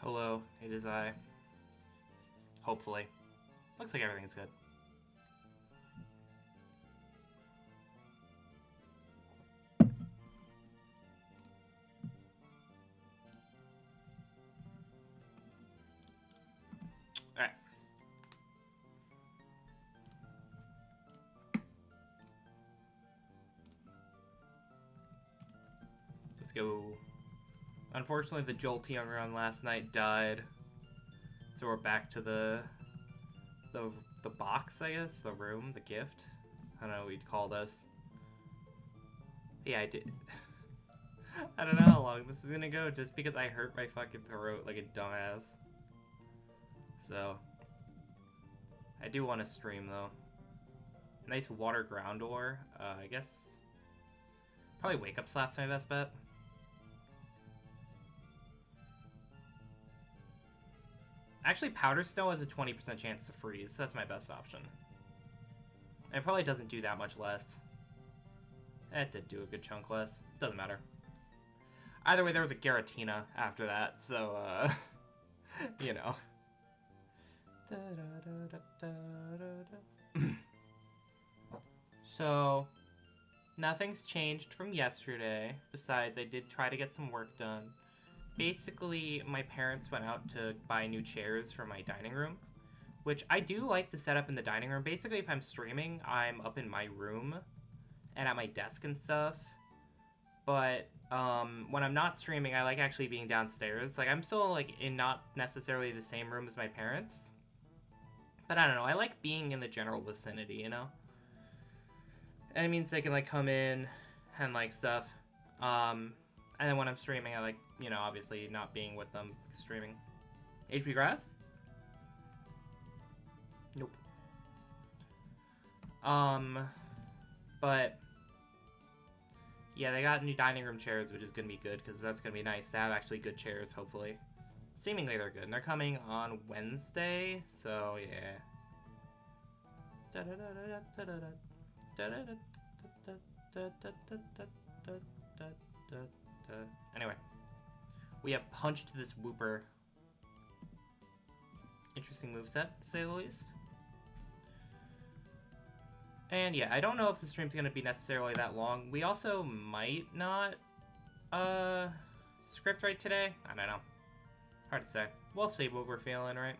Hello, it is I. Hopefully. Looks like everything's good. Alright. Let's go. Unfortunately, the Jolteon run last night died. So we're back to the box, I guess? The room, the gift? I don't know what you'd call this. Yeah, I did. I don't know how long this is gonna go, just because I hurt my fucking throat like a dumbass. So, I do want to stream, though. Nice water ground ore. I guess... Probably Wake Up Slap's my best bet. Actually, Powder Snow has a 20% chance to freeze, so that's my best option. And it probably doesn't do that much less. It did do a good chunk less. Doesn't matter. Either way, there was a Giratina after that, so, you know. So, nothing's changed from yesterday, besides I did try to get some work done. Basically, my parents went out to buy new chairs for my dining room, which I do like the setup in the dining room. Basically, if I'm streaming, I'm up in my room and at my desk and stuff. But when I'm not streaming, I like actually being downstairs. Like, I'm still like in not necessarily the same room as my parents, but I don't know. I like being in the general vicinity, you know? And it means they can like come in and like stuff. And then when I'm streaming, I like, you know, obviously not being with them streaming. HP grass? Nope. But yeah, they got new dining room chairs, which is gonna be good because that's gonna be nice to have actually good chairs, hopefully. Seemingly they're good, and they're coming on Wednesday, so yeah. Anyway, we have punched this Wooper. Interesting moveset, to say the least. And yeah, I don't know if the stream's gonna be necessarily that long. We also might not script write today. I don't know. Hard to say. We'll see what we're feeling, right?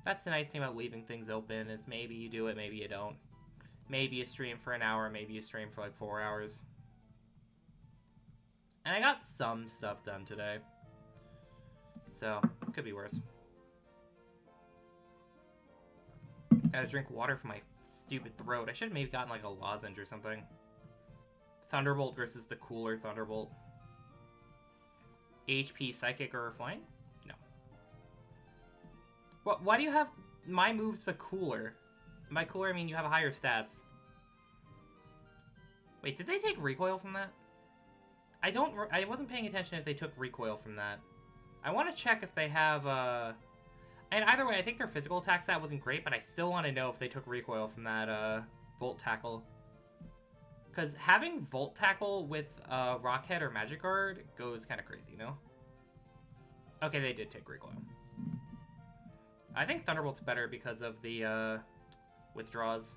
That's the nice thing about leaving things open, is maybe you do it, maybe you don't. Maybe you stream for an hour, maybe you stream for like 4 hours. And I got some stuff done today. So, could be worse. Gotta drink water from my stupid throat. I should have maybe gotten like a lozenge or something. Thunderbolt versus the cooler Thunderbolt. HP, Psychic, or Flying? No. What? Why do you have my moves but cooler? By cooler, I mean you have higher stats. Wait, did they take recoil from that? I wasn't paying attention if they took recoil from that. I want to check if they have, and either way, I think their physical attack stat wasn't great, but I still want to know if they took recoil from that, Volt Tackle. Because having Volt Tackle with, Rockhead or Magic Guard goes kind of crazy, you know? Okay, they did take recoil. I think Thunderbolt's better because of the, withdraws.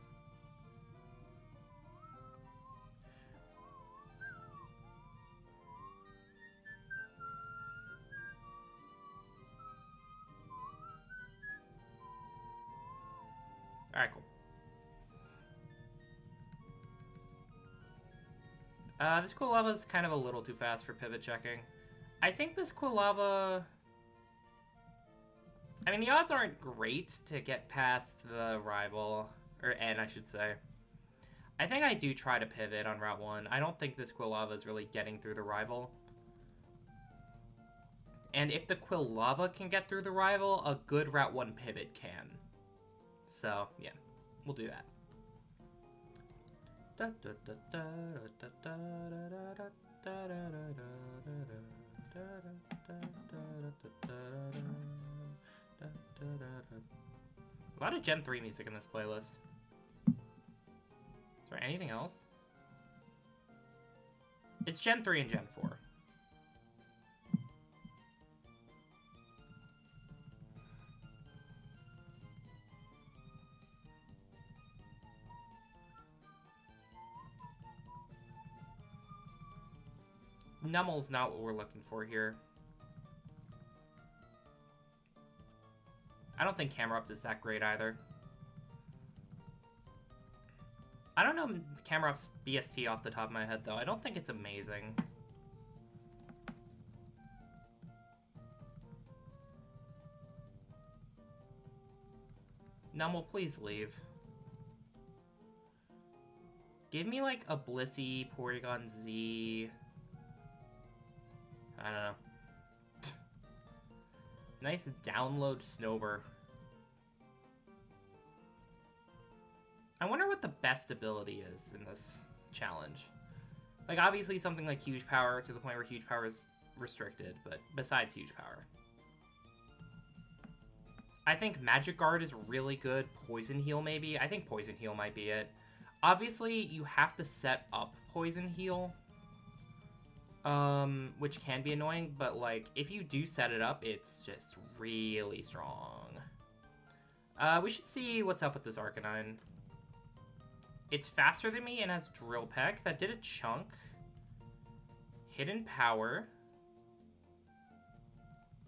Alright, cool. This Quilava's kind of a little too fast for pivot checking. I think this Quilava... I mean, the odds aren't great to get past the rival, or N, I should say. I think I do try to pivot on Route 1. I don't think this Quilava is really getting through the rival. And if the Quilava can get through the rival, a good Route 1 pivot can. So, yeah, we'll do that. A lot of Gen 3 music in this playlist. Is there anything else? It's Gen 3 and Gen 4. Nummel's not what we're looking for here. I don't think Camerupt is that great either. I don't know Camerupt's BST off the top of my head, though. I don't think it's amazing. Nummel, please leave. Give me, like, a Blissey, Porygon Z. I don't know. Nice download Snover. I wonder what the best ability is in this challenge. Like, obviously something like Huge Power, to the point where Huge Power is restricted, but besides Huge Power. I think Magic Guard is really good. Poison Heal, maybe? I think Poison Heal might be it. Obviously, you have to set up Poison Heal, which can be annoying, but, like, if you do set it up, it's just really strong. We should see what's up with this Arcanine. It's faster than me and has Drill Peck. That did a chunk. Hidden Power.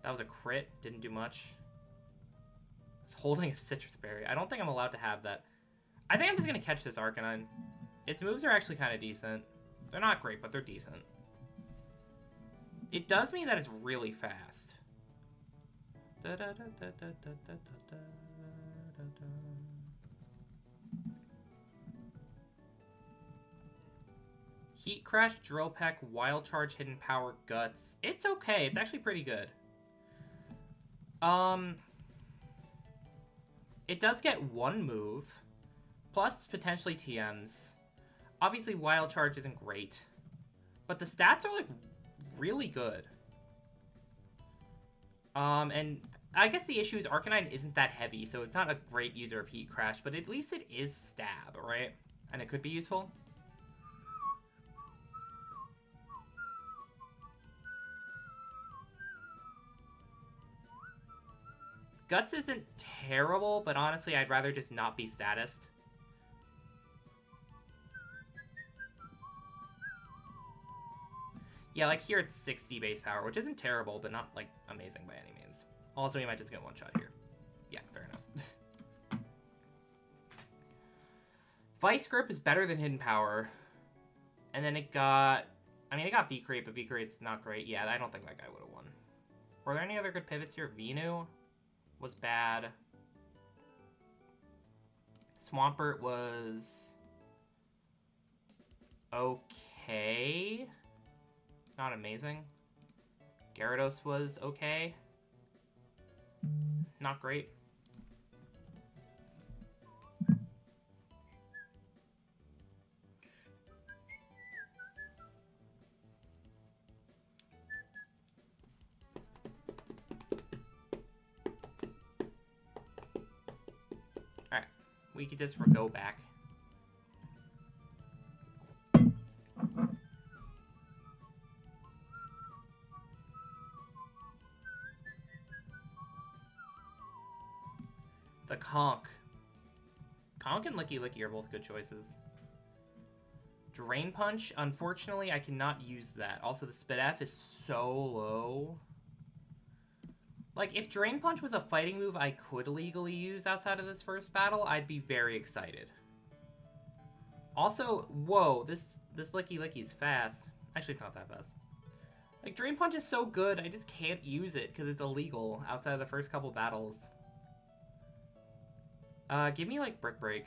That was a crit. Didn't do much. It's holding a Citrus Berry. I don't think I'm allowed to have that. I think I'm just going to catch this Arcanine. Its moves are actually kind of decent. They're not great, but they're decent. It does mean that it's really fast. Heat Crash, Drill Peck, Wild Charge, Hidden Power, Guts. It's okay. It's actually pretty good. It does get one move, plus potentially TMs. Obviously, Wild Charge isn't great, but the stats are, like, really good. And I guess the issue is Arcanine isn't that heavy, so it's not a great user of Heat Crash, but at least it is Stab, right? And it could be useful. Guts isn't terrible, but honestly, I'd rather just not be statist. Yeah, like here it's 60 base power, which isn't terrible, but not, like, amazing by any means. Also, we might just get one shot here. Yeah, fair enough. Vice Grip is better than Hidden Power. And then it got... I mean, it got V-Create, but V-Create's not great. Yeah, I don't think that guy would have won. Were there any other good pivots here? Venu was bad. Swampert was... okay. Not amazing. Gyarados was okay. Not great. Alright. We could just go back. The Conk. Conk and Licky Licky are both good choices. Drain Punch, unfortunately, I cannot use that. Also, the Spit F is so low. Like, if Drain Punch was a fighting move I could legally use outside of this first battle, I'd be very excited. Also, whoa, this Licky Licky is fast. Actually, it's not that fast. Like, Drain Punch is so good, I just can't use it because it's illegal outside of the first couple battles. Give me, like, Brick Break.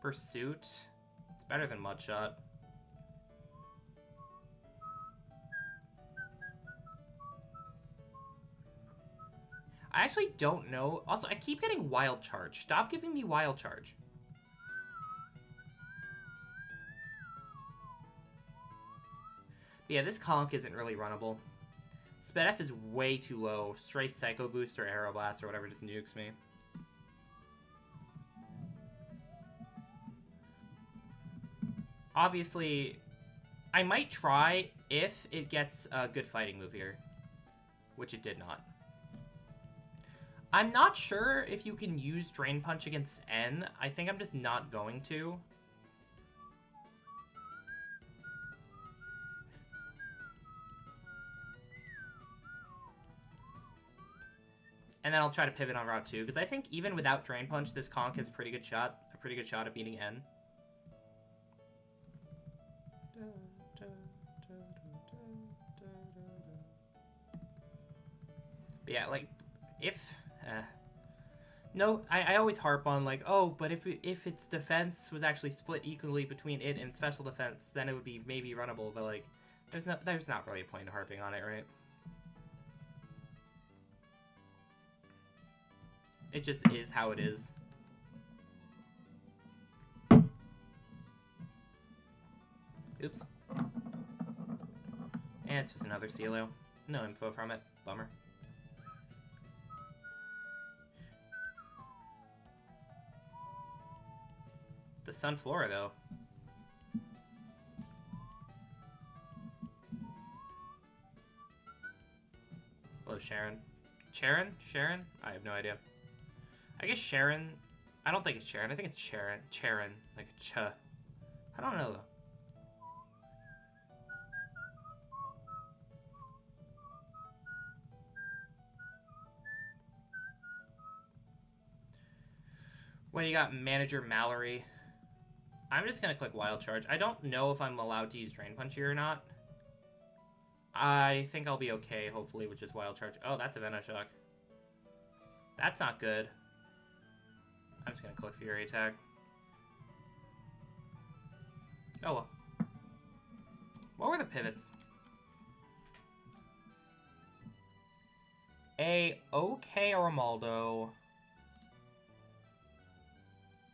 Pursuit. It's better than Mudshot. I actually don't know. Also, I keep getting Wild Charge. Stop giving me Wild Charge. But yeah, this Conk isn't really runnable. Sped F is way too low. Stray Psycho Boost or Aeroblast or whatever just nukes me. Obviously, I might try if it gets a good fighting move here, which it did not. I'm not sure if you can use Drain Punch against N. I think I'm just not going to. And then I'll try to pivot on route 2, because I think even without Drain Punch, this conk has a pretty good shot at beating N. But yeah, like, if... no, I always harp on, like, oh, but if its defense was actually split equally between it and special defense, then it would be maybe runnable, but, like, there's not really a point in harping on it, right? It just is how it is. Oops. And it's just another CLO. No info from it. Bummer. The Sunflora, though. Hello, Sharon. Sharon? I have no idea. I guess Sharon... I don't think it's Sharon. I think it's Sharon. Like a ch. I don't know, though. When you got Manager Mallory, I'm just going to click Wild Charge. I don't know if I'm allowed to use Drain Punch here or not. I think I'll be okay, hopefully, with just Wild Charge. Oh, that's a Venoshock. That's not good. I'm just going to click Fury Attack. Oh, well. What were the pivots? A okay Romaldo.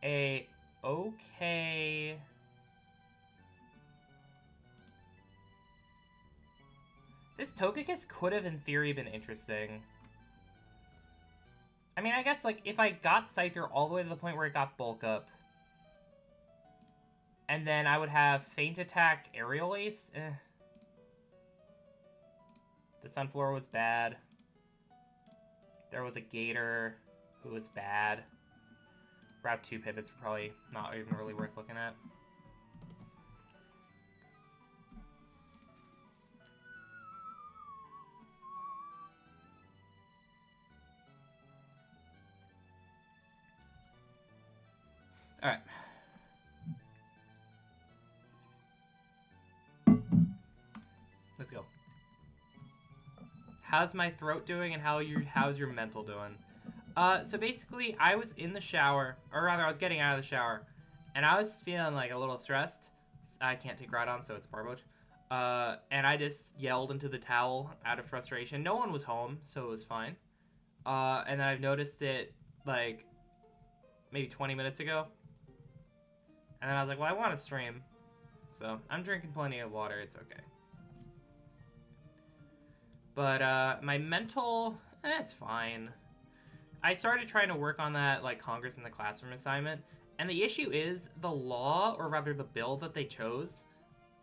A okay... This Togekiss could have, in theory, been interesting. I mean, I guess, like, if I got Scyther all the way to the point where it got Bulk Up, and then I would have Feint Attack, Aerial Ace, The Sunflora was bad. There was a Gator who was bad. Route 2 pivots were probably not even really worth looking at. Alright. Let's go. How's my throat doing and how's your mental doing? So basically, I was in the shower, or rather, I was getting out of the shower, and I was just feeling, like, a little stressed. I can't take Rhydon, so it's Barboach. And I just yelled into the towel out of frustration. No one was home, so it was fine. And then I've noticed it, like, maybe 20 minutes ago. And then I was like, well, I want to stream. So, I'm drinking plenty of water. It's okay. But, my mental, it's fine. I started trying to work on that, like, Congress in the Classroom assignment. And the issue is, the law, or rather the bill that they chose,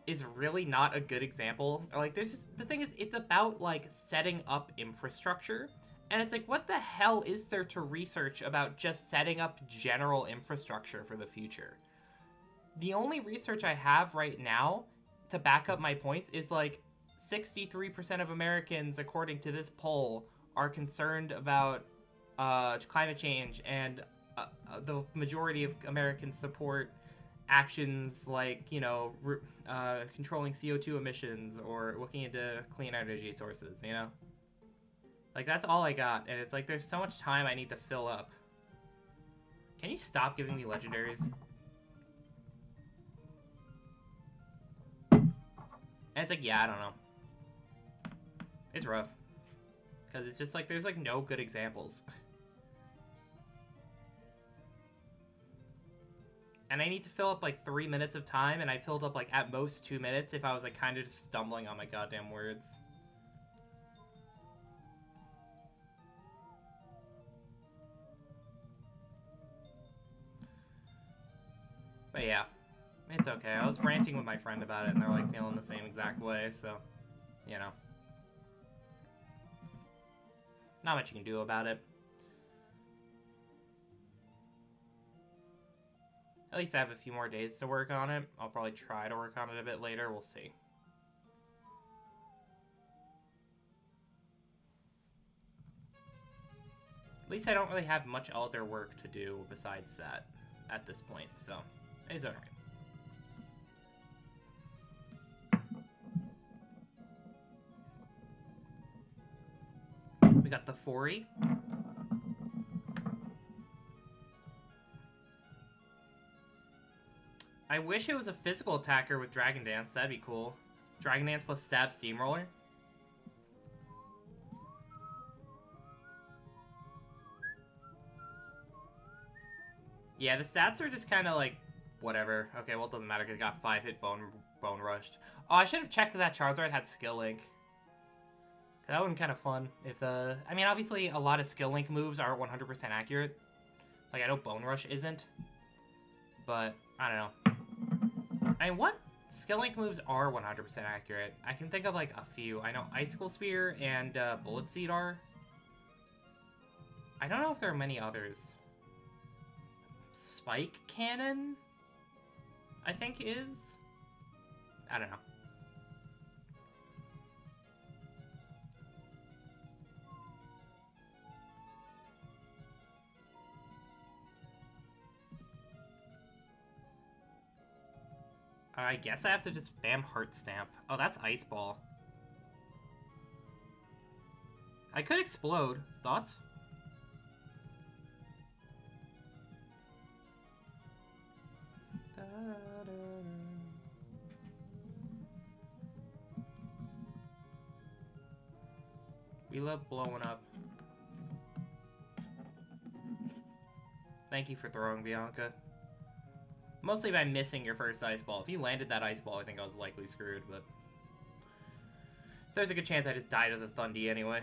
is really not a good example. Or, like, there's just, the thing is, it's about, like, setting up infrastructure. And it's like, what the hell is there to research about just setting up general infrastructure for the future? The only research I have right now to back up my points is, like, 63% of Americans, according to this poll, are concerned about climate change, and the majority of Americans support actions like, you know, controlling CO2 emissions or looking into clean energy sources, you know? Like, that's all I got, and it's like, there's so much time I need to fill up. Can you stop giving me legendaries? And it's like, yeah, I don't know. It's rough. Because it's just like, there's like no good examples. And I need to fill up like 3 minutes of time, and I filled up like at most 2 minutes if I was like kind of just stumbling on my goddamn words. But yeah, it's okay. I was ranting with my friend about it, and they're like feeling the same exact way, so, you know. Not much you can do about it. At least I have a few more days to work on it. I'll probably try to work on it a bit later. We'll see. least I don't really have much other work to do besides that at this point, so it's alright. We got the Fori. I wish it was a physical attacker with Dragon Dance. That'd be cool. Dragon Dance plus Stab Steamroller. Yeah, the stats are just kind of like, whatever. Okay, well, it doesn't matter because it got 5-hit bone rushed. Oh, I should have checked that Charizard had Skill Link. That would have been kind of fun if the... I mean, obviously, a lot of Skill Link moves are 100% accurate. Like, I know Bone Rush isn't. But, I don't know. I mean, what Skill Link moves are 100% accurate? I can think of, like, a few. I know Icicle Spear and Bullet Seed are. I don't know if there are many others. Spike Cannon, I think is? I don't know. I guess I have to just spam Heart Stamp. Oh, that's Ice Ball. I could Explode. Thoughts? We love blowing up. Thank you for throwing, Bianca. Mostly by missing your first Ice Ball. If you landed that Ice Ball, I think I was likely screwed, but... there's a good chance I just died of the Thundy anyway.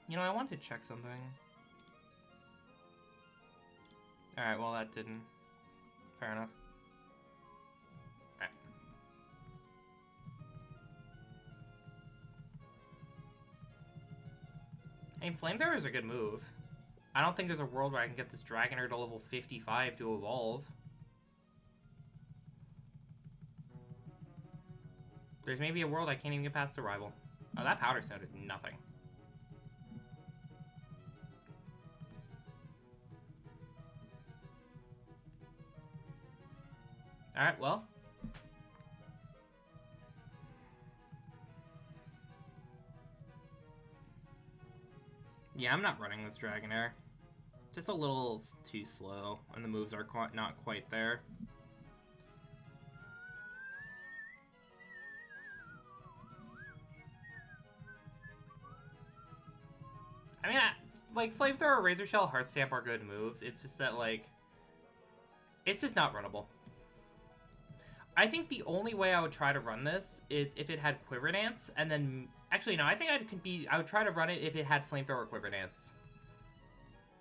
You know, I wanted to check something. Alright, well that didn't... fair enough. Alright. I mean, Flamethrower is a good move. I don't think there's a world where I can get this Dragonair to level 55 to evolve. There's maybe a world I can't even get past the rival. Oh, that Powder Stone did nothing. Alright, well. Yeah, I'm not running this Dragonair. Just a little too slow, and the moves are not quite there. I mean, like, Flamethrower, Razor Shell, Heart Stamp are good moves. It's just that, like, it's just not runnable. I think the only way I would try to run this is if it had Quiver Dance, and then... actually, no, I think I would try to run it if it had Flamethrower Quiver Dance.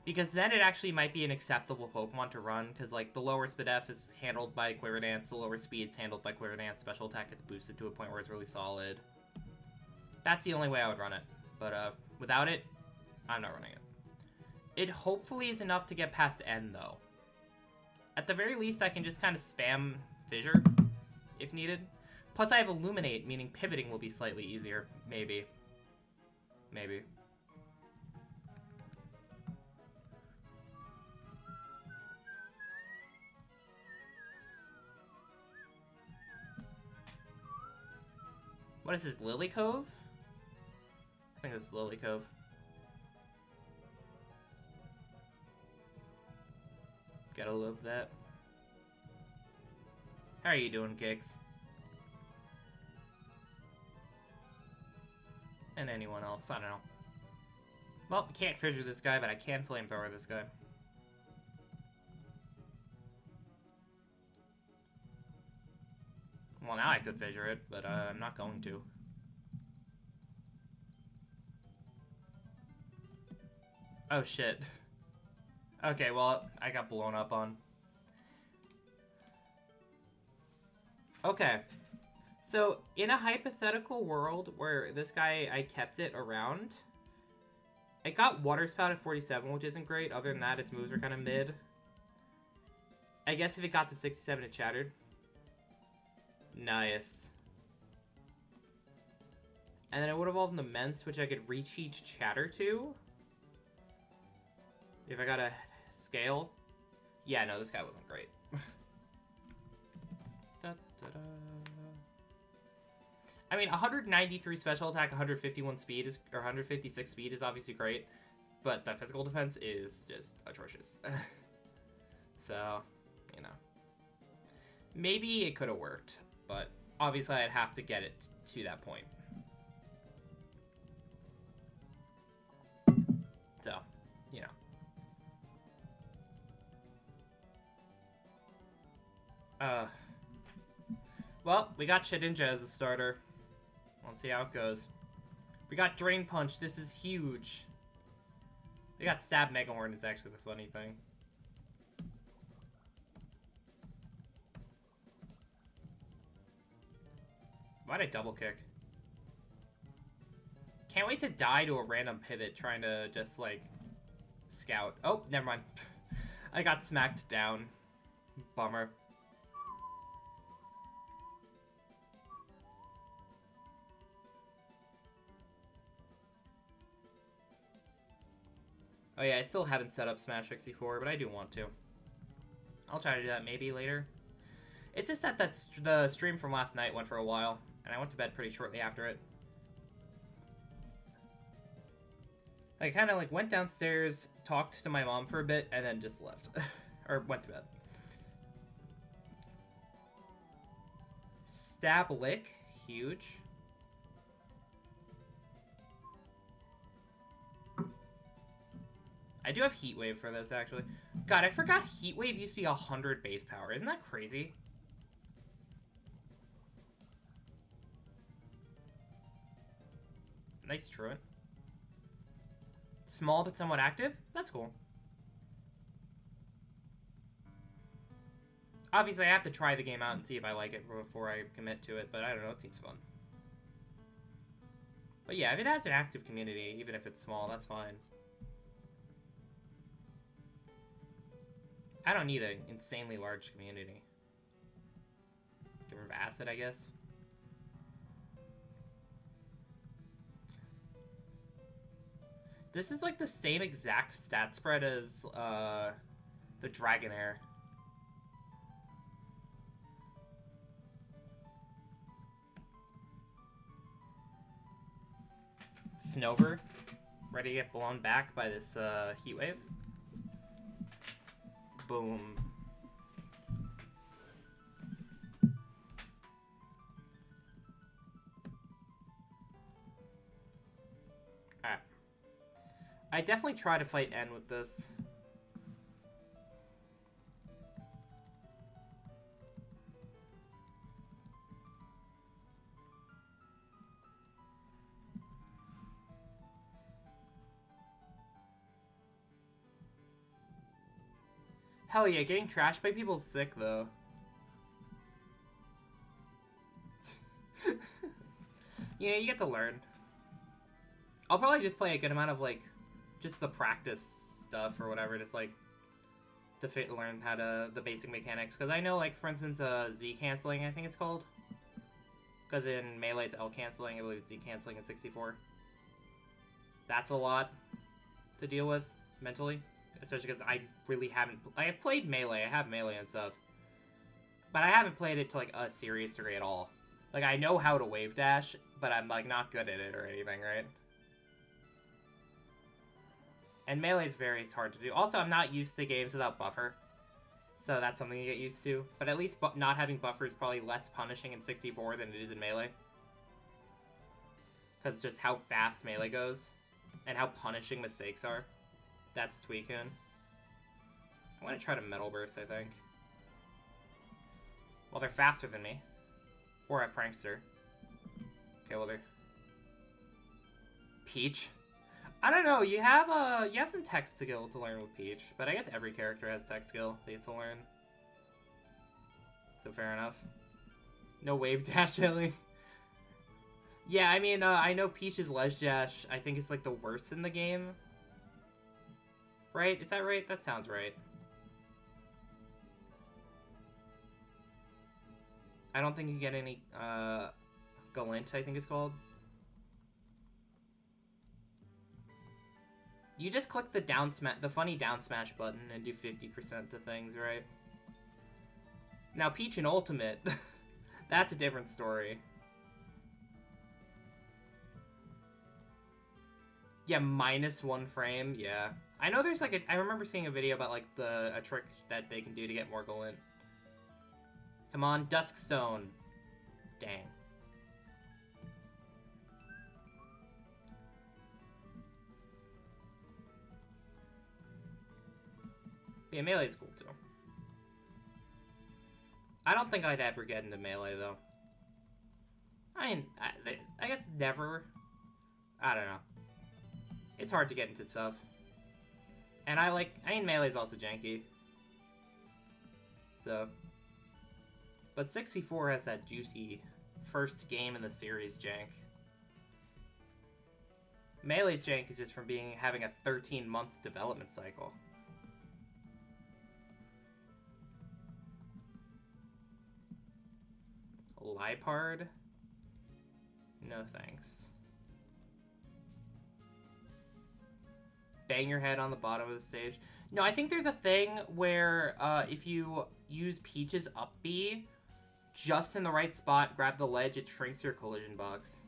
Because then it actually might be an acceptable Pokemon to run, because, like, the lower Spadef is handled by Quiver Dance, the lower Speed's handled by Quiver Dance, special attack gets boosted to a point where it's really solid. That's the only way I would run it. But, without it, I'm not running it. It hopefully is enough to get past N, though. At the very least, I can just kind of spam Fissure, if needed. Plus, I have Illuminate, meaning pivoting will be slightly easier. Maybe. Maybe. What is this, Lily Cove? I think it's Lily Cove. Gotta love that. How are you doing, Kicks? And anyone else, I don't know. Well, I can't Fissure this guy, but I can Flamethrower this guy. Well, now I could Fissure it, but I'm not going to. Oh, shit. Okay, well, I got blown up on. Okay. So, in a hypothetical world where this guy, I kept it around, it got Water Spout at 47, which isn't great. Other than that, its moves are kind of mid. I guess if it got to 67, it shattered. Nice. And then it would evolve into Mence, which I could reteach Chatter to. If I got a scale. Yeah, no, this guy wasn't great. Da, da, da. I mean, 193 special attack, 151 speed, or 156 speed is obviously great. But the physical defense is just atrocious. So, you know. Maybe it could have worked, but obviously I'd have to get it to that point. So, you know. Well, we got Shedinja as a starter. Let's see how it goes. We got Drain Punch. This is huge. We got Stab Megahorn is actually the funny thing. Why'd I double kick? Can't wait to die to a random pivot trying to just, like, scout. Oh, never mind. I got smacked down. Bummer. Oh yeah, I still haven't set up Smash 64, but I do want to. I'll try to do that maybe later. It's just that the stream from last night went for a while, and I went to bed pretty shortly after it. I kind of like went downstairs, talked to my mom for a bit, and then just left. Or went to bed. Stab Lick, huge. I do have Heat Wave for this, actually. God, I forgot Heat Wave used to be 100 base power. Isn't that crazy? Nice truant. Small but somewhat active? That's cool. Obviously, I have to try the game out and see if I like it before I commit to it, but I don't know, it seems fun. But yeah, if it has an active community, even if it's small, that's fine. I don't need an insanely large community. Get rid of Acid, I guess. This is like the same exact stat spread as the Dragonair. Snover, ready to get blown back by this Heat Wave. Boom. Alright. I definitely try to fight N with this. Hell yeah, getting trashed by people is sick, though. You know, you get to learn. I'll probably just play a good amount of, like, just the practice stuff or whatever, just, like, to learn how to, the basic mechanics. Because I know, like, for instance, Z canceling, I think it's called. Because in Melee, it's L canceling. I believe it's Z canceling in 64. That's a lot to deal with mentally. Especially because I really haven't... I have played Melee. I have Melee and stuff. But I haven't played it to, like, a serious degree at all. Like, I know how to wave dash, but I'm, like, not good at it or anything, right? And Melee is very hard to do. Also, I'm not used to games without buffer. So that's something you get used to. But at least not having buffer is probably less punishing in 64 than it is in Melee. Because just how fast Melee goes. And how punishing mistakes are. That's Suicune. I want to try to Metal Burst, I think. Well, they're faster than me. Or I have Prankster. Okay, well, they're... Peach? I don't know, you have some tech skill to learn with Peach, but I guess every character has tech skill they get to learn. So fair enough. No wave dash, Ellie. Yeah, I mean, I know Peach's ledge dash, I think, is, like, the worst in the game. Right? Is that right? That sounds right. I don't think you get any, Galint, I think it's called. You just click the the funny down smash button and do 50% to things, right? Now, Peach and Ultimate, that's a different story. Yeah, -1 frame, yeah. I know there's like I remember seeing a video about like a trick that they can do to get more Galint. Come on, Duskstone. Dang. Yeah, Melee's cool too. I don't think I'd ever get into Melee though. I mean, I guess never. I don't know. It's hard to get into stuff. And I mean, Melee's also janky. So. But 64 has that juicy first game in the series jank. Melee's jank is just from having a 13-month development cycle. Lipard? No thanks. Bang your head on the bottom of the stage. No, I think there's a thing where if you use Peach's up B just in the right spot, grab the ledge, it shrinks your collision box.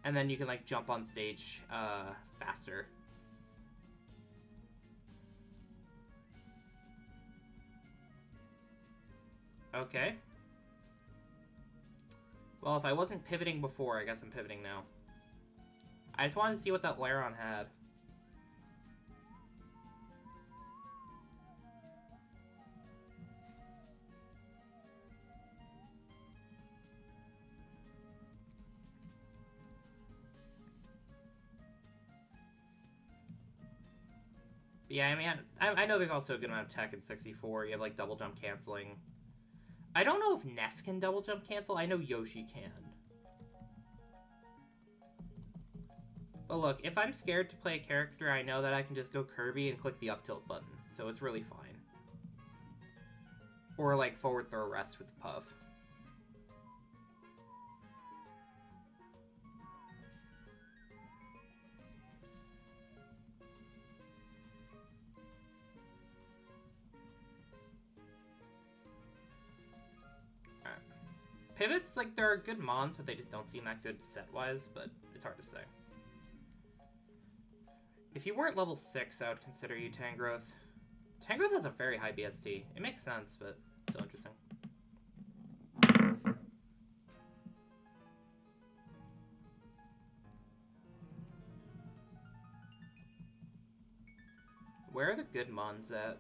And then you can like jump on stage faster. Okay. Well, if I wasn't pivoting before, I guess I'm pivoting now. I just wanted to see what that Lairon had. But yeah, I mean, I know there's also a good amount of tech in 64. You have like double jump canceling. I don't know if Ness can double jump cancel. I know Yoshi can. But look, if I'm scared to play a character, I know that I can just go Kirby and click the up tilt button. So it's really fine. Or like forward throw rest with Puff. Pivots, like, there are good mons, but they just don't seem that good set-wise, but it's hard to say. If you weren't level 6, I would consider you Tangrowth. Tangrowth has a very high BST. It makes sense, but still interesting. Where are the good mons at?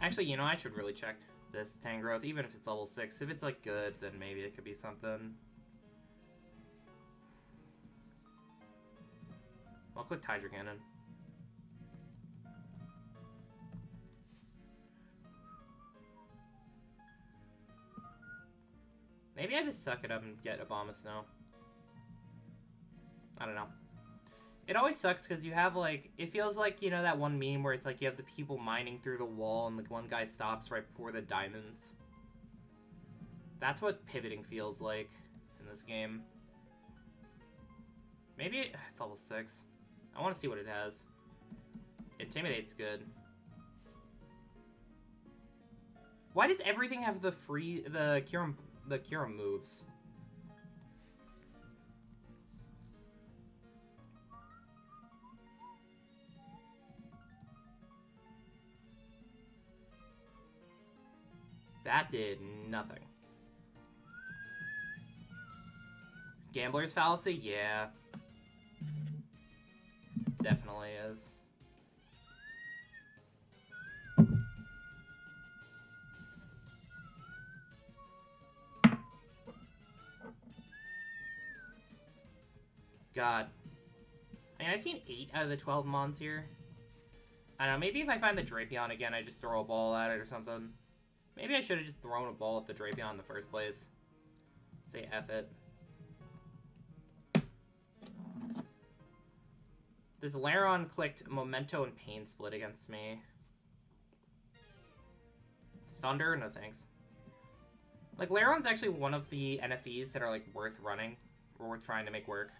Actually, you know, I should really check this Tangrowth, even if it's level 6. If it's, like, good, then maybe it could be something. I'll click Hydro Cannon. Maybe I just suck it up and get Abomasnow. I don't know. It always sucks because you have, like, it feels like, you know, that one meme where it's like you have the people mining through the wall and the one guy stops right before the diamonds. That's what pivoting feels like in this game. Maybe it's level 6. I want to see what it has. Intimidate's good. Why does everything have the Kyurem moves? That did nothing. Gambler's Fallacy? Yeah. Definitely is. God. I mean, I've seen 8 out of the 12 mons here. I don't know, maybe if I find the Drapion again, I just throw a ball at it or something. Maybe I should have just thrown a ball at the Drapion in the first place. Say F it. This Laron clicked Memento and Pain Split against me. Thunder? No thanks. Like, Laron's actually one of the NFEs that are, like, worth running. Or worth trying to make work.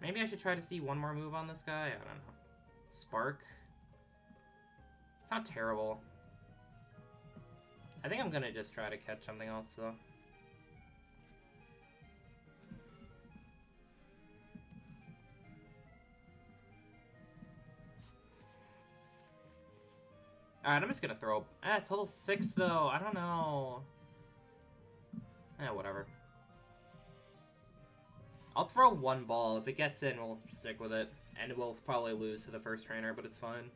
Maybe I should try to see one more move on this guy? I don't know. Spark? It's not terrible. I think I'm gonna just try to catch something else, though. Alright, I'm just gonna throw... it's level 6, though. I don't know. Whatever. I'll throw one ball. If it gets in, we'll stick with it. And we'll probably lose to the first trainer, but it's fine.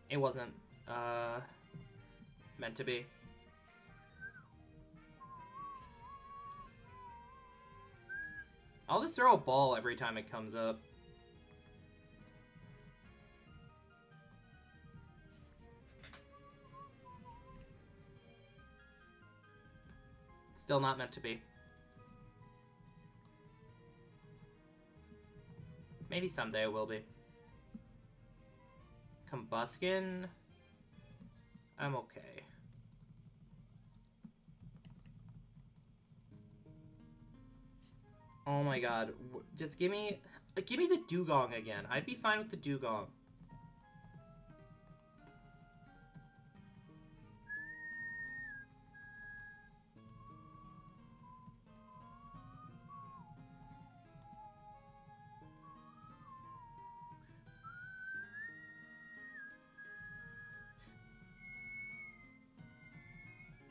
It wasn't, meant to be. I'll just throw a ball every time it comes up. Still not meant to be. Maybe someday it will be. Combuskin? I'm okay. Oh my god. Just give me the Dugong again. I'd be fine with the Dugong.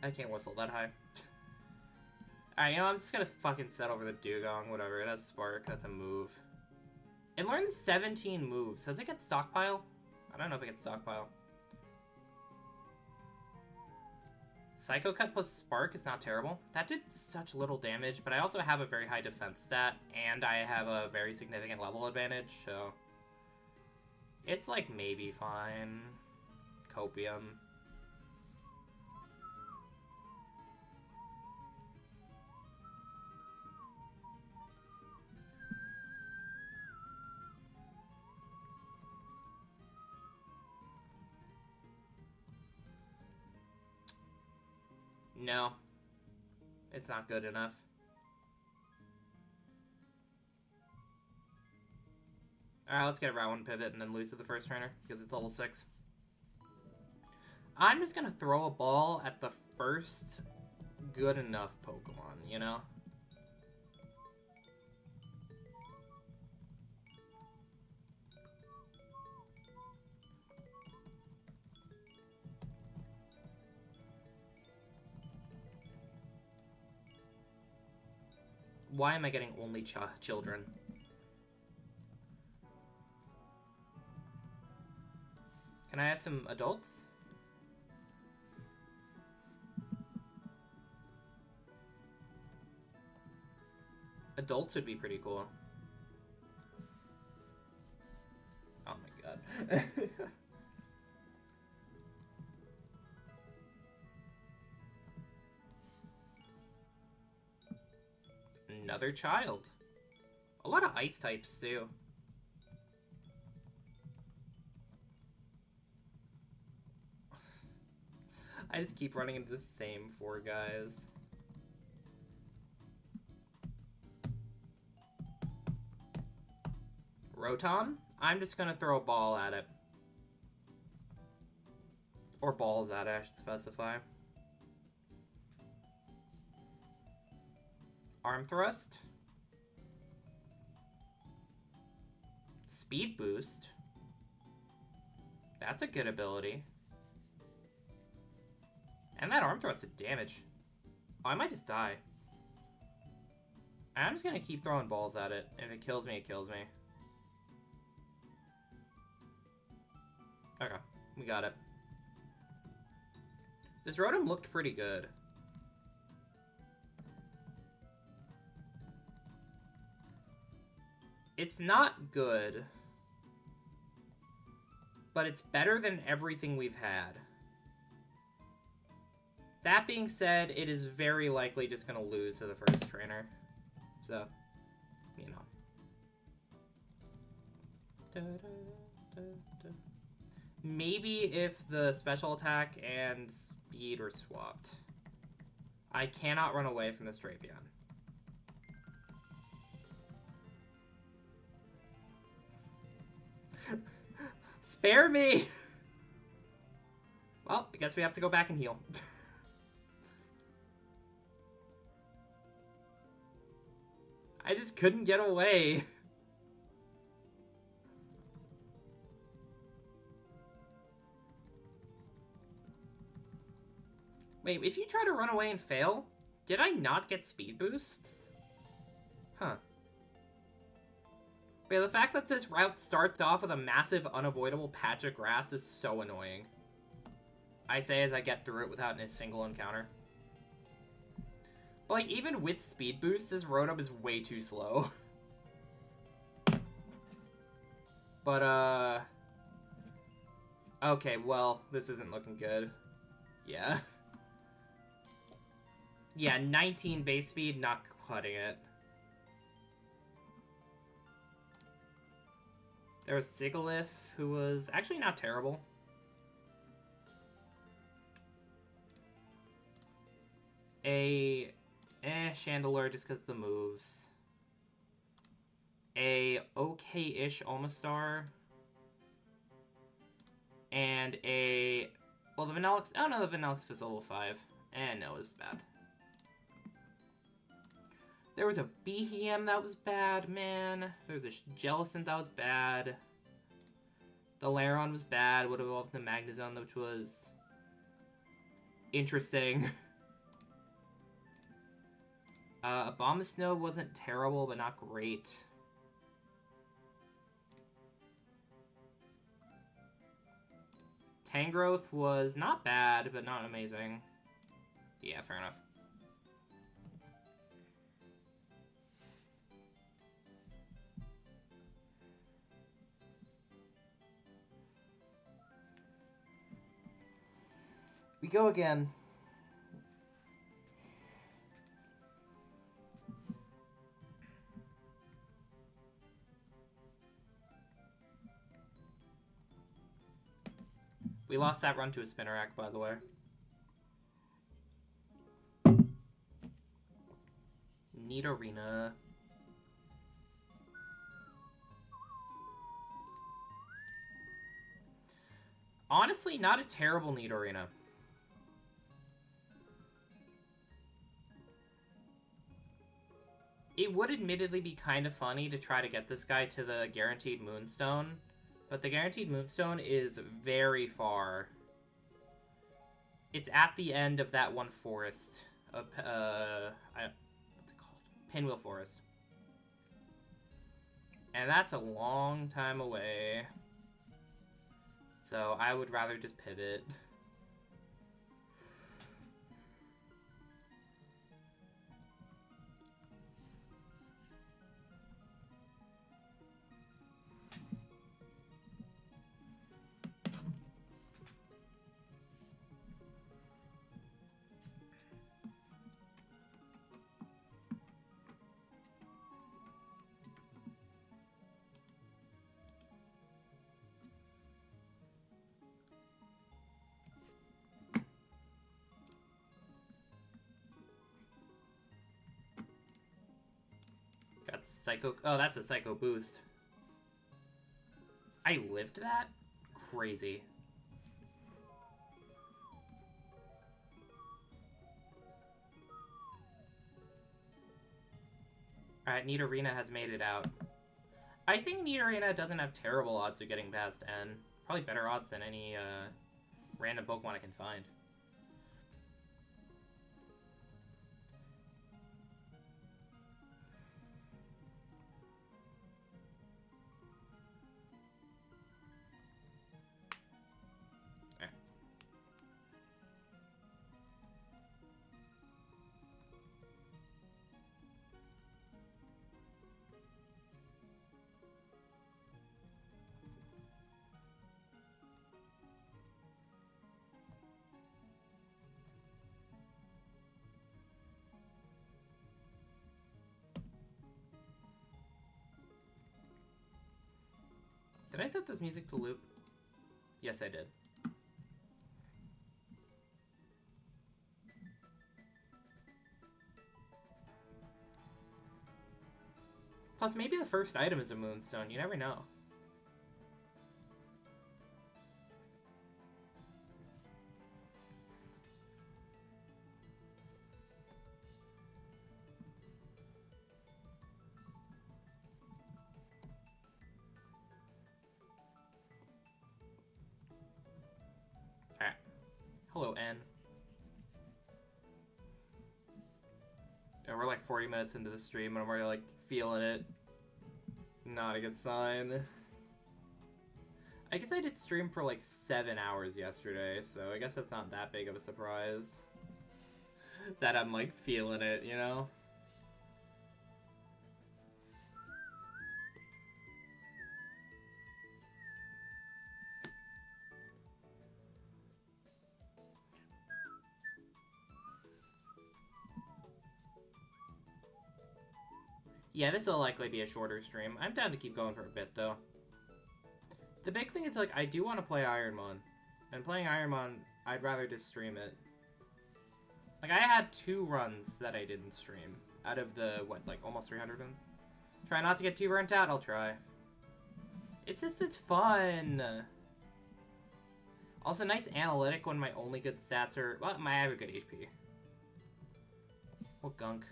I can't whistle that high. Alright, you know, I'm just gonna fucking set over the Dugong, whatever. It has Spark, that's a move. It learned 17 moves. Does it get Stockpile? I don't know if it gets Stockpile. Psycho Cut plus Spark is not terrible. That did such little damage, but I also have a very high defense stat, and I have a very significant level advantage, so... It's like maybe fine. Copium. No. It's not good enough. Alright, let's get a round 1 pivot and then lose to the first trainer, because it's level 6. I'm just gonna throw a ball at the first good enough Pokemon, you know? Why am I getting only children? Can I have some adults? Adults would be pretty cool. Oh my god. Another child. A lot of ice types, too. I just keep running into the same 4 guys. Rotom? I'm just gonna throw a ball at it. Or balls at it, I should specify. Arm Thrust. Speed Boost. That's a good ability. And that Arm Thrust did damage. Oh, I might just die. I'm just gonna keep throwing balls at it. If it kills me, it kills me. Okay, we got it. This Rotom looked pretty good. It's not good, but it's better than everything we've had. That being said, it is very likely just going to lose to the first trainer. So, you know. Maybe if the special attack and speed are swapped. I cannot run away from this Drapion. Spare me! Well, I guess we have to go back and heal. I just couldn't get away. Wait, if you try to run away and fail, did I not get speed boosts? Huh. But the fact that this route starts off with a massive, unavoidable patch of grass is so annoying. I say as I get through it without a single encounter. But, like, even with speed boosts, this Rotom is way too slow. But, okay, well, this isn't looking good. Yeah. Yeah, 19 base speed, not cutting it. There was Sigilyph, who was actually not terrible. Chandelure just because the moves. A okay-ish Omastar. And a... Well, the Vanillix... Oh, no, the Vanillix was level 5. And no, it was bad. There was a Behem that was bad, man. There was a Jellicent that was bad. The Lairon was bad. Would have evolved into Magnezone, which was... interesting. Abomasnow wasn't terrible, but not great. Tangrowth was not bad, but not amazing. Yeah, fair enough. We go again. We lost that run to a Spinarak, by the way. Nidorina. Honestly, not a terrible Nidorina. It would admittedly be kind of funny to try to get this guy to the Guaranteed Moonstone, but the Guaranteed Moonstone is very far. It's at the end of that one forest. What's it called? Pinwheel Forest. And that's a long time away. So I would rather just pivot. Got Psycho... Oh, that's a Psycho Boost. I lived that? Crazy. Alright, Nidorina has made it out. I think Nidorina doesn't have terrible odds of getting past N. Probably better odds than any random Pokemon I can find. Did I set this music to loop? Yes, I did. Plus, maybe the first item is a moonstone. You never know. Alright. Hello, N. Yeah, we're like 40 minutes into the stream and I'm already like feeling it. Not a good sign. I guess I did stream for like 7 hours yesterday, so I guess that's not that big of a surprise. That I'm like feeling it, you know? Yeah, this will likely be a shorter stream. I'm down to keep going for a bit, though. The big thing is, like, I do want to play Ironmon. And playing Ironmon, I'd rather just stream it. Like, I had 2 runs that I didn't stream. Out of the, what, like, almost 300 runs? Try not to get too burnt out, I'll try. It's just, it's fun. Also, nice analytic when my only good stats are... Well, I have a good HP. What gunk?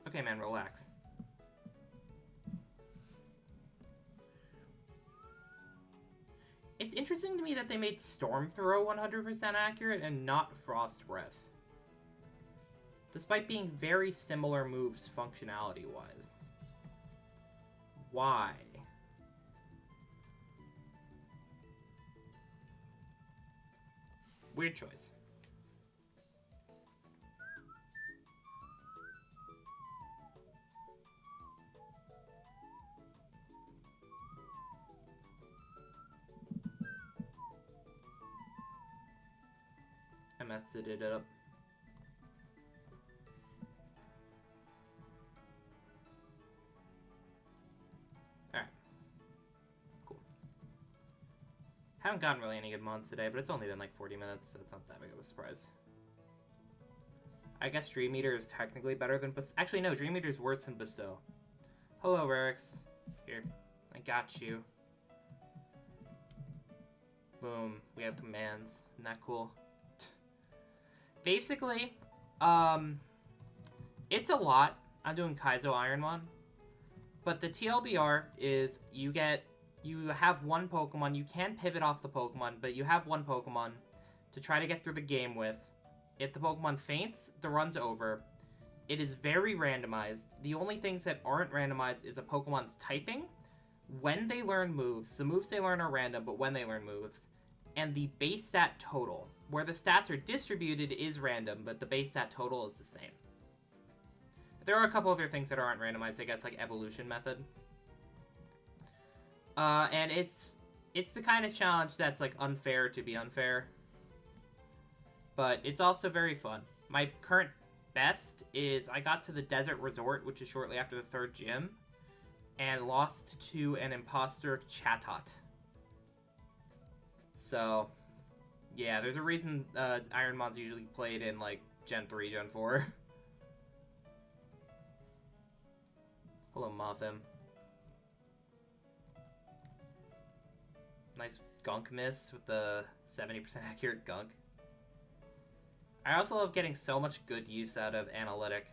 Okay, man, relax. It's interesting to me that they made Storm Throw 100% accurate and not Frost Breath. Despite being very similar moves functionality-wise. Why? Weird choice. I messed it up. Alright. Cool. Haven't gotten really any good mons today, but it's only been like 40 minutes, so it's not that big of a surprise. I guess Dream Eater is technically better than Bestow. Actually, no, Dream Eater is worse than Bestow. Hello, Rarix. Here. I got you. Boom. We have commands. Isn't that cool? Basically, it's a lot. I'm doing Kaizo Ironmon. But the TLDR is you have one Pokemon. You can pivot off the Pokemon, but you have one Pokemon to try to get through the game with. If the Pokemon faints, the run's over. It is very randomized. The only things that aren't randomized is a Pokemon's typing, when they learn moves. The moves they learn are random, but when they learn moves. And the base stat total. Where the stats are distributed is random, but the base stat total is the same. There are a couple other things that aren't randomized, I guess, like evolution method. And it's the kind of challenge that's, like, unfair to be unfair. But it's also very fun. My current best is I got to the Desert Resort, which is shortly after the 3rd gym, and lost to an imposter Chatot. So, yeah, there's a reason Ironmon's usually played in, like, Gen 3, Gen 4. Hello, Mothim. Nice gunk miss with the 70% accurate gunk. I also love getting so much good use out of analytic.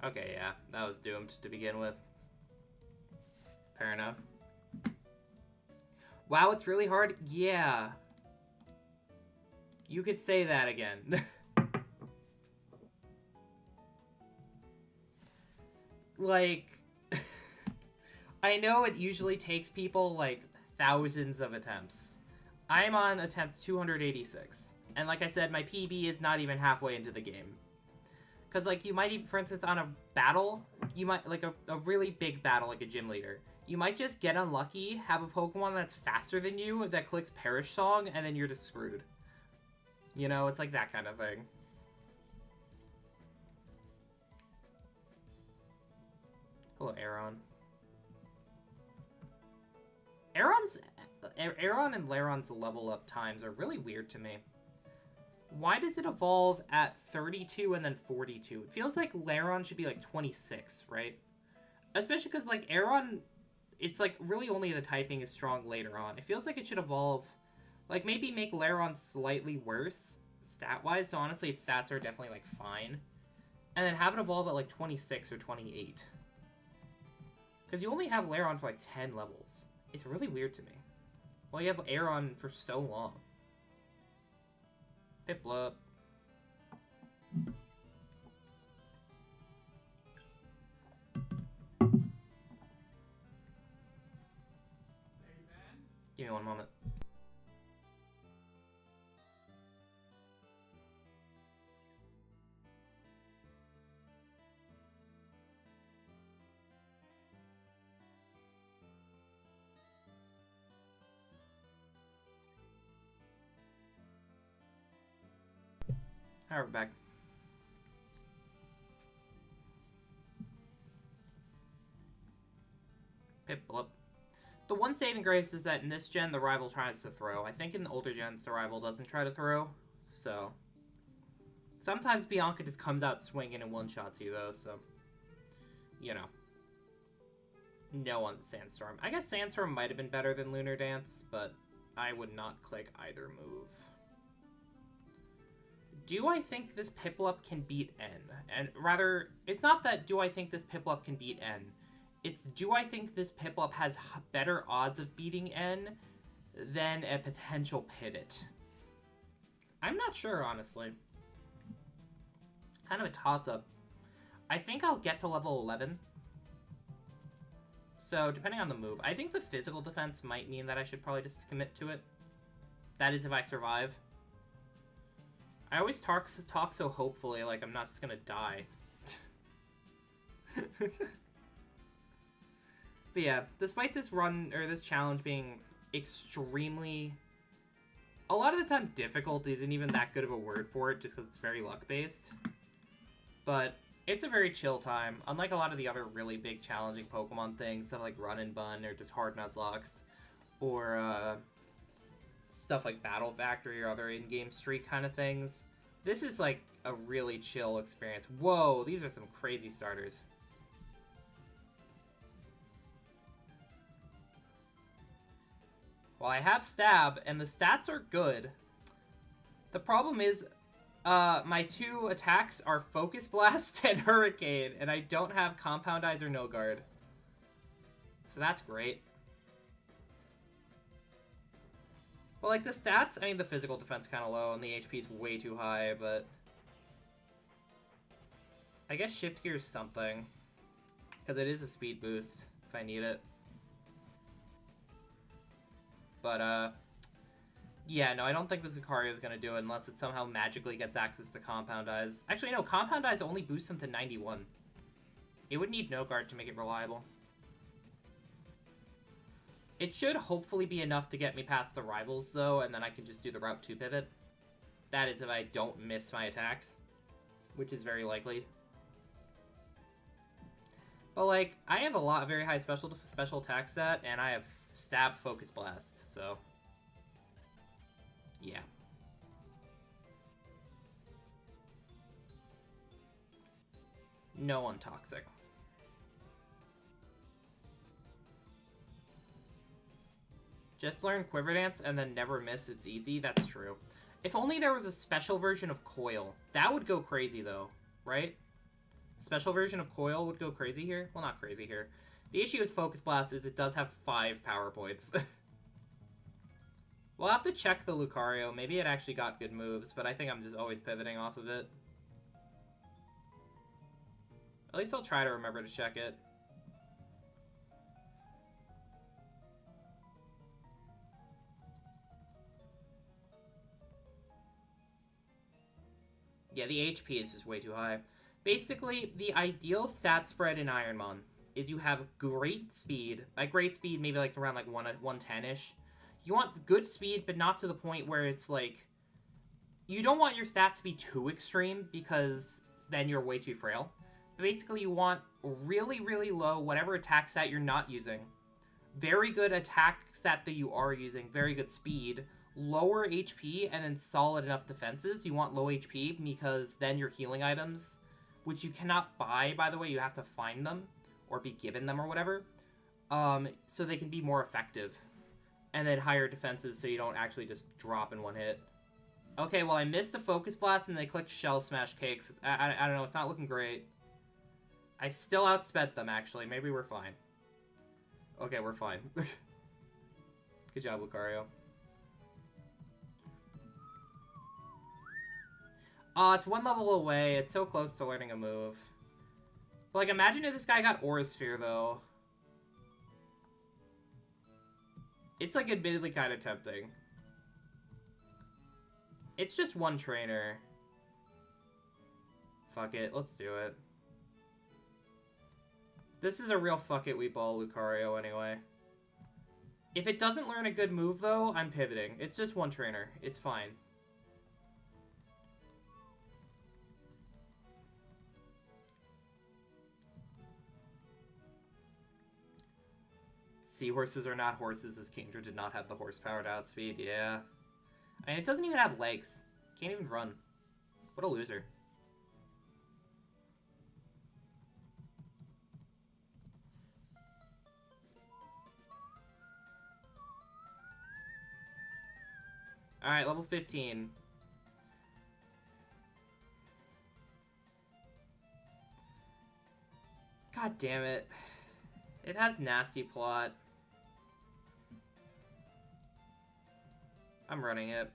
Okay, yeah, that was doomed to begin with. Fair enough. Wow, it's really hard? Yeah. You could say that again. Like, I know it usually takes people, like, thousands of attempts. I'm on attempt 286. And like I said, my PB is not even halfway into the game. Because, like, you might even, for instance, on a battle, you might, like, a really big battle, like a gym leader, you might just get unlucky, have a Pokemon that's faster than you that clicks Perish Song, and then you're just screwed. You know, it's like that kind of thing. Hello, Aeron. Aeron and Laron's level up times are really weird to me. Why does it evolve at 32 and then 42? It feels like Laron should be like 26, right? Especially because, like, Aeron, it's like really only the typing is strong later on. It feels like it should evolve, like, maybe make Laron slightly worse stat-wise. So honestly, its stats are definitely, like, fine. And then have it evolve at like 26 or 28. Because you only have Laron for like 10 levels. It's really weird to me. Well, you have Aeron for so long. Piplup. Give me one moment. Alright, we're back. Piplup. The one saving grace is that in this gen, the rival tries to throw. I think in the older gens, the rival doesn't try to throw. So, sometimes Bianca just comes out swinging and one-shots you, though, so, you know. No on Sandstorm. I guess Sandstorm might have been better than Lunar Dance, but I would not click either move. Do I think this Piplup can beat N? And rather, it's not that do I think this Piplup can beat N. It's do I think this Piplup has better odds of beating N than a potential pivot? I'm not sure, honestly. Kind of a toss-up. I think I'll get to level 11. So, depending on the move, I think the physical defense might mean that I should probably just commit to it. That is if I survive. I always talk so hopefully, like I'm not just gonna die. But yeah, despite this run, or this challenge being extremely... A lot of the time, difficult isn't even that good of a word for it, just because it's very luck-based. But it's a very chill time. Unlike a lot of the other really big challenging Pokemon things, stuff like Run and Bun, or just Hard Nuzlocke, or stuff like Battle Factory or other in-game streak kind of things. This is like a really chill experience. Whoa, these are some crazy starters. Well, I have Stab, and the stats are good. The problem is, my two attacks are Focus Blast and Hurricane, and I don't have Compound Eyes or No Guard. So that's great. Well, like, the stats, I mean, the physical defense kind of low, and the HP is way too high, but... I guess Shift Gear is something. Because it is a speed boost, if I need it. But, yeah, no, I don't think this Lucario is going to do it unless it somehow magically gets access to Compound Eyes. Actually, no, Compound Eyes only boosts him to 91. It would need No Guard to make it reliable. It should hopefully be enough to get me past the rivals, though, and then I can just do the Route 2 pivot. That is if I don't miss my attacks, which is very likely. But, like, I have a very high special attack stat, and I have Stab, Focus Blast, so... yeah. No Untoxic. Just learn Quiver Dance and then never miss, it's easy. That's true. If only there was a special version of Coil. That would go crazy, though, right? Special version of Coil would go crazy here? Well, not crazy here. The issue with Focus Blast is it does have 5 power points. We'll have to check the Lucario. Maybe it actually got good moves, but I think I'm just always pivoting off of it. At least I'll try to remember to check it. Yeah, the HP is just way too high. Basically, the ideal stat spread in Ironmon is you have great speed. By great speed, maybe like around like 110-ish. You want good speed, but not to the point where it's like... You don't want your stats to be too extreme, because then you're way too frail. But basically, you want really, really low, whatever attack stat you're not using. Very good attack stat that you are using. Very good speed. Lower HP, and then solid enough defenses. You want low HP, because then your healing items, which you cannot buy, by the way, you have to find them, or be given them, or whatever, so they can be more effective. And then higher defenses, so you don't actually just drop in one hit. Okay, well, I missed a Focus Blast, and they clicked Shell Smash Cakes. I don't know, it's not looking great. I still outsped them, actually. Maybe we're fine. Okay, we're fine. Good job, Lucario. It's one level away. It's so close to learning a move. But, like, imagine if this guy got Aura Sphere, though. It's, like, admittedly kind of tempting. It's just one trainer. Fuck it. Let's do it. This is a real fuck it we ball Lucario, anyway. If it doesn't learn a good move, though, I'm pivoting. It's just one trainer. It's fine. Seahorses are not horses, as Kingdra did not have the horsepower to outspeed. Yeah. I mean, it doesn't even have legs. Can't even run. What a loser. Alright, level 15. God damn it. It has nasty plot. I'm running it.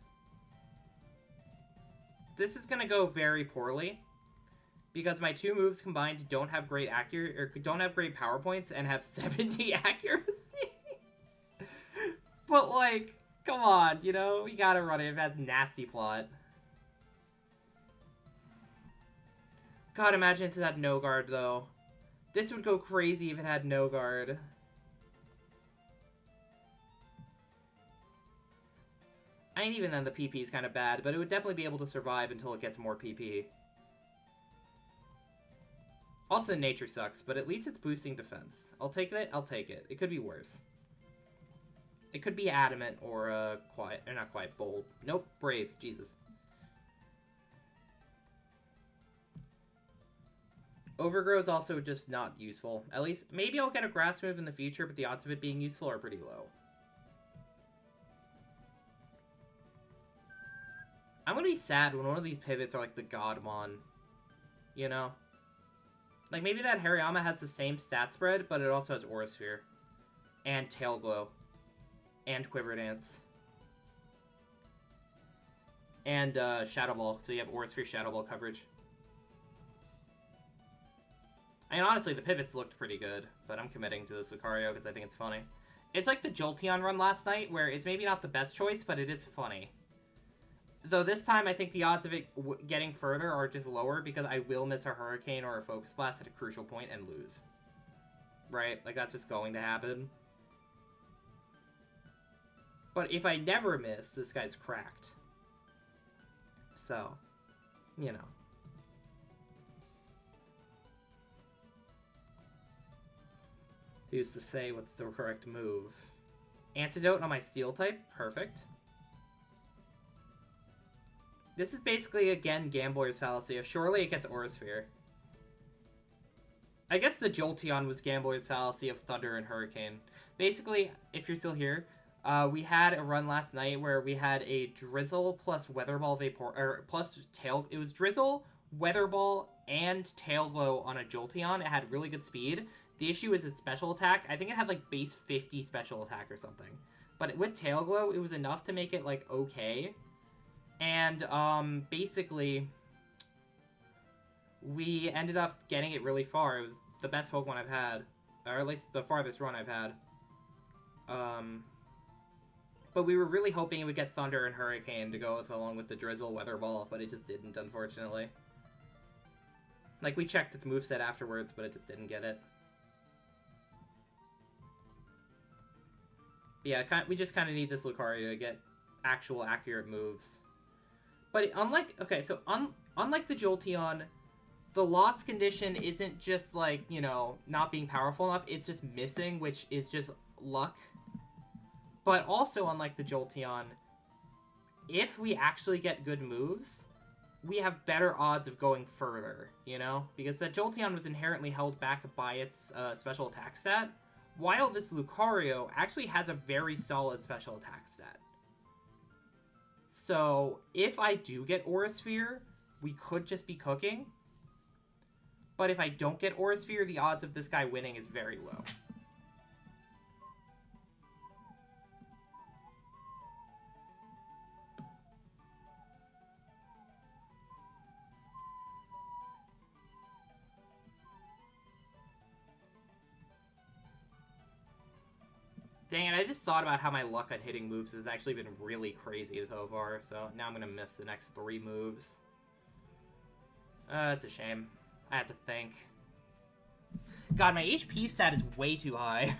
This is gonna go very poorly, because my two moves combined don't have great don't have great power points and have 70 accuracy. But like, come on, you know, we gotta run it if it has nasty plot. God, imagine if it had no guard though. This would go crazy if it had no guard. I mean, even then the PP is kind of bad, but it would definitely be able to survive until it gets more PP. Also, nature sucks, but at least it's boosting defense. I'll take it. I'll take it. It could be worse. It could be adamant or quiet, or not quiet, bold. Nope, brave. Jesus. Overgrow is also just not useful. At least, maybe I'll get a grass move in the future, but the odds of it being useful are pretty low. I'm gonna be sad when one of these pivots are like the Godmon. You know? Like, maybe that Hariyama has the same stat spread, but it also has Aura Sphere. And Tail Glow. And Quiver Dance. And Shadow Ball, so you have Aura Sphere Shadow Ball coverage. I mean, honestly, the pivots looked pretty good, but I'm committing to this Lucario because I think it's funny. It's like the Jolteon run last night, where it's maybe not the best choice, but it is funny. Though this time, I think the odds of it getting further are just lower, because I will miss a Hurricane or a Focus Blast at a crucial point and lose. Right? Like, that's just going to happen. But if I never miss, this guy's cracked. So, you know. Who's to say what's the correct move? Antidote on my Steel type? Perfect. This is basically, again, Gambler's Fallacy. If surely it gets Aura Sphere. I guess the Jolteon was Gambler's Fallacy of Thunder and Hurricane. Basically, if you're still here, we had a run last night where we had a Drizzle plus Weather Ball Vapor, or plus Tail. It was Drizzle, Weather Ball, and Tail Glow on a Jolteon. It had really good speed. The issue is its special attack. I think it had like base 50 special attack or something. But with Tail Glow, it was enough to make it like okay. And basically, we ended up getting it really far. It was the best Pokemon I've had, or at least the farthest run I've had. But we were really hoping it would get Thunder and Hurricane to go along with the Drizzle Weather Ball, but it just didn't, unfortunately. Like, we checked its moveset afterwards, but it just didn't get it. Yeah, we just kind of need this Lucario to get actual accurate moves. But unlike... Okay, so unlike the Jolteon, the lost condition isn't just, like, you know, not being powerful enough. It's just missing, which is just luck. But also, unlike the Jolteon, if we actually get good moves, we have better odds of going further, you know? Because the Jolteon was inherently held back by its special attack stat, while this Lucario actually has a very solid special attack stat. So, if I do get Aura Sphere, we could just be cooking. But if I don't get Aura Sphere, the odds of this guy winning is very low. Dang it, I just thought about how my luck on hitting moves has actually been really crazy so far, so now I'm going to miss the next 3 moves. It's a shame. I had to think. God, my HP stat is way too high.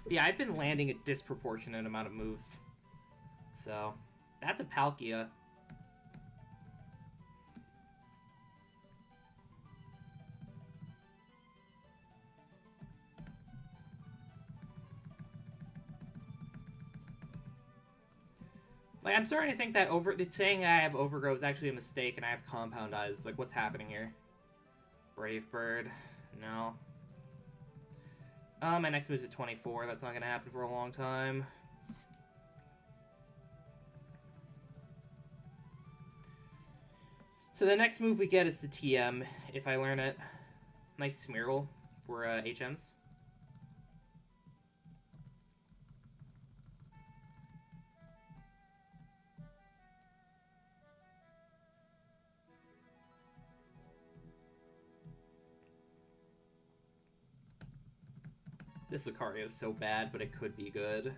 Yeah, I've been landing a disproportionate amount of moves. So, that's a Palkia. Like, I'm starting to think that saying I have Overgrow is actually a mistake and I have Compound Eyes. Like, what's happening here? Brave Bird. No. My next move's at 24. That's not going to happen for a long time. So the next move we get is the TM, if I learn it. Nice Smeargle for HMs. This Lucario is so bad, but it could be good.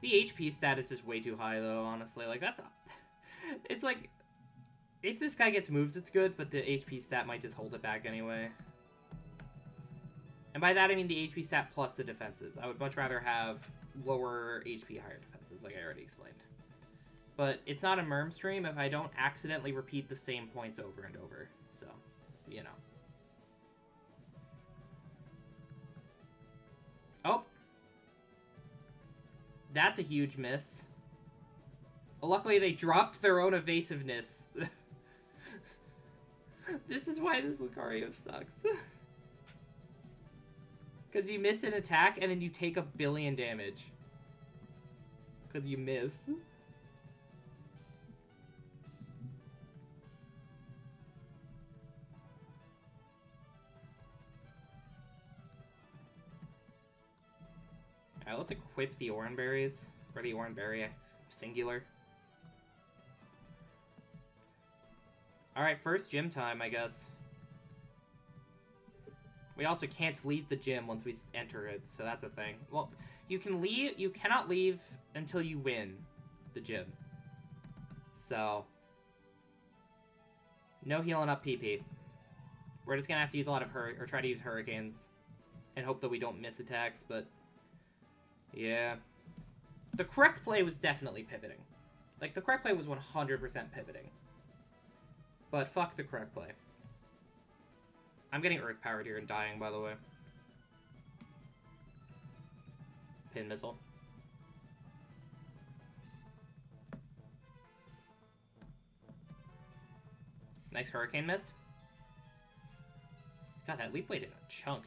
The HP stat is just way too high, though, honestly. Like, that's... It's like... If this guy gets moves, it's good, but the HP stat might just hold it back anyway. And by that, I mean the HP stat plus the defenses. I would much rather have lower HP, higher defenses, like I already explained. But it's not a Merm stream if I don't accidentally repeat the same points over and over. So, you know. Oh. That's a huge miss. Well, luckily, they dropped their own evasiveness. This is why this Lucario sucks. Because you miss an attack, and then you take 1 billion damage. Because you miss. Alright, let's equip the Oran Berries. Or the Oran Berry singular. Alright, first gym time, I guess. We also can't leave the gym once we enter it, so that's a thing. Well, you can leave. You cannot leave until you win the gym. So, no healing up PP. We're just gonna have to use a lot of try to use hurricanes, and hope that we don't miss attacks. But yeah, the correct play was definitely pivoting. Like, the correct play was 100% pivoting. But fuck the correct play. I'm getting Earth-powered here and dying, by the way. Pin Missile. Nice Hurricane miss. God, that Leaf Blade in a chunk.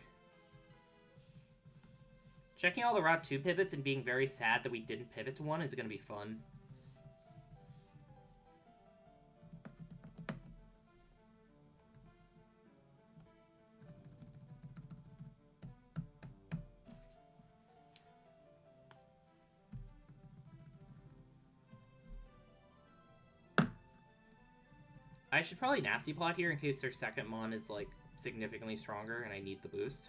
Checking all the Route 2 pivots and being very sad that we didn't pivot to one is going to be fun. I should probably Nasty Plot here in case their second Mon is, like, significantly stronger and I need the boost.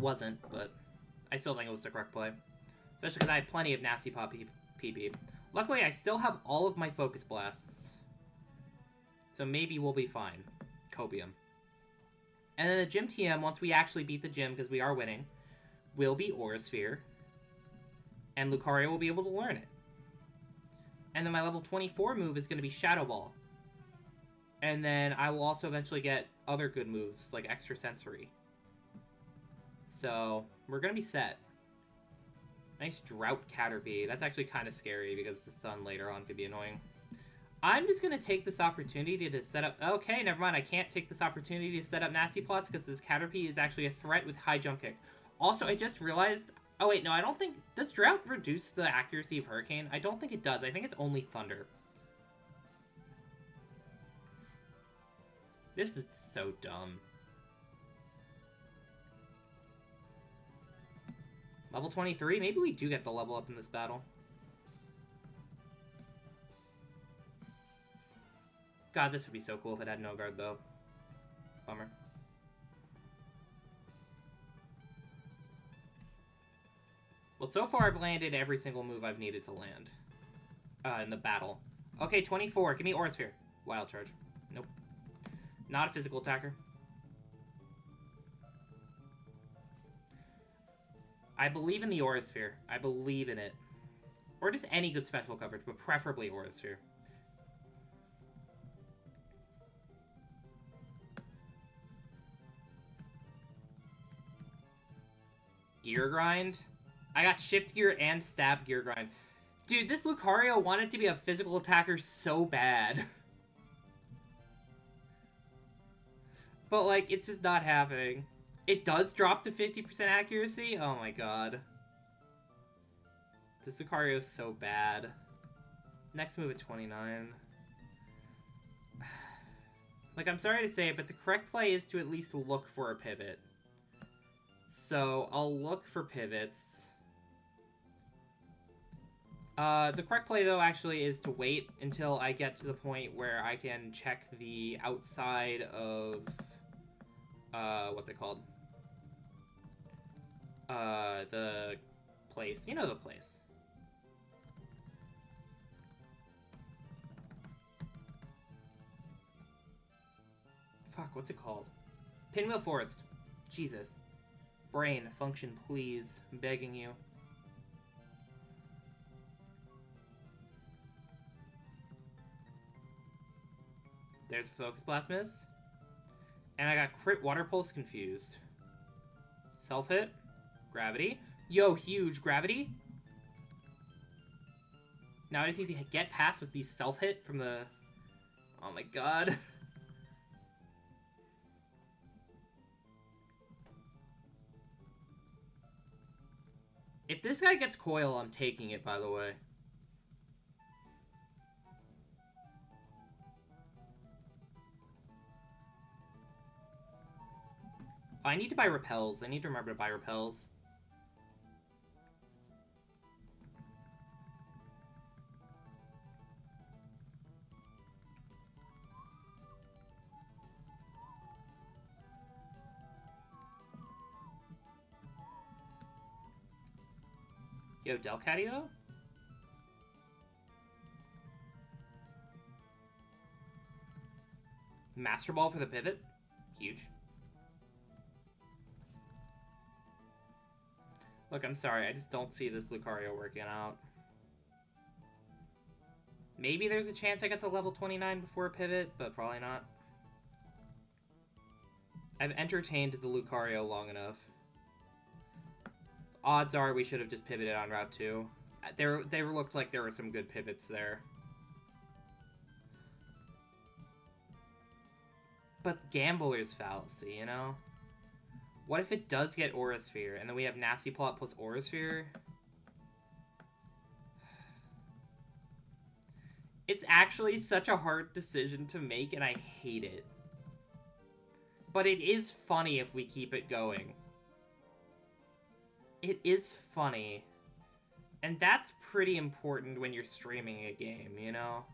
wasn't, but I still think it was the correct play. Especially because I have plenty of Nasty Pop PP. Luckily, I still have all of my Focus Blasts. So maybe we'll be fine. Copium. And then the Gym TM, once we actually beat the gym, because we are winning, will be Aura Sphere. And Lucario will be able to learn it. And then my level 24 move is going to be Shadow Ball. And then I will also eventually get other good moves, like Extra Sensory. So, we're going to be set. Nice Drought Caterpie. That's actually kind of scary because the sun later on could be annoying. I'm just going to take this opportunity to set up... Okay, never mind. I can't take this opportunity to set up Nasty Plots because this Caterpie is actually a threat with high jump kick. Also, I just realized... Oh, wait, no, I don't think... Does Drought reduce the accuracy of Hurricane? I don't think it does. I think it's only Thunder. This is so dumb. Level 23? Maybe we do get the level up in this battle. God, this would be so cool if it had no guard, though. Bummer. Well, so far I've landed every single move I've needed to land. In the battle. Okay, 24. Give me Aura Sphere. Wild Charge. Nope. Not a physical attacker. I believe in the Aura Sphere. I believe in it. Or just any good special coverage, but preferably Aura Sphere. Gear Grind? I got Shift Gear and Stab Gear Grind. Dude, this Lucario wanted to be a physical attacker so bad. But, like, it's just not happening. It does drop to 50% accuracy? Oh my god. This Lucario is so bad. Next move at 29. Like, I'm sorry to say it, but the correct play is to at least look for a pivot. So, I'll look for pivots. The correct play, though, actually is to wait until I get to the point where I can check the outside of... what's it called? The place. You know the place. Fuck, what's it called? Pinwheel Forest. Jesus. Brain, function, please. I'm begging you. There's a Focus Blast miss. And I got Crit Water Pulse confused. Self-hit. Gravity. Yo, huge gravity. Now I just need to get past with these self-hit from the... Oh my god. If this guy gets Coil, I'm taking it, by the way. I need to buy repels. I need to remember to buy repels. Yo, Delcatio? Master Ball for the pivot? Huge. Look, I'm sorry, I just don't see this Lucario working out. Maybe there's a chance I get to level 29 before a pivot, but probably not. I've entertained the Lucario long enough. Odds are we should have just pivoted on Route 2. They looked like there were some good pivots there. But Gambler's Fallacy, you know? What if it does get Aura Sphere, and then we have Nasty Plot plus Aura Sphere? It's actually such a hard decision to make, and I hate it. But it is funny if we keep it going. It is funny. And that's pretty important when you're streaming a game, you know?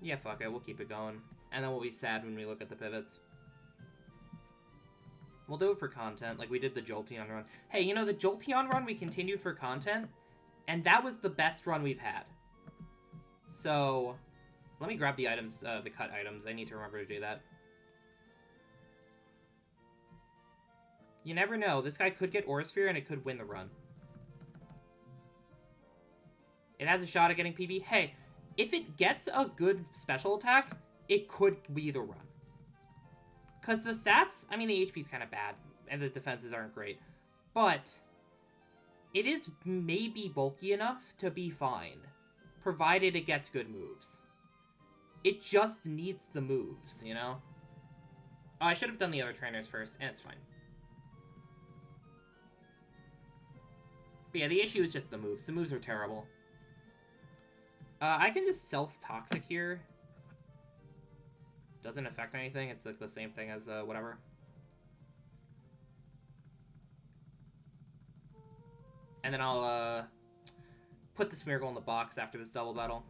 Yeah, fuck it, we'll keep it going. And then we'll be sad when we look at the pivots. We'll do it for content, like we did the Jolteon run. Hey, you know, the Jolteon run we continued for content, and that was the best run we've had. So, let me grab the items, the cut items. I need to remember to do that. You never know. This guy could get Aura Sphere and it could win the run. It has a shot at getting PB. Hey, if it gets a good special attack, it could be the run. Because the stats, I mean, the HP's kind of bad, and the defenses aren't great. But it is maybe bulky enough to be fine, provided it gets good moves. It just needs the moves, you know? Oh, I should have done the other trainers first, and it's fine. But yeah, the issue is just the moves. The moves are terrible. I can just self-toxic here. Doesn't affect anything. It's like the same thing as whatever. And then I'll put the Smeargle in the box after this double battle.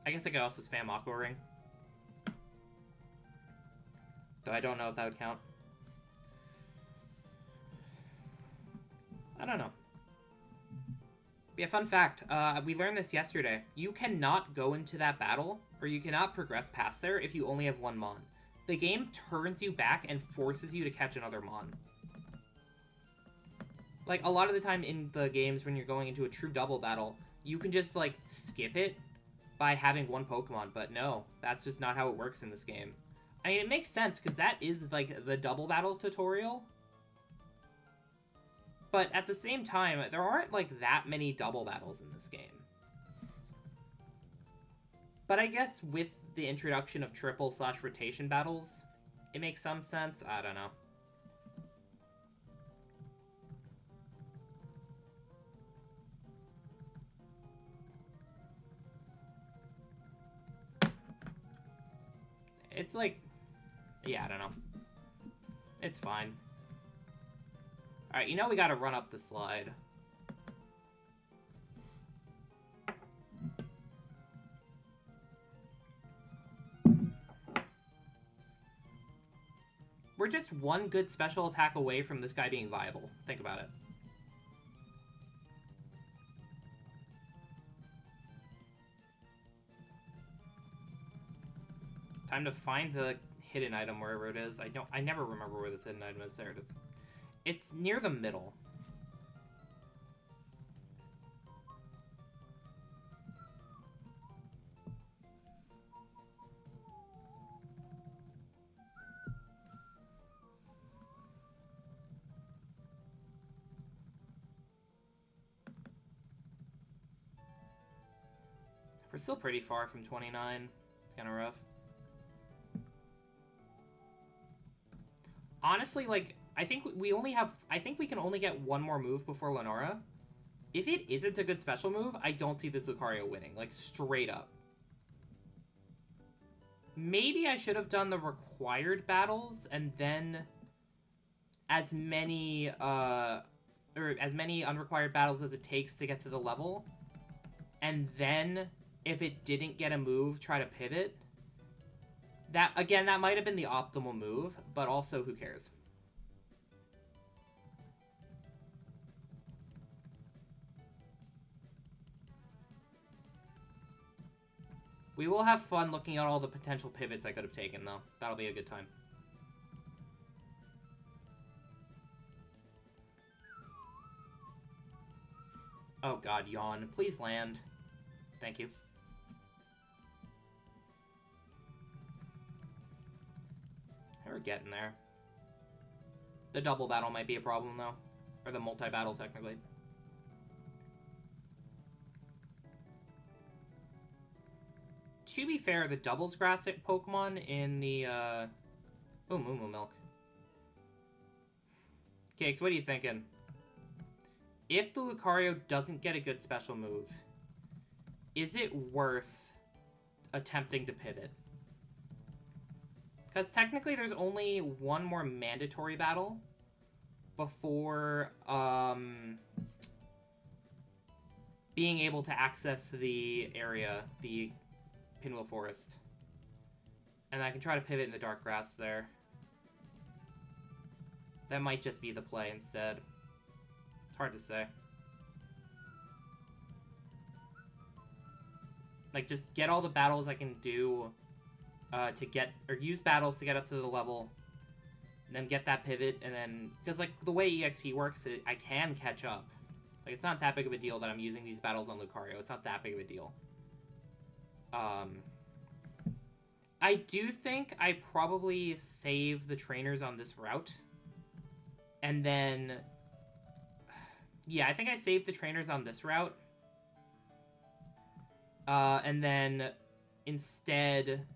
I guess I could also spam Aqua Ring. Though I don't know if that would count. I don't know. But yeah, fun fact. We learned this yesterday. You cannot go into that battle, or you cannot progress past there if you only have one Mon. The game turns you back and forces you to catch another Mon. Like, a lot of the time in the games when you're going into a true double battle, you can just, like, skip it by having one Pokemon, but no, that's just not how it works in this game. I mean, it makes sense, because that is, like, the double battle tutorial. But at the same time, there aren't, like, that many double battles in this game. But I guess with the introduction of triple/rotation battles, it makes some sense. I don't know. It's like... yeah, I don't know. It's fine. Alright, you know we gotta run up the slide. We're just one good special attack away from this guy being viable. Think about it. Time to find the hidden item wherever it is. I never remember where this hidden item is. There it is. It's near the middle. We're still pretty far from 29. It's kind of rough. Honestly, like, I think we can only get one more move before Lenora. If it isn't a good special move, I don't see this Lucario winning, like, straight up. Maybe I should have done the required battles and then as many unrequired battles as it takes to get to the level. And then, if it didn't get a move, try to pivot. That, again, that might have been the optimal move, but also, who cares? We will have fun looking at all the potential pivots I could have taken, though. That'll be a good time. Oh god, yawn. Please land. Thank you. We're getting there. The double battle might be a problem, though. Or the multi-battle, technically. To be fair, the doubles grass Pokemon in the, Oh, Moo Moo Milk. Cakes, what are you thinking? If the Lucario doesn't get a good special move, is it worth attempting to pivot? Because technically there's only one more mandatory battle. before being able to access the area, the Pinwheel Forest. And I can try to pivot in the dark grass there. That might just be the play instead. It's hard to say. Like, just get all the battles I can do to get, or use battles to get up to the level, and then get that pivot, and then, because, like, the way EXP works, I can catch up. Like, it's not that big of a deal that I'm using these battles on Lucario. It's not that big of a deal. I do think I probably save the trainers on this route. And then, yeah, I think I saved the trainers on this route. And then instead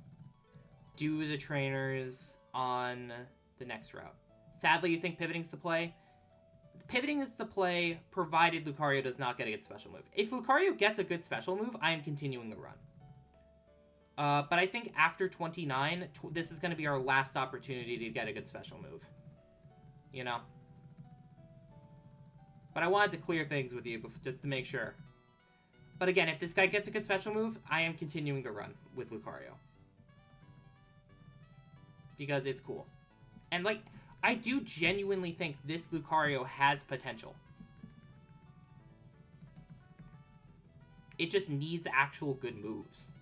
do the trainers on the next route. Sadly, you think pivoting's the play? Pivoting is the play, provided Lucario does not get a good special move. If Lucario gets a good special move, I am continuing the run. But I think after 29, this is going to be our last opportunity to get a good special move. You know? But I wanted to clear things with you just to make sure. But again, if this guy gets a good special move, I am continuing the run with Lucario. Because it's cool. And, like, I do genuinely think this Lucario has potential. It just needs actual good moves.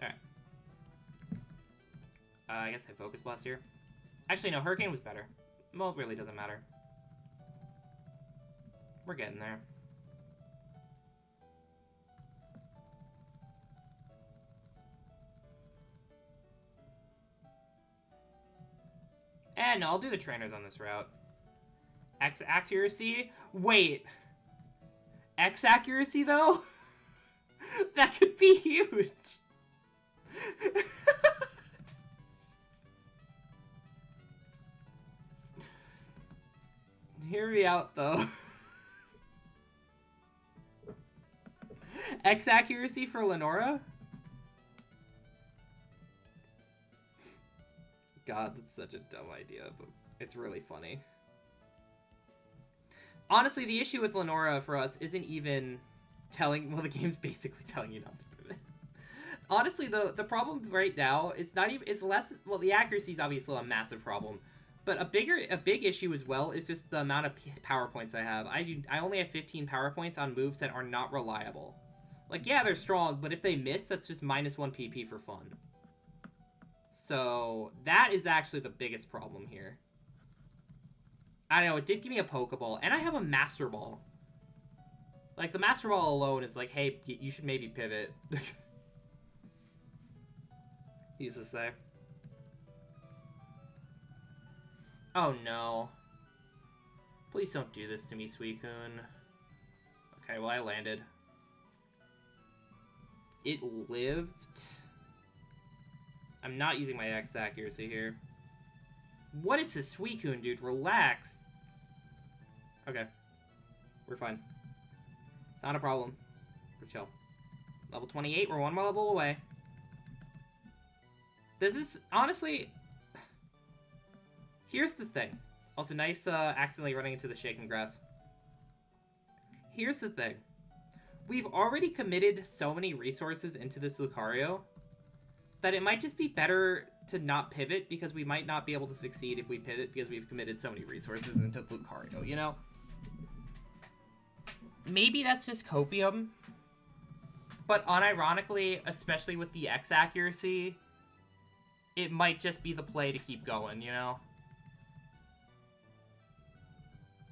Alright. I guess I Focus Blast here. Actually, no, Hurricane was better. Well, it really doesn't matter. We're getting there. And no, I'll do the trainers on this route. X accuracy? Wait. X accuracy, though? That could be huge. Hear me out, though. X accuracy for Lenora? God, that's such a dumb idea, but it's really funny. Honestly, the issue with Lenora for us isn't even telling... Well, the game's basically telling you not to pivot. Honestly, the problem right now, it's not even... It's less... Well, the accuracy is obviously a massive problem. But a big issue as well is just the amount of power points I have. I only have 15 power points on moves that are not reliable. Like, yeah, they're strong, but if they miss, that's just -1 PP for fun. So, that is actually the biggest problem here. I don't know, it did give me a Pokeball, and I have a Master Ball. Like, the Master Ball alone is like, hey, you should maybe pivot. He used to say. Oh no. Please don't do this to me, Suicune. Okay, well, I landed. It lived. I'm not using my X accuracy here. What is this Suicune, dude? Relax. Okay. We're fine. It's not a problem. We're chill. Level 28, we're one more level away. This is, honestly... Here's the thing. Also, nice accidentally running into the shaken grass. Here's the thing. We've already committed so many resources into this Lucario that it might just be better to not pivot, because we might not be able to succeed if we pivot because we've committed so many resources into Lucario, you know? Maybe that's just copium, but unironically, especially with the X accuracy, it might just be the play to keep going, you know?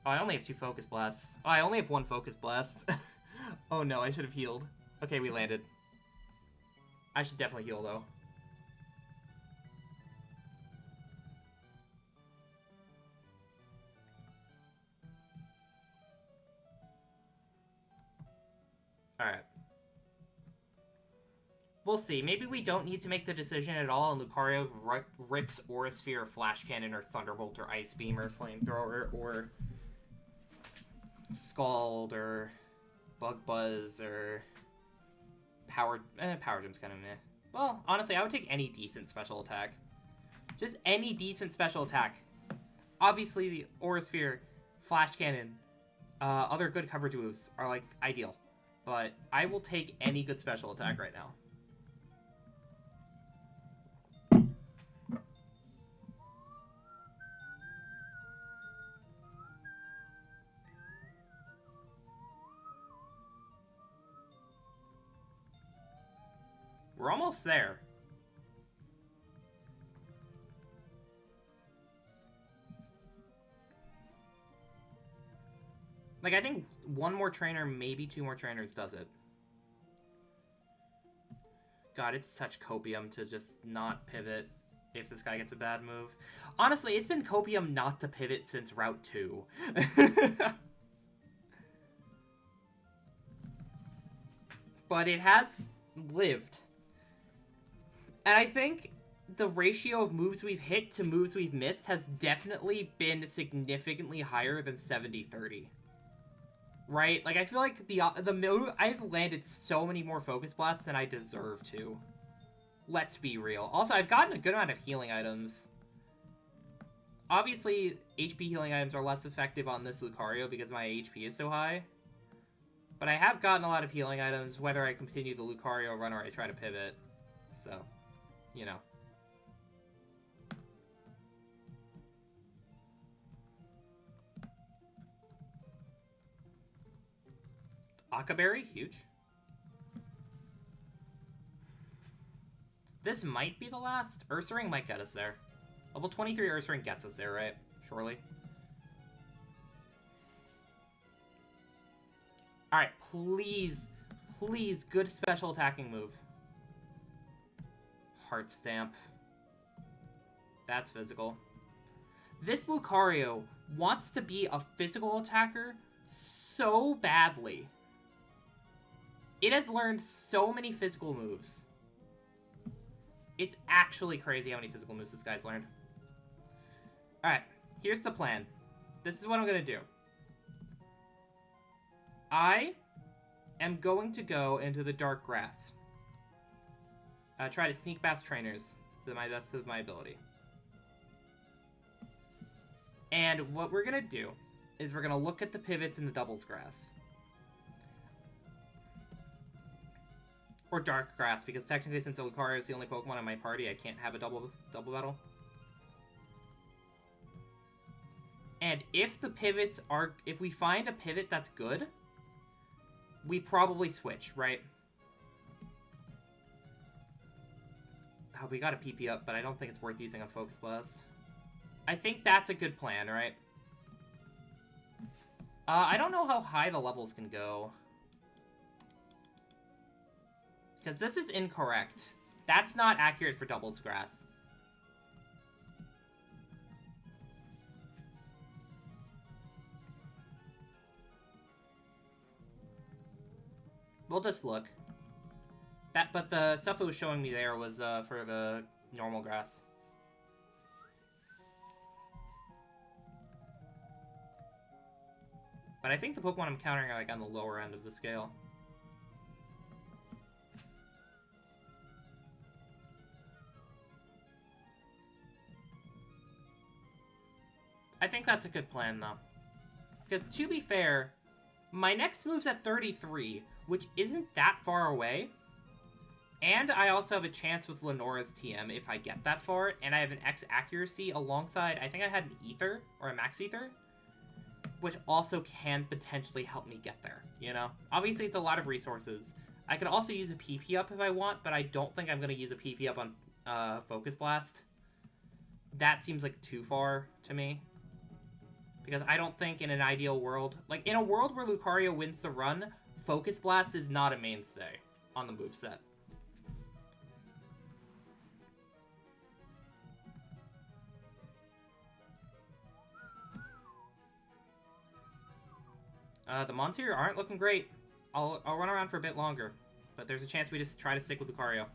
Oh, I only have 2 Focus Blasts. Oh, I only have 1 Focus Blast. Oh no, I should have healed. Okay, we landed. I should definitely heal, though. Alright. We'll see. Maybe we don't need to make the decision at all, and Lucario rips Aura Sphere, Flash Cannon, or Thunderbolt, or Ice Beam, or Flamethrower, or Scald, or Bug Buzz, or Power Gem's kind of meh. Well, honestly, I would take any decent special attack. Just any decent special attack. Obviously, the Aura Sphere, Flash Cannon, other good coverage moves are, like, ideal. But I will take any good special attack right now. We're almost there. Like, I think one more trainer, maybe two more trainers does it. God, it's such copium to just not pivot if this guy gets a bad move. Honestly, it's been copium not to pivot since Route 2. But it has lived. And I think the ratio of moves we've hit to moves we've missed has definitely been significantly higher than 70-30. Right? Like, I feel like the move... I've landed so many more Focus Blasts than I deserve to. Let's be real. Also, I've gotten a good amount of healing items. Obviously, HP healing items are less effective on this Lucario because my HP is so high. But I have gotten a lot of healing items, whether I continue the Lucario run or I try to pivot. So, you know. Akaberry, huge. This might be the last. Ursaring might get us there. Level 23 Ursaring gets us there, right? Surely. Alright, please, please, good special attacking move. Heart Stamp. That's physical. This Lucario wants to be a physical attacker so badly. It has learned so many physical moves. It's actually crazy how many physical moves this guy's learned. Alright, here's the plan. This is what I'm gonna do. I am going to go into the Dark Grass. Try to sneak past trainers to my best of my ability. And what we're gonna do is we're gonna look at the pivots in the Doubles Grass. Or Dark Grass, because technically since Lucario is the only Pokemon in my party, I can't have a double battle. And if the pivots are... If we find a pivot that's good, we probably switch, right? Oh, we got a PP up, but I don't think it's worth using on Focus Blast. I think that's a good plan, right? I don't know how high the levels can go. Because this is incorrect. That's not accurate for Doubles Grass. We'll just look. But the stuff it was showing me there was for the normal grass. But I think the Pokemon I'm countering are like on the lower end of the scale. I think that's a good plan, though. Because, to be fair, my next move's at 33, which isn't that far away. And I also have a chance with Lenora's TM if I get that far, and I have an X accuracy alongside, I think I had an Ether, or a Max Ether, which also can potentially help me get there, you know? Obviously, it's a lot of resources. I could also use a PP up if I want, but I don't think I'm going to use a PP up on Focus Blast. That seems like too far to me. Because I don't think in an ideal world... Like, in a world where Lucario wins the run, Focus Blast is not a mainstay on the moveset. The mons here aren't looking great. I'll run around for a bit longer. But there's a chance we just try to stick with Lucario.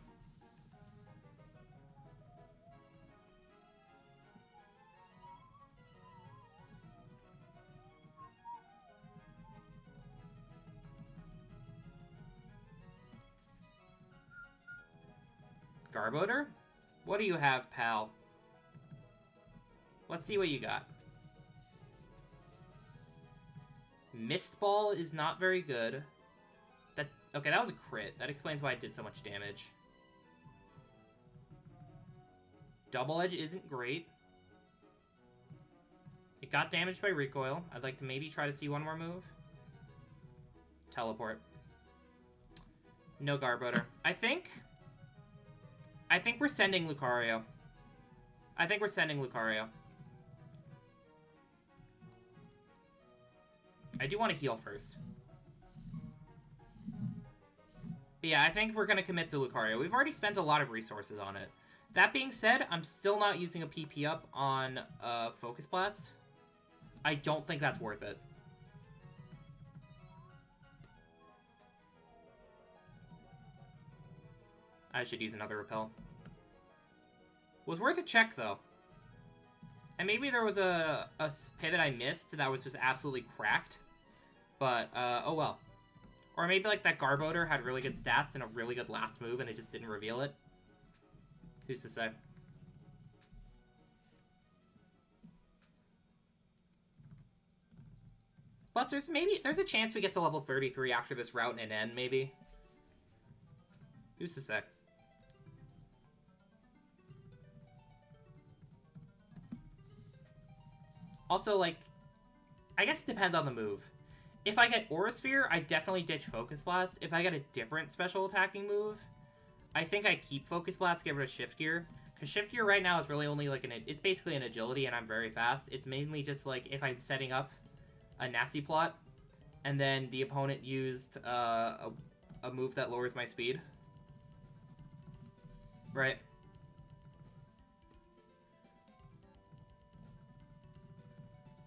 Garbodor? What do you have, pal? Let's see what you got. Mist Ball is not very good. Okay, that was a crit. That explains why it did so much damage. Double Edge isn't great. It got damaged by recoil. I'd like to maybe try to see one more move. Teleport. No Garbodor. I think we're sending Lucario. I do want to heal first. But yeah, I think we're going to commit to Lucario. We've already spent a lot of resources on it. That being said, I'm still not using a PP up on Focus Blast. I don't think that's worth it. I should use another Repel. Was worth a check, though. And maybe there was a pivot I missed that was just absolutely cracked. But, oh well. Or maybe, like, that Garbodor had really good stats and a really good last move and it just didn't reveal it. Who's to say? Plus, there's a chance we get to level 33 after this route and end, maybe. Who's to say? Also, like, I guess it depends on the move. If I get Aura Sphere, I definitely ditch Focus Blast. If I get a different special attacking move, I think I keep Focus Blast, get rid of Shift Gear. Because Shift Gear right now is really only like it's basically an agility and I'm very fast. It's mainly just like if I'm setting up a nasty plot and then the opponent used a move that lowers my speed. Right.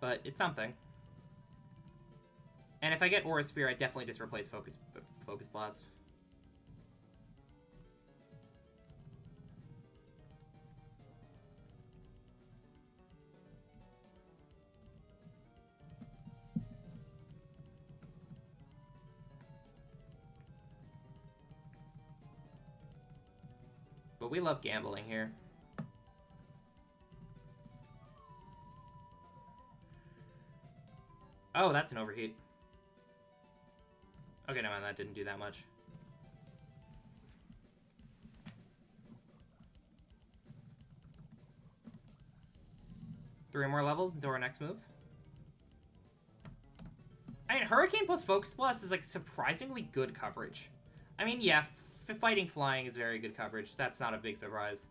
But it's something. And if I get Aura Sphere, I definitely just replace Focus Blast. But we love gambling here. Oh, that's an overheat. Okay, no, that didn't do that much. Three more levels into our next move. I mean, Hurricane plus Focus Blast is, like, surprisingly good coverage. I mean, yeah, fighting flying is very good coverage. That's not a big surprise.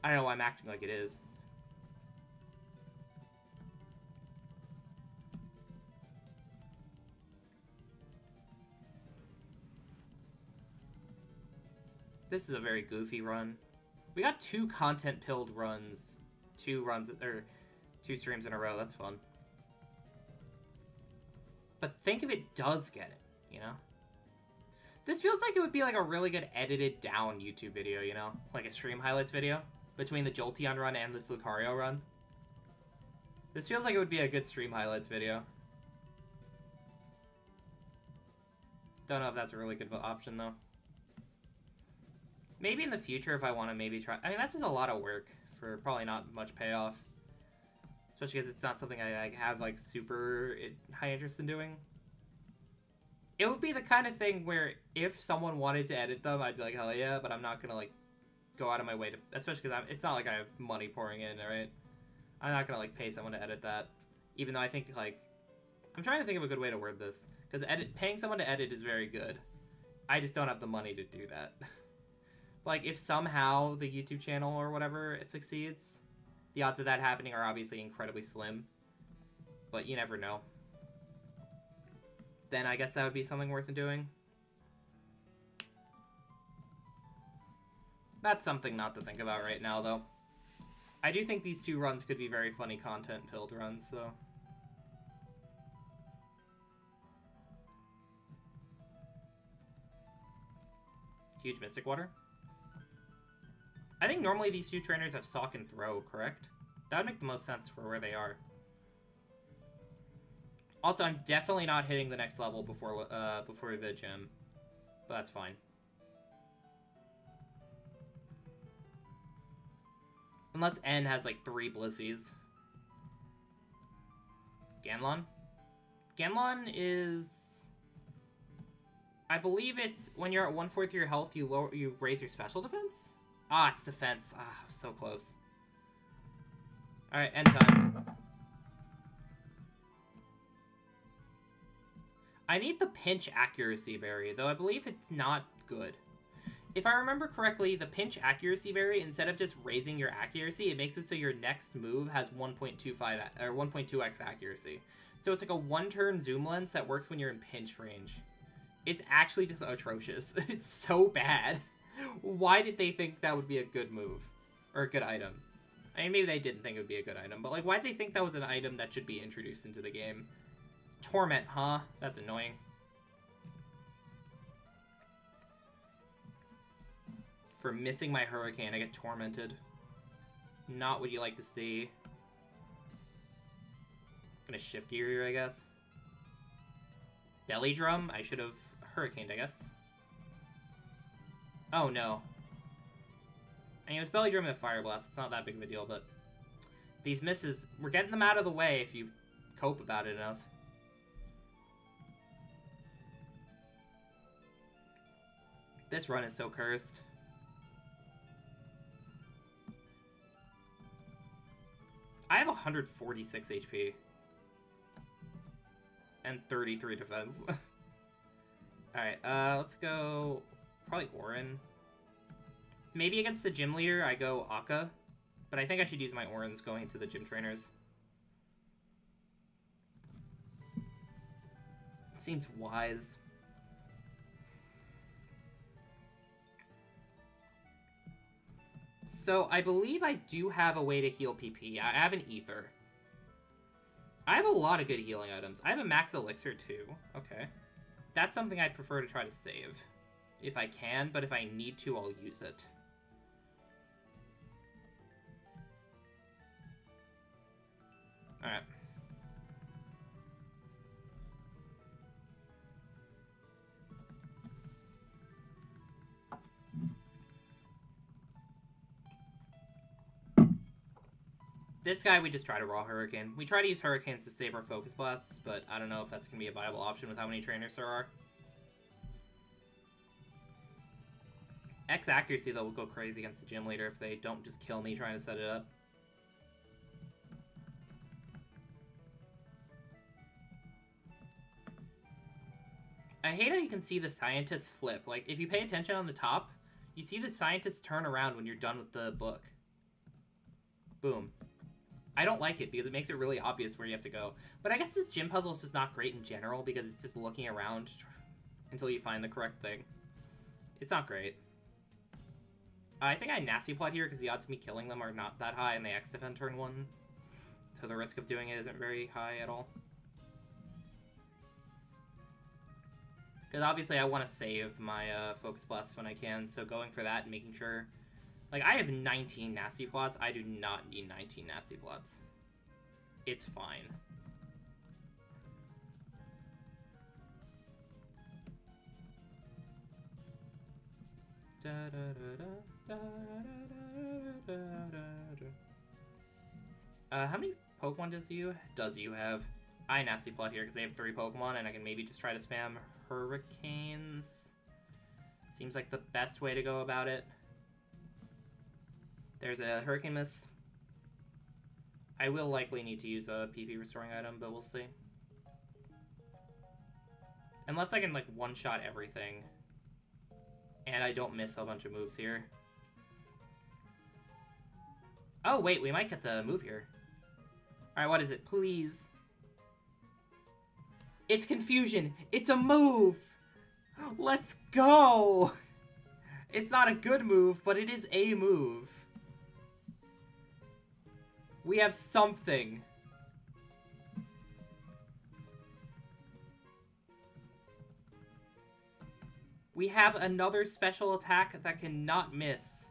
I don't know why I'm acting like it is. This is a very goofy run. We got two content-pilled runs. Two streams in a row. That's fun. But think if it does get it, you know? This feels like it would be like a really good edited down YouTube video, you know? Like a stream highlights video between the Jolteon run and this Lucario run. This feels like it would be a good stream highlights video. Don't know if that's a really good option, though. Maybe in the future if I want to maybe try... I mean, that's just a lot of work for probably not much payoff. Especially because it's not something I have, like, super high interest in doing. It would be the kind of thing where if someone wanted to edit them, I'd be like, hell yeah, but I'm not going to, like, go out of my way to... Especially because it's not like I have money pouring in, right? I'm not going to, like, pay someone to edit that. Even though I think, like... I'm trying to think of a good way to word this. Because paying someone to edit is very good. I just don't have the money to do that. Like, if somehow the YouTube channel or whatever succeeds, the odds of that happening are obviously incredibly slim. But you never know. Then I guess that would be something worth doing. That's something not to think about right now, though. I do think these two runs could be very funny content-filled runs, so... Huge Mystic Water. I think normally these two trainers have Stalk and Throw, correct? That would make the most sense for where they are. Also, I'm definitely not hitting the next level before the gym. But that's fine. Unless N has like 3 Blissies. Ganlon? Ganlon is... I believe it's when you're at 1/4 of your health, you raise your special defense? Ah, it's defense. Ah, so close. Alright, end time. I need the pinch accuracy berry, though I believe it's not good. If I remember correctly, the pinch accuracy berry, instead of just raising your accuracy, it makes it so your next move has 1.25 or 1.2x accuracy. So it's like a 1-turn zoom lens that works when you're in pinch range. It's actually just atrocious. It's so bad. Why did they think that would be a good move? Or a good item? I mean, maybe they didn't think it would be a good item, but like, why did they think that was an item that should be introduced into the game? Torment, huh? That's annoying. For missing my Hurricane, I get tormented. Not what you like to see. Gonna shift gear here, I guess. Belly Drum? I should have Hurricaned, I guess. Oh, no. I mean, it was Belly Drum and a Fire Blast. It's not that big of a deal, but... These misses, we're getting them out of the way if you cope about it enough. This run is so cursed. I have 146 HP. And 33 defense. Alright, let's go... Probably Orin. Maybe against the gym leader, I go Akka. But I think I should use my Orins going to the gym trainers. Seems wise. So, I believe I do have a way to heal PP. I have an Ether. I have a lot of good healing items. I have a Max Elixir, too. Okay. That's something I'd prefer to try to save. If I can, but if I need to, I'll use it. Alright. This guy, we just try to raw Hurricane. We try to use Hurricanes to save our Focus Blasts, but I don't know if that's going to be a viable option with how many trainers there are. X accuracy, though, will go crazy against the gym leader if they don't just kill me trying to set it up. I hate how you can see the scientists flip. Like, if you pay attention on the top, you see the scientists turn around when you're done with the book. Boom. I don't like it because it makes it really obvious where you have to go. But I guess this gym puzzle is just not great in general because it's just looking around until you find the correct thing. It's not great. I think I Nasty Plot here because the odds of me killing them are not that high and they X-Defend turn 1. So the risk of doing it isn't very high at all. Because obviously I want to save my Focus Blast when I can, so going for that and making sure... Like, I have 19 Nasty Plots. I do not need 19 Nasty Plots. It's fine. How many Pokemon does you have? I Nasty Plot here because they have 3 Pokemon and I can maybe just try to spam Hurricanes. Seems like the best way to go about it. There's a Hurricane Miss. I will likely need to use a PP restoring item, but we'll see. Unless I can, like, one-shot everything. And I don't miss a bunch of moves here. Oh, wait, we might get the move here. Alright, what is it? Please. It's Confusion! It's a move! Let's go! It's not a good move, but it is a move. We have something. We have another special attack that cannot miss.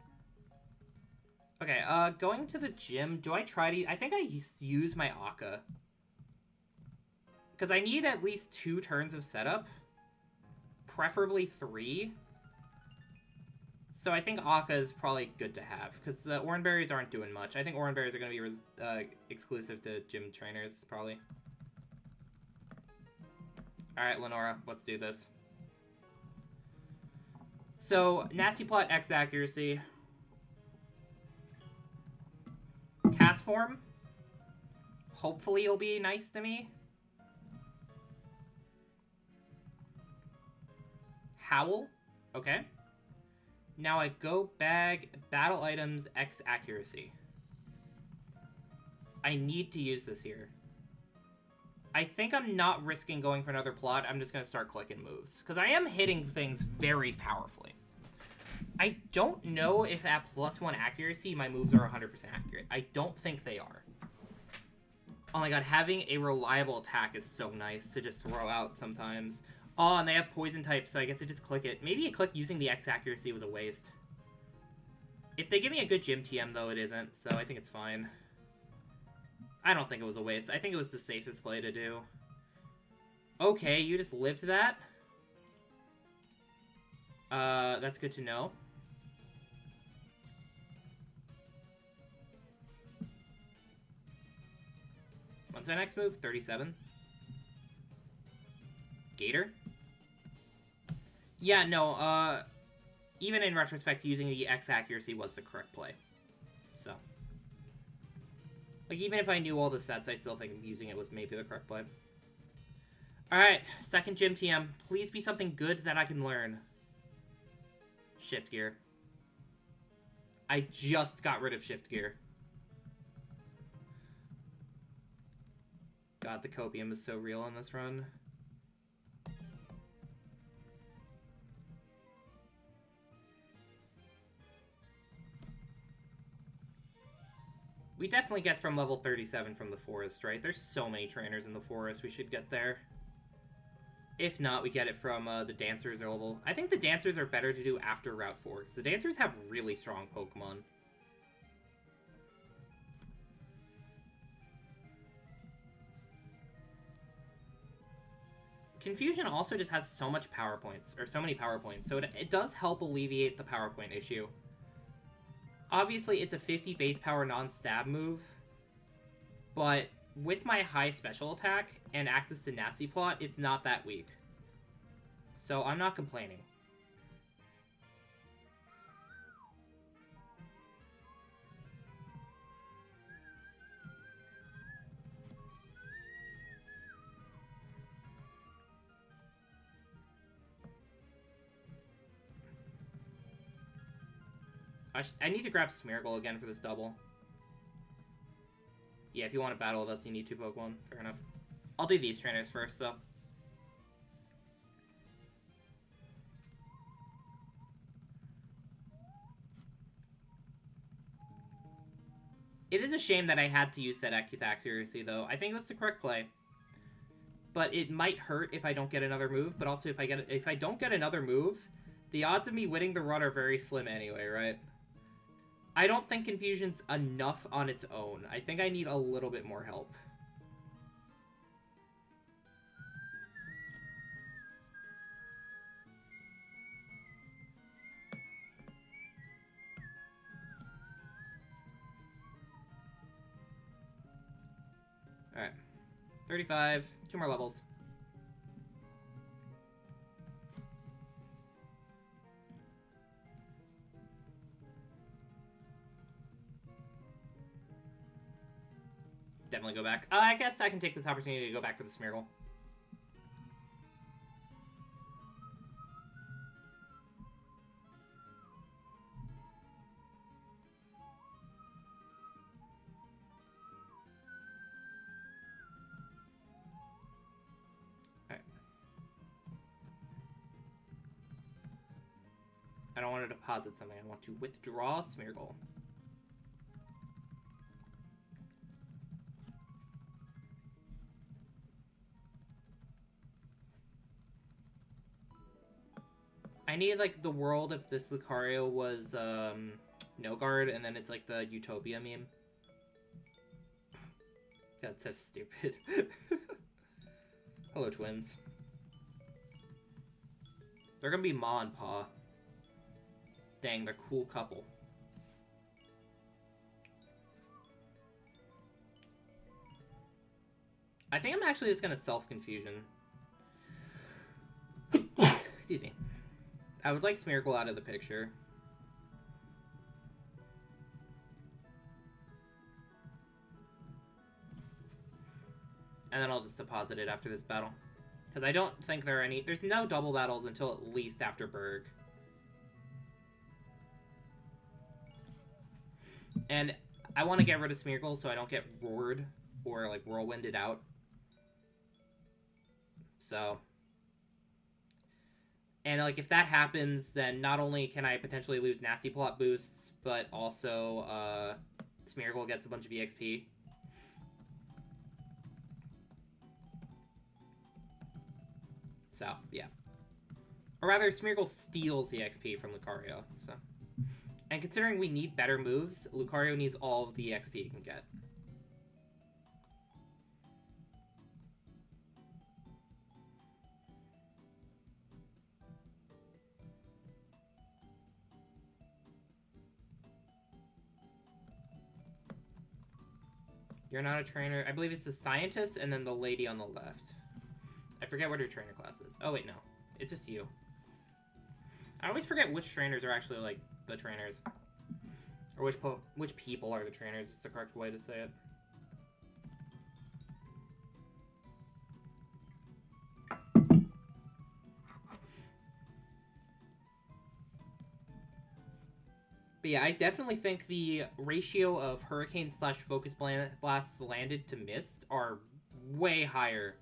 Okay, going to the gym, do I try to... I think I use my Akka. Because I need at least 2 turns of setup. Preferably 3. So I think Akka is probably good to have, because the Oran Berries aren't doing much. I think Oran Berries are going to be exclusive to gym trainers, probably. Alright, Lenora, let's do this. So, Nasty Plot X accuracy. Cast form. Hopefully you'll be nice to me. Howl. Okay. Now I go bag battle items X accuracy. I need to use this here. I think I'm not risking going for another plot. I'm just going to start clicking moves. Because I am hitting things very powerfully. I don't know if at +1 accuracy my moves are 100% accurate. I don't think they are. Oh my god, having a reliable attack is so nice to just throw out sometimes. Oh, and they have poison types, so I get to just click it. Maybe a click using the X accuracy was a waste. If they give me a good gym TM, though, it isn't, so I think it's fine. I don't think it was a waste. I think it was the safest play to do. Okay, you just lived that. That's good to know. What's my next move? 37. Gator? Yeah, no, even in retrospect, using the X accuracy was the correct play. So. Like, even if I knew all the sets, I still think using it was maybe the correct play. Alright, second gym TM. Please be something good that I can learn. Shift gear. I just got rid of shift gear. God, the copium is so real in this run. We definitely get from level 37 from the forest, right? There's so many trainers in the forest, we should get there. If not, we get it from the Dancers level. I think the Dancers are better to do after Route 4, because the Dancers have really strong Pokemon. Confusion also just has so much power points, or so many power points, so it does help alleviate the power point issue. Obviously, it's a 50 base power non-stab move, but with my high special attack and access to Nasty Plot, it's not that weak. So I'm not complaining. I need to grab Smeargle again for this double. Yeah, if you want to battle with us, you need 2 Pokemon. Fair enough. I'll do these trainers first, though. It is a shame that I had to use that accuracy, though. I think it was the correct play. But it might hurt if I don't get another move, but also if I don't get another move, the odds of me winning the run are very slim anyway, right? I don't think Confusion's enough on its own. I think I need a little bit more help. Alright. 35. 2 more levels. Definitely go back. I guess I can take this opportunity to go back for the Smeargle. Alright. I don't want to deposit something. I want to withdraw Smeargle. I need, like, the world if this Lucario was, no guard, and then it's, like, the Utopia meme. That's so stupid. Hello, twins. They're gonna be Ma and Pa. Dang, they're a cool couple. I think I'm actually just gonna self-confusion. Excuse me. I would like Smeargle out of the picture. And then I'll just deposit it after this battle. Because I don't think there are any... There's no double battles until at least after Berg. And I want to get rid of Smeargle so I don't get roared or, like, whirlwinded out. So... And, like, if that happens, then not only can I potentially lose Nasty Plot boosts, but also, Smeargle gets a bunch of EXP. So, yeah. Or rather, Smeargle steals EXP from Lucario, so... And considering we need better moves, Lucario needs all of the EXP he can get. You're not a trainer. I believe it's the scientist and then the lady on the left. I forget what her trainer class is. Oh, wait, no. It's just you. I always forget which trainers are actually, like, the trainers. Or which people are the trainers is the correct way to say it. But yeah, I definitely think the ratio of Hurricane/Focus Blasts landed to missed are way higher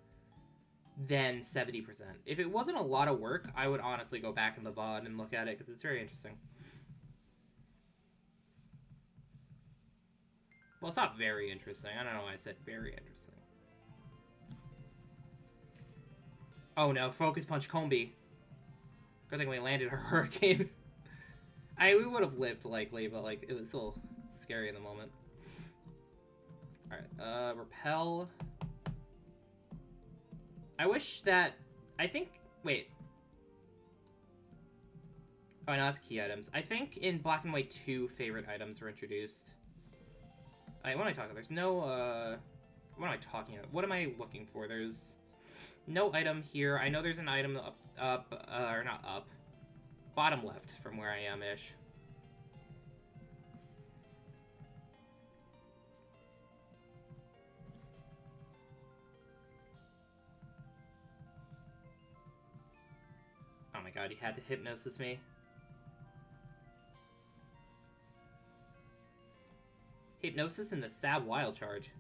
than 70%. If it wasn't a lot of work, I would honestly go back in the VOD and look at it, because it's very interesting. Well, it's not very interesting. I don't know why I said very interesting. Oh no, Focus Punch Combi. Good thing we landed a Hurricane. We would have lived, likely, but, like, it was still scary in the moment. Alright, Repel. I wish that... I think... Wait. Oh, no, that's key items. I think in Black and White 2, favorite items were introduced. What am I talking about? There's no, what am I talking about? What am I looking for? There's no item here. I know there's an item or not up. Bottom left from where I am-ish. Oh my god, he had to hypnosis me. Hypnosis in the Sab Wild Charge.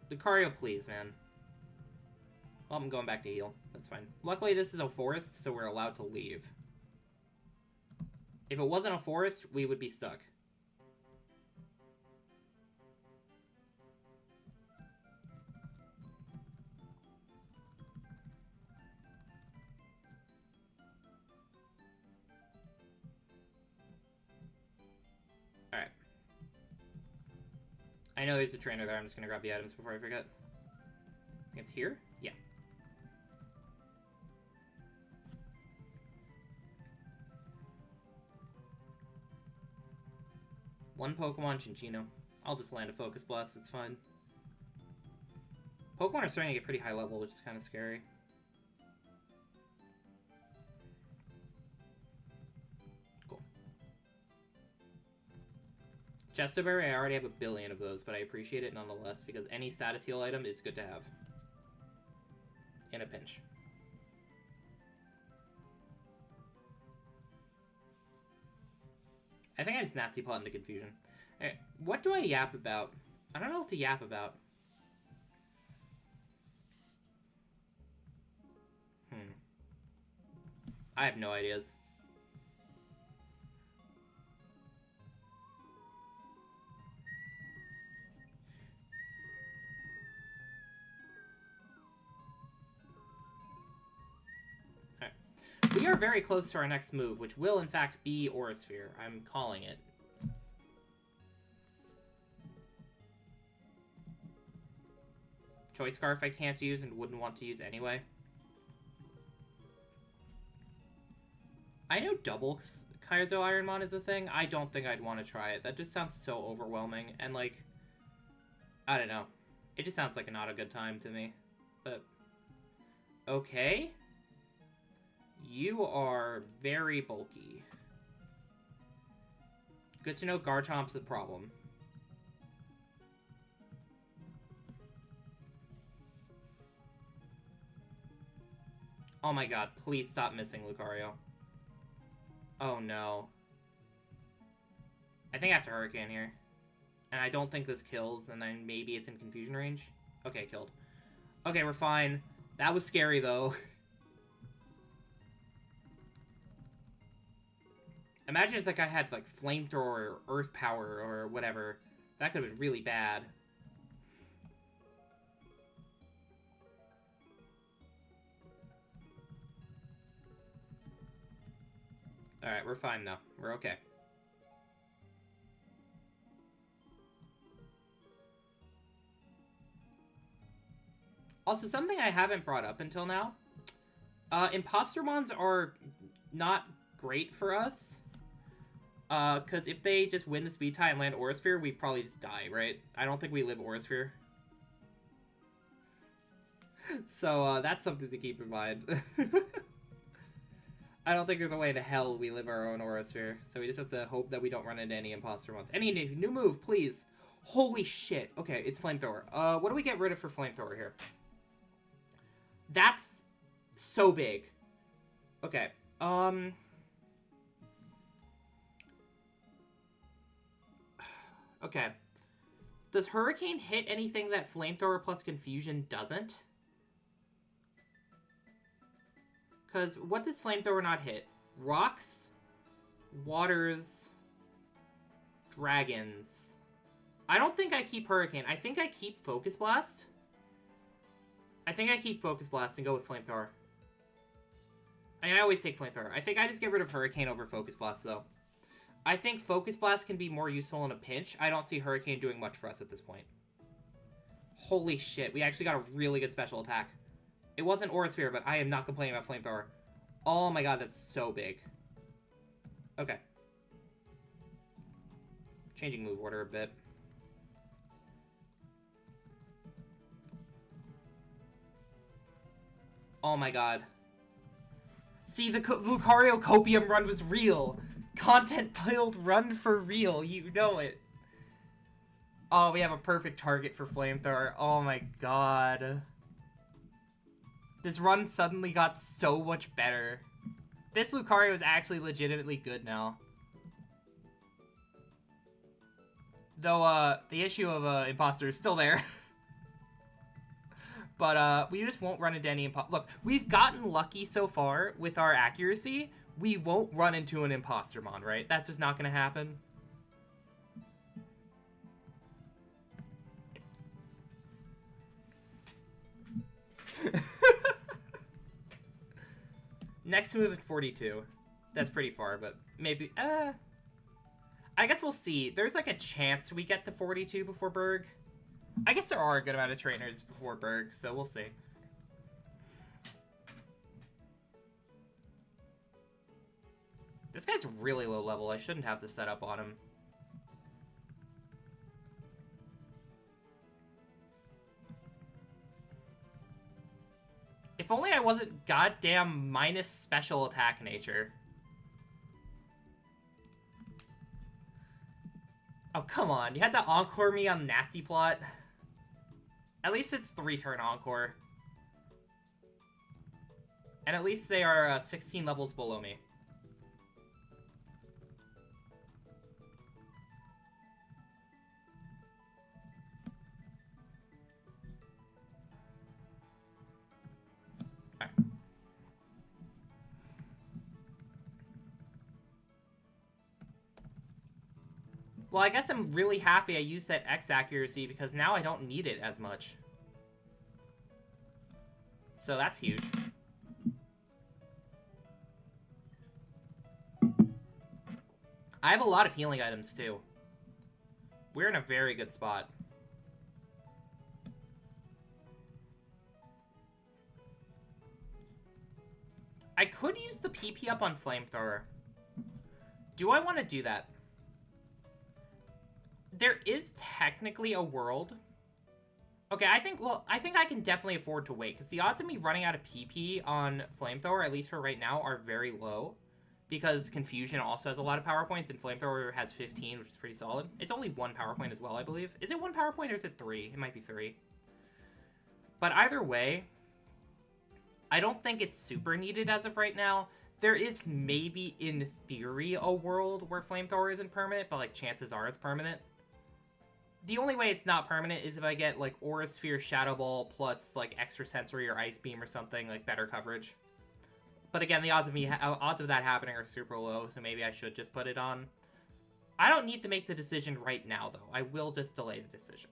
Lucario, please, man. Well, I'm going back to heal. That's fine. Luckily, this is a forest, so we're allowed to leave. If it wasn't a forest, we would be stuck. Alright. I know there's a trainer there. I'm just going to grab the items before I forget. It's here? Yeah. One Pokemon, Chinchino. I'll just land a Focus Blast, it's fine. Pokemon are starting to get pretty high level, which is kind of scary. Cool. Chestoberry, I already have 1 billion of those, but I appreciate it nonetheless, because any status heal item is good to have. In a pinch. I think I just Nasty Plot into confusion. Right, what do I yap about? I don't know what to yap about. I have no ideas. are very close to our next move, which will, in fact, be Aura Sphere. I'm calling it. Choice Scarf I can't use and wouldn't want to use anyway. I know double Kaizo Ironmon is a thing. I don't think I'd want to try it. That just sounds so overwhelming. And, like, I don't know. It just sounds like not a good time to me. But, okay. You are very bulky. Good to know Garchomp's the problem. Oh my god, please stop missing Lucario. Oh no. I think I have to Hurricane here. And I don't think this kills, and then maybe it's in confusion range. Okay, killed. Okay, we're fine. That was scary, though. Imagine if that guy had, like, Flamethrower or Earth Power or whatever. That could have been really bad. Alright, we're fine, though. We're okay. Also, something I haven't brought up until now. Impostermons are not great for us. Because if they just win the speed tie and land Aura Sphere, we probably just die, right? I don't think we live Aura Sphere. So, that's something to keep in mind. I don't think there's a way to hell we live our own Aura Sphere. So we just have to hope that we don't run into any Impostermons. Any new move, please. Holy shit. Okay, it's Flamethrower. What do we get rid of for Flamethrower here? That's so big. Okay. Okay. Does Hurricane hit anything that Flamethrower plus Confusion doesn't? Because what does Flamethrower not hit? Rocks, waters, dragons. I don't think I keep Hurricane. I think I keep Focus Blast. I think I keep Focus Blast and go with Flamethrower. I mean, I always take Flamethrower. I think I just get rid of Hurricane over Focus Blast, though. I think Focus Blast can be more useful in a pinch. I don't see Hurricane doing much for us at this point. Holy shit, we actually got a really good special attack. It wasn't Aura Sphere, but I am not complaining about Flamethrower. Oh my god, that's so big. Okay. Changing move order a bit. Oh my god. See, the Lucario Copium run was real. Content build run for real. You know it. Oh, we have a perfect target for Flamethrower. Oh my god. This run suddenly got so much better. This Lucario is actually legitimately good now. Though, the issue of, Imposter is still there. But, we just won't run into any Look, we've gotten lucky so far with our accuracy. We won't run into an Impostermon, right? That's just not gonna happen. Next move at 42. That's pretty far, but maybe... I guess we'll see. There's like a chance we get to 42 before Berg. I guess there are a good amount of trainers before Berg, so we'll see. This guy's really low level. I shouldn't have to set up on him. If only I wasn't goddamn minus special attack nature. Oh, come on. You had to encore me on Nasty Plot. At least it's 3-turn encore. And at least they are 16 levels below me. Well, I guess I'm really happy I used that X accuracy because now I don't need it as much. So that's huge. I have a lot of healing items, too. We're in a very good spot. I could use the PP up on Flamethrower. Do I want to do that? There is technically a world. Okay, I think I can definitely afford to wait, because the odds of me running out of PP on Flamethrower, at least for right now, are very low. Because Confusion also has a lot of power points, and Flamethrower has 15, which is pretty solid. It's only 1 power point as well, I believe. Is it 1 power point, or is it 3? It might be 3. But either way, I don't think it's super needed as of right now. There is maybe, in theory, a world where Flamethrower isn't permanent, but, like, chances are it's permanent. The only way it's not permanent is if I get, like, Aura Sphere, Shadow Ball, plus, like, Extra Sensory or Ice Beam or something, like, better coverage. But again, the odds of that happening are super low, so maybe I should just put it on. I don't need to make the decision right now, though. I will just delay the decision.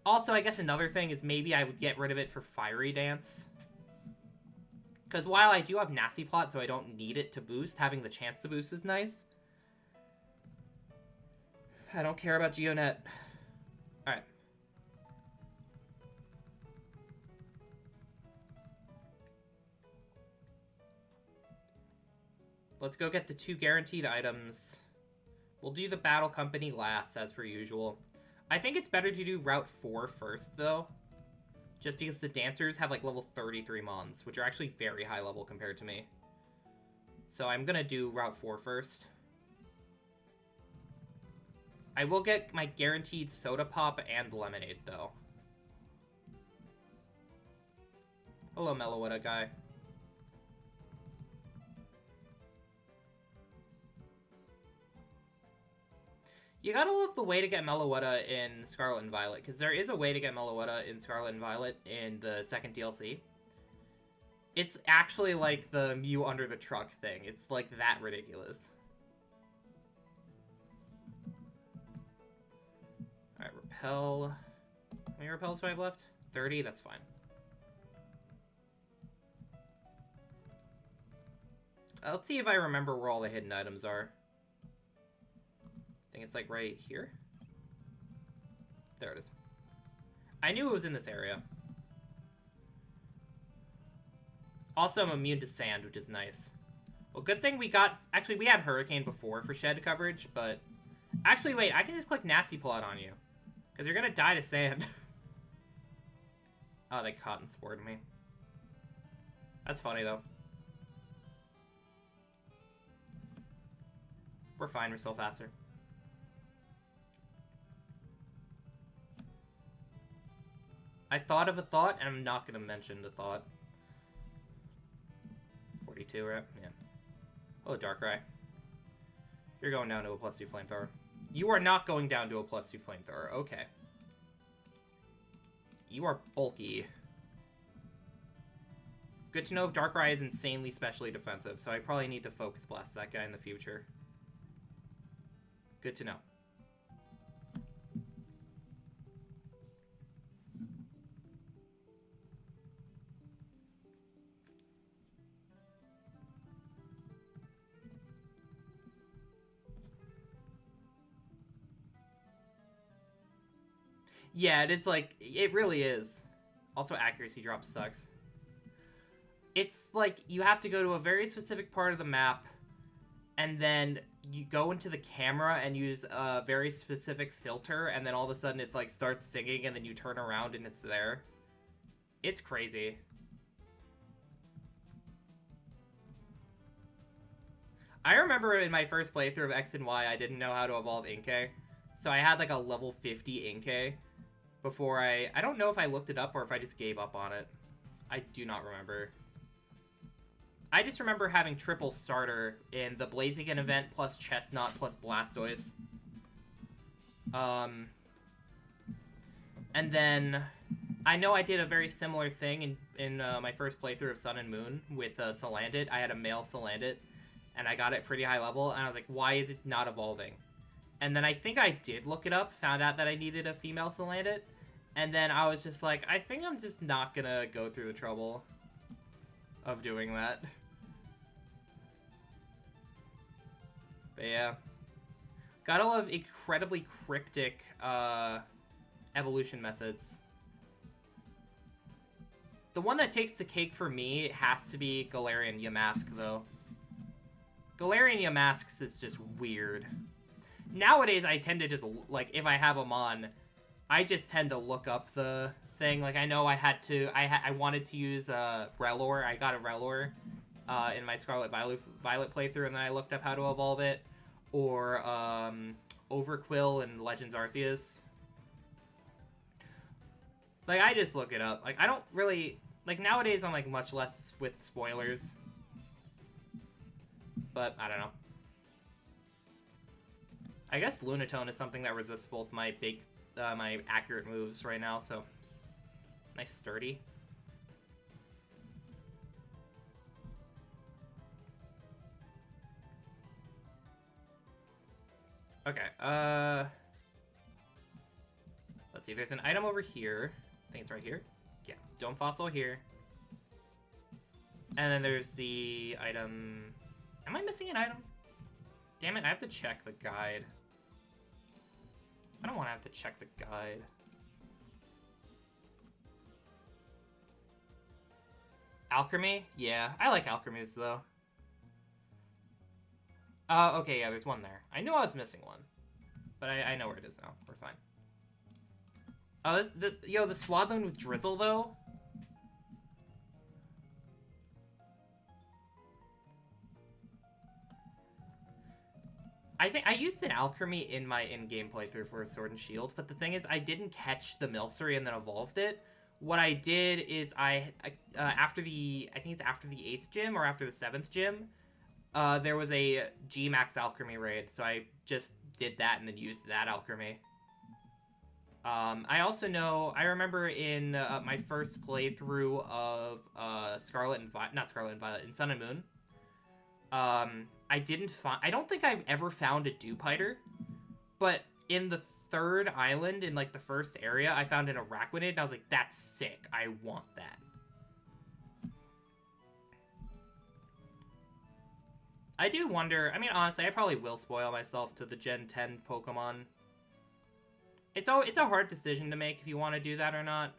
Also, I guess another thing is maybe I would get rid of it for Fiery Dance. Because while I do have Nasty Plot, so I don't need it to boost, having the chance to boost is nice. I don't care about Geonet. Alright. Let's go get the 2 guaranteed items. We'll do the Battle Company last, as per usual. I think it's better to do Route 4 first, though. Just because the Dancers have, like, level 33 Mons, which are actually very high level compared to me. So I'm gonna do Route 4 first. I will get my guaranteed Soda Pop and Lemonade, though. Hello, Meloetta guy. You gotta love the way to get Meloetta in Scarlet and Violet, because there is a way to get Meloetta in Scarlet and Violet in the second DLC. It's actually like the Mew under the truck thing. It's like that ridiculous. Alright, Repel. How many Repels do I have left? 30? That's fine. Let's see if I remember where all the hidden items are. I think it's like right here. There it is. I knew it was in this area. Also, I'm immune to sand, which is nice. Well, good thing we got... Actually, we had Hurricane before for shed coverage, but... Actually, wait, I can just click Nasty Plot on you. Because you're gonna die to sand. Oh, they cotton spored me. That's funny, though. We're fine, we're still faster. I thought of a thought, and I'm not going to mention the thought. 42, right? Yeah. Oh, Darkrai. You're going down to a +2 Flamethrower. You are not going down to a +2 Flamethrower. Okay. You are bulky. Good to know if Darkrai is insanely specially defensive, so I probably need to Focus Blast that guy in the future. Good to know. Yeah, it is like, it really is. Also, accuracy drop sucks. It's like, you have to go to a very specific part of the map, and then you go into the camera and use a very specific filter, and then all of a sudden it like starts singing, and then you turn around and it's there. It's crazy. I remember in my first playthrough of X and Y, I didn't know how to evolve Inkay. So I had like a level 50 Inkay before I don't know if I looked it up or if I just gave up on it. I do not remember. I just remember having triple starter in the Blaziken event plus Chestnut plus Blastoise. And then I know I did a very similar thing in my first playthrough of Sun and Moon with Salandit. I had a male Salandit, and I got it pretty high level, and I was like, why is it not evolving? And then I think I did look it up, found out that I needed a female Salandit, and then I was just like, I think I'm just not gonna go through the trouble of doing that. But yeah. Gotta love incredibly cryptic evolution methods. The one that takes the cake for me has to be Galarian Yamask, though. Galarian Yamasks is just weird. Nowadays, I tend to just, like, if I have them on, I just tend to look up the thing. Like, I know I had to, I wanted to use Rellor. I got a Rellor in my Scarlet Violet playthrough, and then I looked up how to evolve it. Or Overquill and Legends Arceus. Like, I just look it up. Like, I don't really... Like, nowadays I'm, like, much less with spoilers. But, I don't know. I guess Lunatone is something that resists both my my accurate moves right now, so... Nice sturdy. Okay, let's see, there's an item over here. I think it's right here. Yeah, Dome Fossil here. And then there's the item... Am I missing an item? Damn it, I have to check the guide. I don't want to have to check the guide. Alchemy? Yeah, I like alchemies, though. Okay, yeah, there's one there. I knew I was missing one. But I know where it is now. We're fine. Oh, yo, the Swadloon with Drizzle, though? I think I used an Alchemy in my in-game playthrough for Sword and Shield, but the thing is, I didn't catch the Milcery and then evolved it. What I did is after the, I think it's after the 8th gym or after the 7th gym, there was a G-Max Alchemy raid, so I just did that and then used that Alchemy. I also know, I remember in my first playthrough of Scarlet and Violet, not Scarlet and Violet, in Sun and Moon, I don't think I've ever found a Dewpider, but in the 3rd island, in like the first area, I found an Araquanid, and I was like, that's sick, I want that. I do wonder, I mean, honestly, I probably will spoil myself to the Gen 10 Pokemon. It's a hard decision to make if you want to do that or not.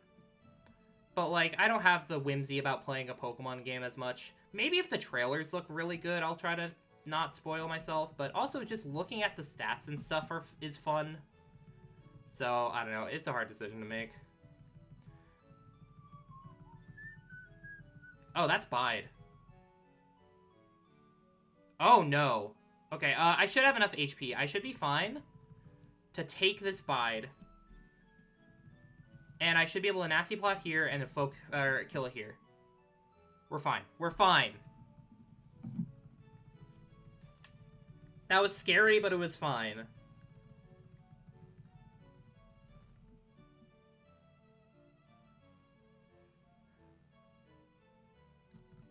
But, like, I don't have the whimsy about playing a Pokemon game as much. Maybe if the trailers look really good, I'll try to not spoil myself. But also, just looking at the stats and stuff is fun. So, I don't know. It's a hard decision to make. Oh, that's Bide. Oh, no. Okay, I should have enough HP. I should be fine to take this Bide. And I should be able to Nasty Plot here and then kill it here. We're fine. We're fine. That was scary, but it was fine.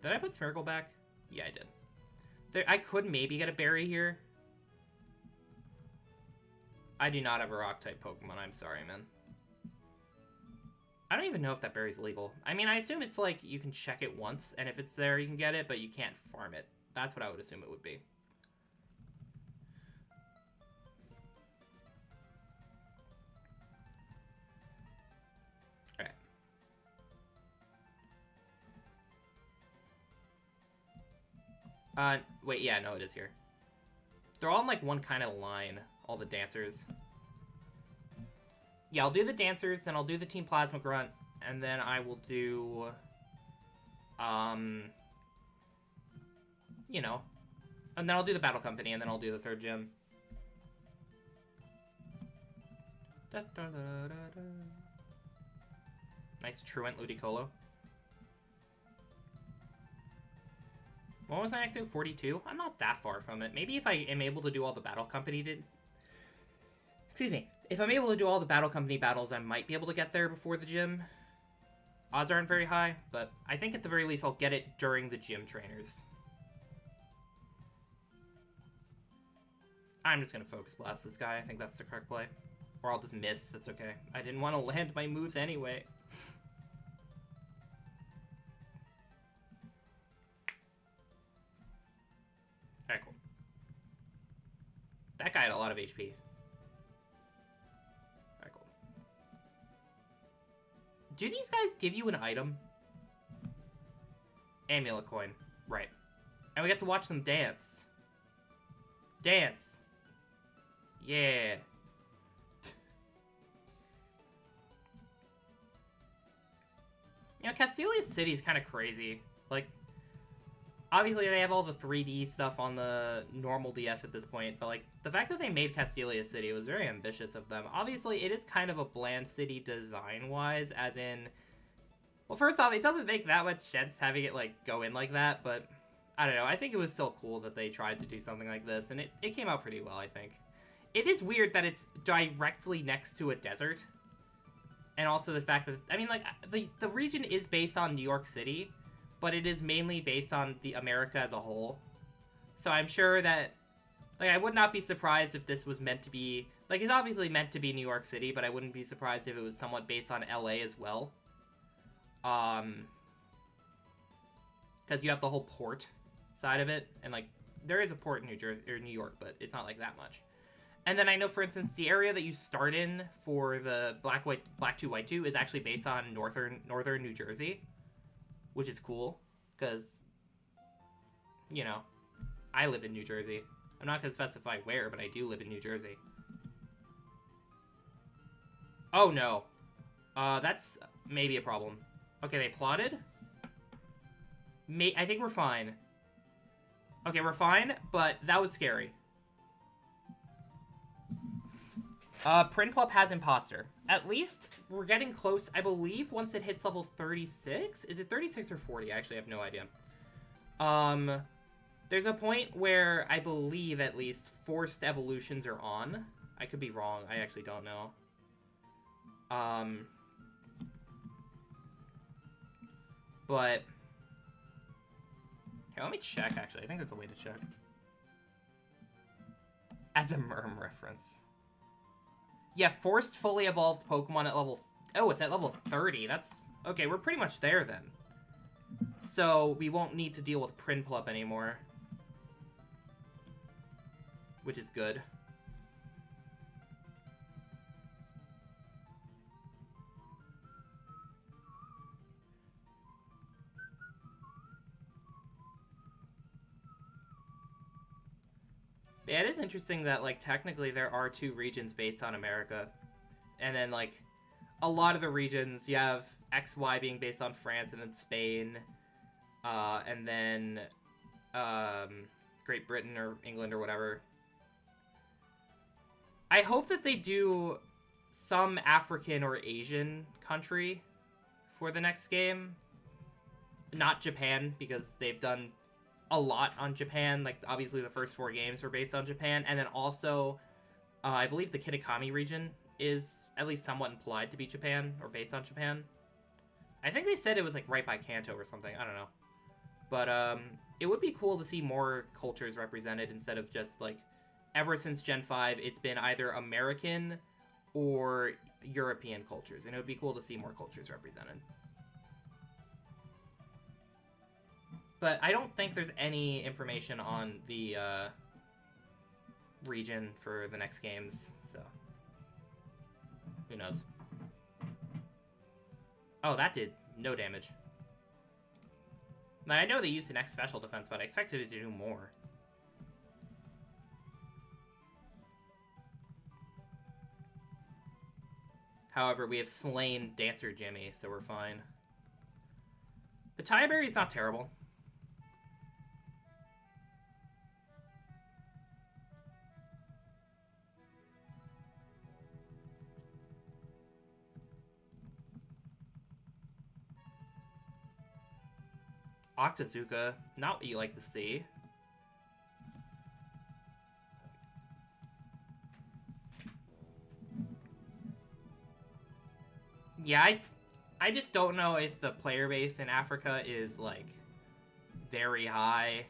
Did I put Smeargle back? Yeah, I did. I could maybe get a berry here. I do not have a Rock-type Pokemon. I'm sorry, man. I don't even know if that berry's legal. I mean, I assume it's like you can check it once, and if it's there, you can get it, but you can't farm it. That's what I would assume it would be. Alright. Wait, yeah, no, it is here. They're all in, like, one kind of line, all the dancers. Yeah, I'll do the dancers, then I'll do the Team Plasma Grunt, and then I will do, you know, and then I'll do the Battle Company, and then I'll do the 3rd gym. Da, da, da, da, da. Nice Truant Ludicolo. What was I next to? 42? I'm not that far from it. Maybe if I am able to do all the Battle Company Excuse me. If I'm able to do all the Battle Company battles, I might be able to get there before the gym. Odds aren't very high, but I think at the very least I'll get it during the gym trainers. I'm just going to Focus Blast this guy. I think that's the correct play. Or I'll just miss. That's okay. I didn't want to land my moves anyway. Alright, cool. That guy had a lot of HP. Alright, cool. Do these guys give you an item? Amulet coin. Right. And we get to watch them dance. Dance. Yeah. You know, Castelia City is kind of crazy. Like, obviously they have all the 3D stuff on the normal DS at this point, but like, the fact that they made Castelia City was very ambitious of them. Obviously, it is kind of a bland city design-wise, as in... Well, first off, it doesn't make that much sense having it, like, go in like that, but... I don't know, I think it was still cool that they tried to do something like this, and it came out pretty well, I think. It is weird that it's directly next to a desert. And also the fact that, I mean, like, the region is based on New York City, but it is mainly based on the America as a whole. So I'm sure that, like, I would not be surprised if this was meant to be, like, it's obviously meant to be New York City, but I wouldn't be surprised if it was somewhat based on LA as well. Because you have the whole port side of it, and, like, there is a port in New Jersey, or New York, but it's not, like, that much. And then I know, for instance, the area that you start in for the Black 2 White 2 is actually based on northern New Jersey, which is cool, because, you know, I live in New Jersey. I'm not going to specify where, but I do live in New Jersey. Oh, no. That's maybe a problem. Okay, they plotted. I think we're fine. Okay, we're fine, but that was scary. Print Club has Imposter. At least we're getting close, I believe, once it hits level 36. Is it 36 or 40? I actually have no idea. There's a point where I believe, at least, forced evolutions are on. I could be wrong. I actually don't know. But... Here, let me check, actually. I think there's a way to check. As a Merm reference. Yeah, forced fully evolved Pokemon at level... Oh, it's at level 30. That's... Okay, we're pretty much there then. So, we won't need to deal with Prinplup anymore. Which is good. Yeah, it is interesting that, like, technically there are 2 regions based on America. And then, like, a lot of the regions, you have XY being based on France and then Spain. And then, Great Britain or England or whatever. I hope that they do some African or Asian country for the next game. Not Japan, because they've done a lot on Japan. Like, obviously the first 4 games were based on Japan, and then also I believe the Kitakami region is at least somewhat implied to be Japan, or based on Japan. I think they said it was like right by Kanto or something, I don't know. But it would be cool to see more cultures represented instead of just like, ever since Gen 5 it's been either American or European cultures, and it would be cool to see more cultures represented. But I don't think there's any information on the region for the next games, so who knows. Oh, that did no damage. Now, I know they used an X special defense, but I expected it to do more. However, we have slain Dancer Jimmy, so we're fine. But Berry's not terrible. Octazooka, not what you like to see. Yeah, I just don't know if the player base in Africa is, like, very high.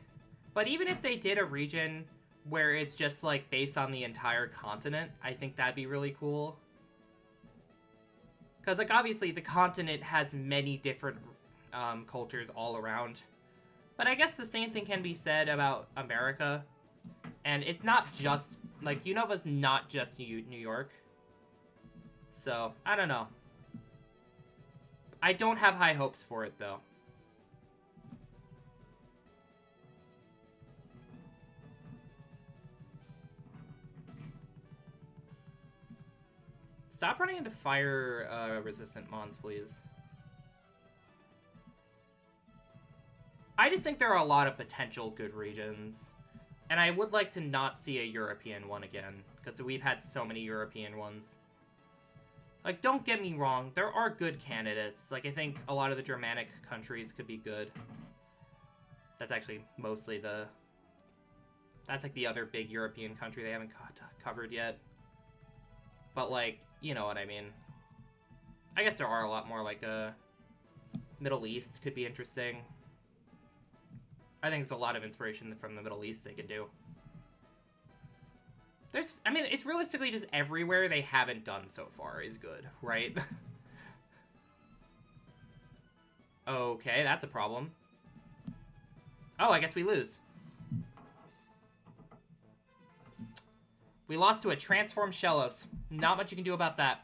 But even if they did a region where it's just, like, based on the entire continent, I think that'd be really cool. Because, like, obviously the continent has many different cultures all around. But I guess the same thing can be said about America. And it's not just Like, Unova's not just New York. So, I don't know. I don't have high hopes for it, though. Stop running into fire-resistant mons, please. I just think there are a lot of potential good regions. And I would like to not see a European one again, because we've had so many European ones. Like, don't get me wrong, there are good candidates. Like, I think a lot of the Germanic countries could be good. That's actually mostly the... That's, like, the other big European country they haven't covered yet. But, like, you know what I mean. I guess there are a lot more, like, Middle East could be interesting. I think there's a lot of inspiration from the Middle East they could do. There's, I mean, it's realistically just everywhere they haven't done so far is good, right? Okay, that's a problem. Oh, I guess we lose. We lost to a transformed Shellos. Not much you can do about that.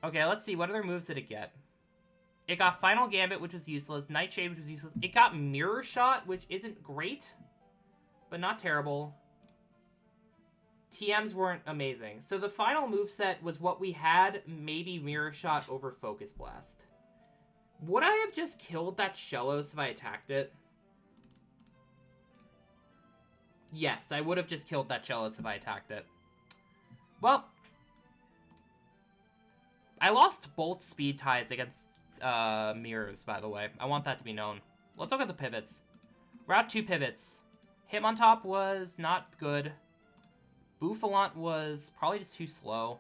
Okay, let's see. What other moves did it get? It got Final Gambit, which was useless. Nightshade, which was useless. It got Mirror Shot, which isn't great, but not terrible. TMs weren't amazing. So the final moveset was what we had, maybe Mirror Shot over Focus Blast. Would I have just killed that Shellos if I attacked it? Yes, I would have just killed that Shellos if I attacked it. Well, I lost both speed ties against mirrors, by the way. I want that to be known. Let's look at the pivots. Route 2 pivots. Hitmontop was not good. Bouffalant was probably just too slow.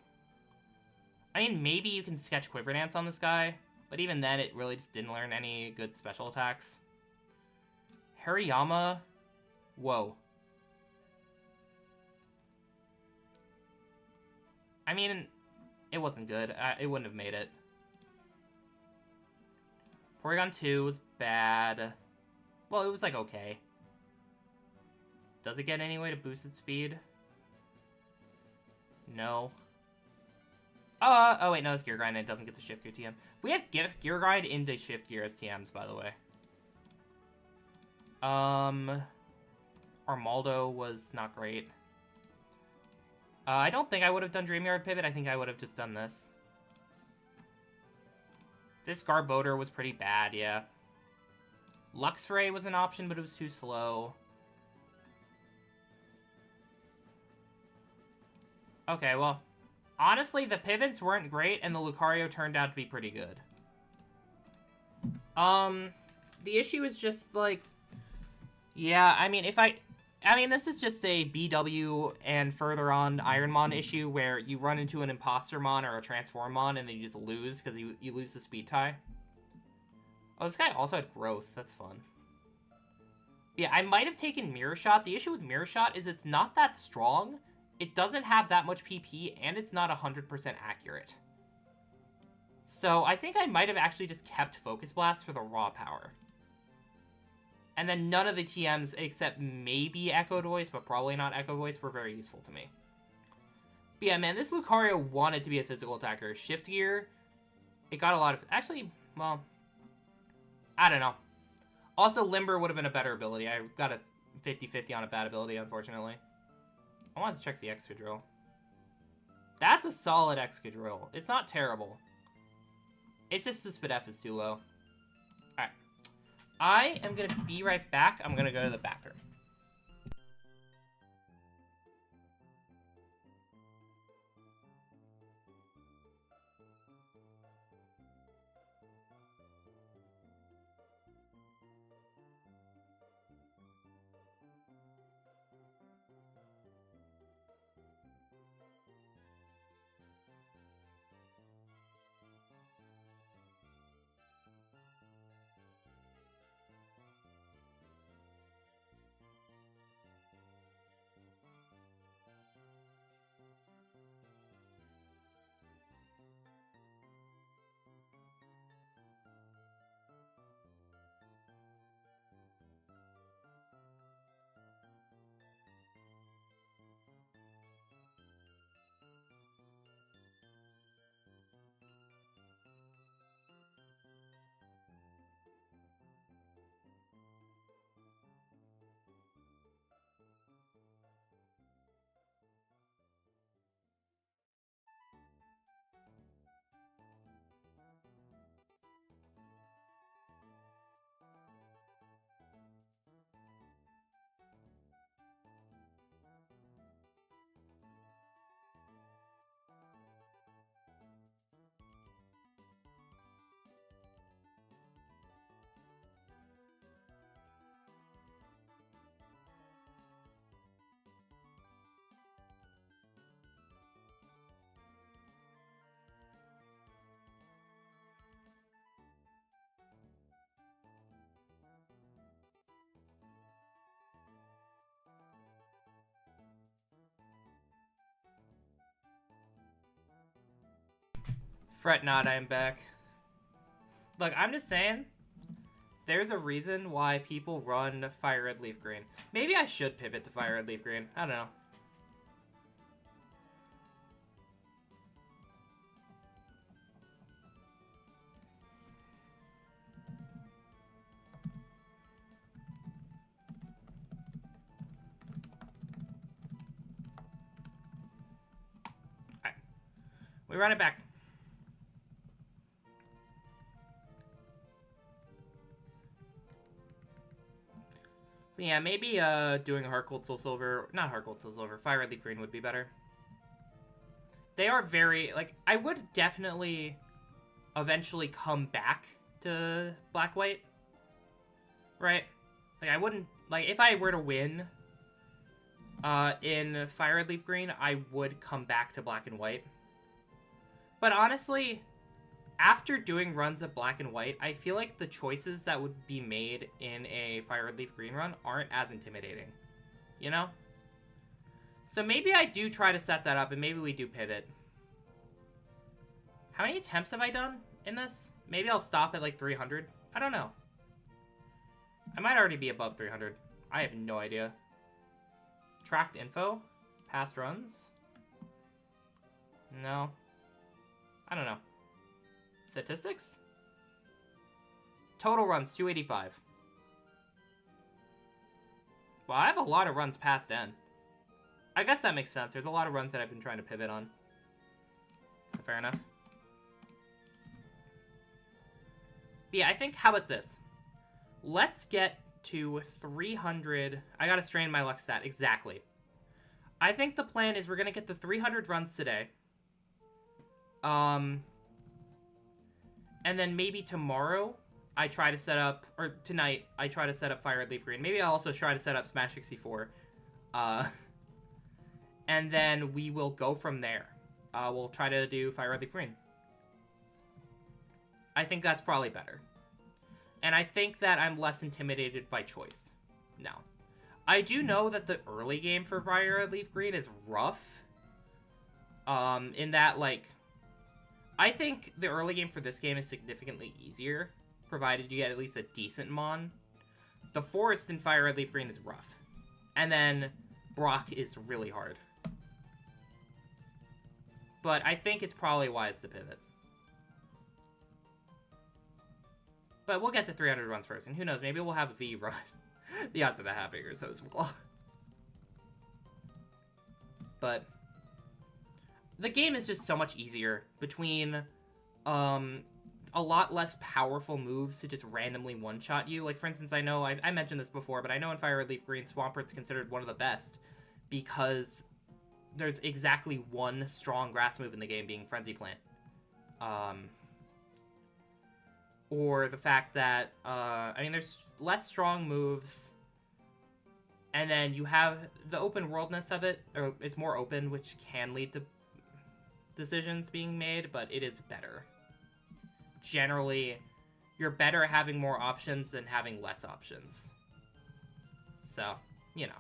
I mean, maybe you can sketch Quiver Dance on this guy, but even then, it really just didn't learn any good special attacks. Hariyama, whoa. I mean, it wasn't good. It wouldn't have made it. Porygon 2 was bad. Well, it was, like, okay. Does it get any way to boost its speed? No. Oh wait, no, it's Gear Grind and it doesn't get the Shift Gear TM. We have Gear Grind into Shift Gear as TMs, by the way. Armaldo was not great. I don't think I would have done Dreamyard Pivot. I think I would have just done this. This Garbodor was pretty bad, yeah. Luxray was an option, but it was too slow. Okay, well, honestly, the pivots weren't great, and the Lucario turned out to be pretty good. The issue is just, like, yeah, I mean, this is just a BW and further on Ironmon issue where you run into an Imposter Mon or a Transform Mon and then you just lose because you lose the speed tie. Oh, this guy also had growth. That's fun. Yeah, I might have taken Mirror Shot. The issue with Mirror Shot is it's not that strong. It doesn't have that much PP, and it's not 100% accurate. So I think I might have actually just kept Focus Blast for the raw power. And then none of the TMs, except maybe Echo Voice, but probably not Echo Voice, were very useful to me. But yeah, man, this Lucario wanted to be a physical attacker. Shift Gear, it got a lot of... Actually, well, I don't know. Also, Limber would have been a better ability. I got a 50-50 on a bad ability, unfortunately. I wanted to check the Excadrill. That's a solid Excadrill. It's not terrible. It's just the Spadef is too low. Alright. I am going to be right back. I'm going to go to the bathroom. Fret not, I am back. Look, I'm just saying, there's a reason why people run Fire Red Leaf Green. Maybe I should pivot to Fire Red Leaf Green. I don't know. Alright. We run it back. Yeah, maybe doing Heart Gold Soul Silver, not Heart Gold Soul Silver, Fire Red Leaf Green would be better. They are very, like, I would definitely eventually come back to Black White, right? Like, I wouldn't, like, if I were to win in Fire Red Leaf Green, I would come back to Black and White. But honestly, after doing runs of Black and White, I feel like the choices that would be made in a Fire Red Leaf Green run aren't as intimidating, you know? So maybe I do try to set that up, and maybe we do pivot. How many attempts have I done in this? Maybe I'll stop at like 300? I don't know. I might already be above 300. I have no idea. Tracked info? Past runs? No. I don't know. Statistics? Total runs, 285. Well, I have a lot of runs past N. I guess that makes sense. There's a lot of runs that I've been trying to pivot on. Fair enough. But yeah, I think, how about this? Let's get to 300. I gotta strain my luck stat, exactly. I think the plan is we're gonna get the 300 runs today. And then maybe tomorrow, I try to set up, or tonight, I try to set up Fire Red Leaf Green. Maybe I'll also try to set up Smash 64. And then we will go from there. We'll try to do Fire Red Leaf Green. I think that's probably better. And I think that I'm less intimidated by choice now. I do know that the early game for Fire Red Leaf Green is rough. In that, like, I think the early game for this game is significantly easier, provided you get at least a decent mon. The forest in Fire Red Leaf Green is rough. And then Brock is really hard. But I think it's probably wise to pivot. But we'll get to 300 runs first, and who knows, maybe we'll have a V run. The odds of that happening are so small. But the game is just so much easier between a lot less powerful moves to just randomly one-shot you. Like, for instance, I know, I mentioned this before, but I know in Fire Red Leaf Green, Swampert's considered one of the best because there's exactly one strong grass move in the game, being Frenzy Plant. Or the fact that, I mean, there's less strong moves, and then you have the open worldness of it, or it's more open, which can lead to decisions being made, but it is better. Generally, you're better having more options than having less options. So, you know.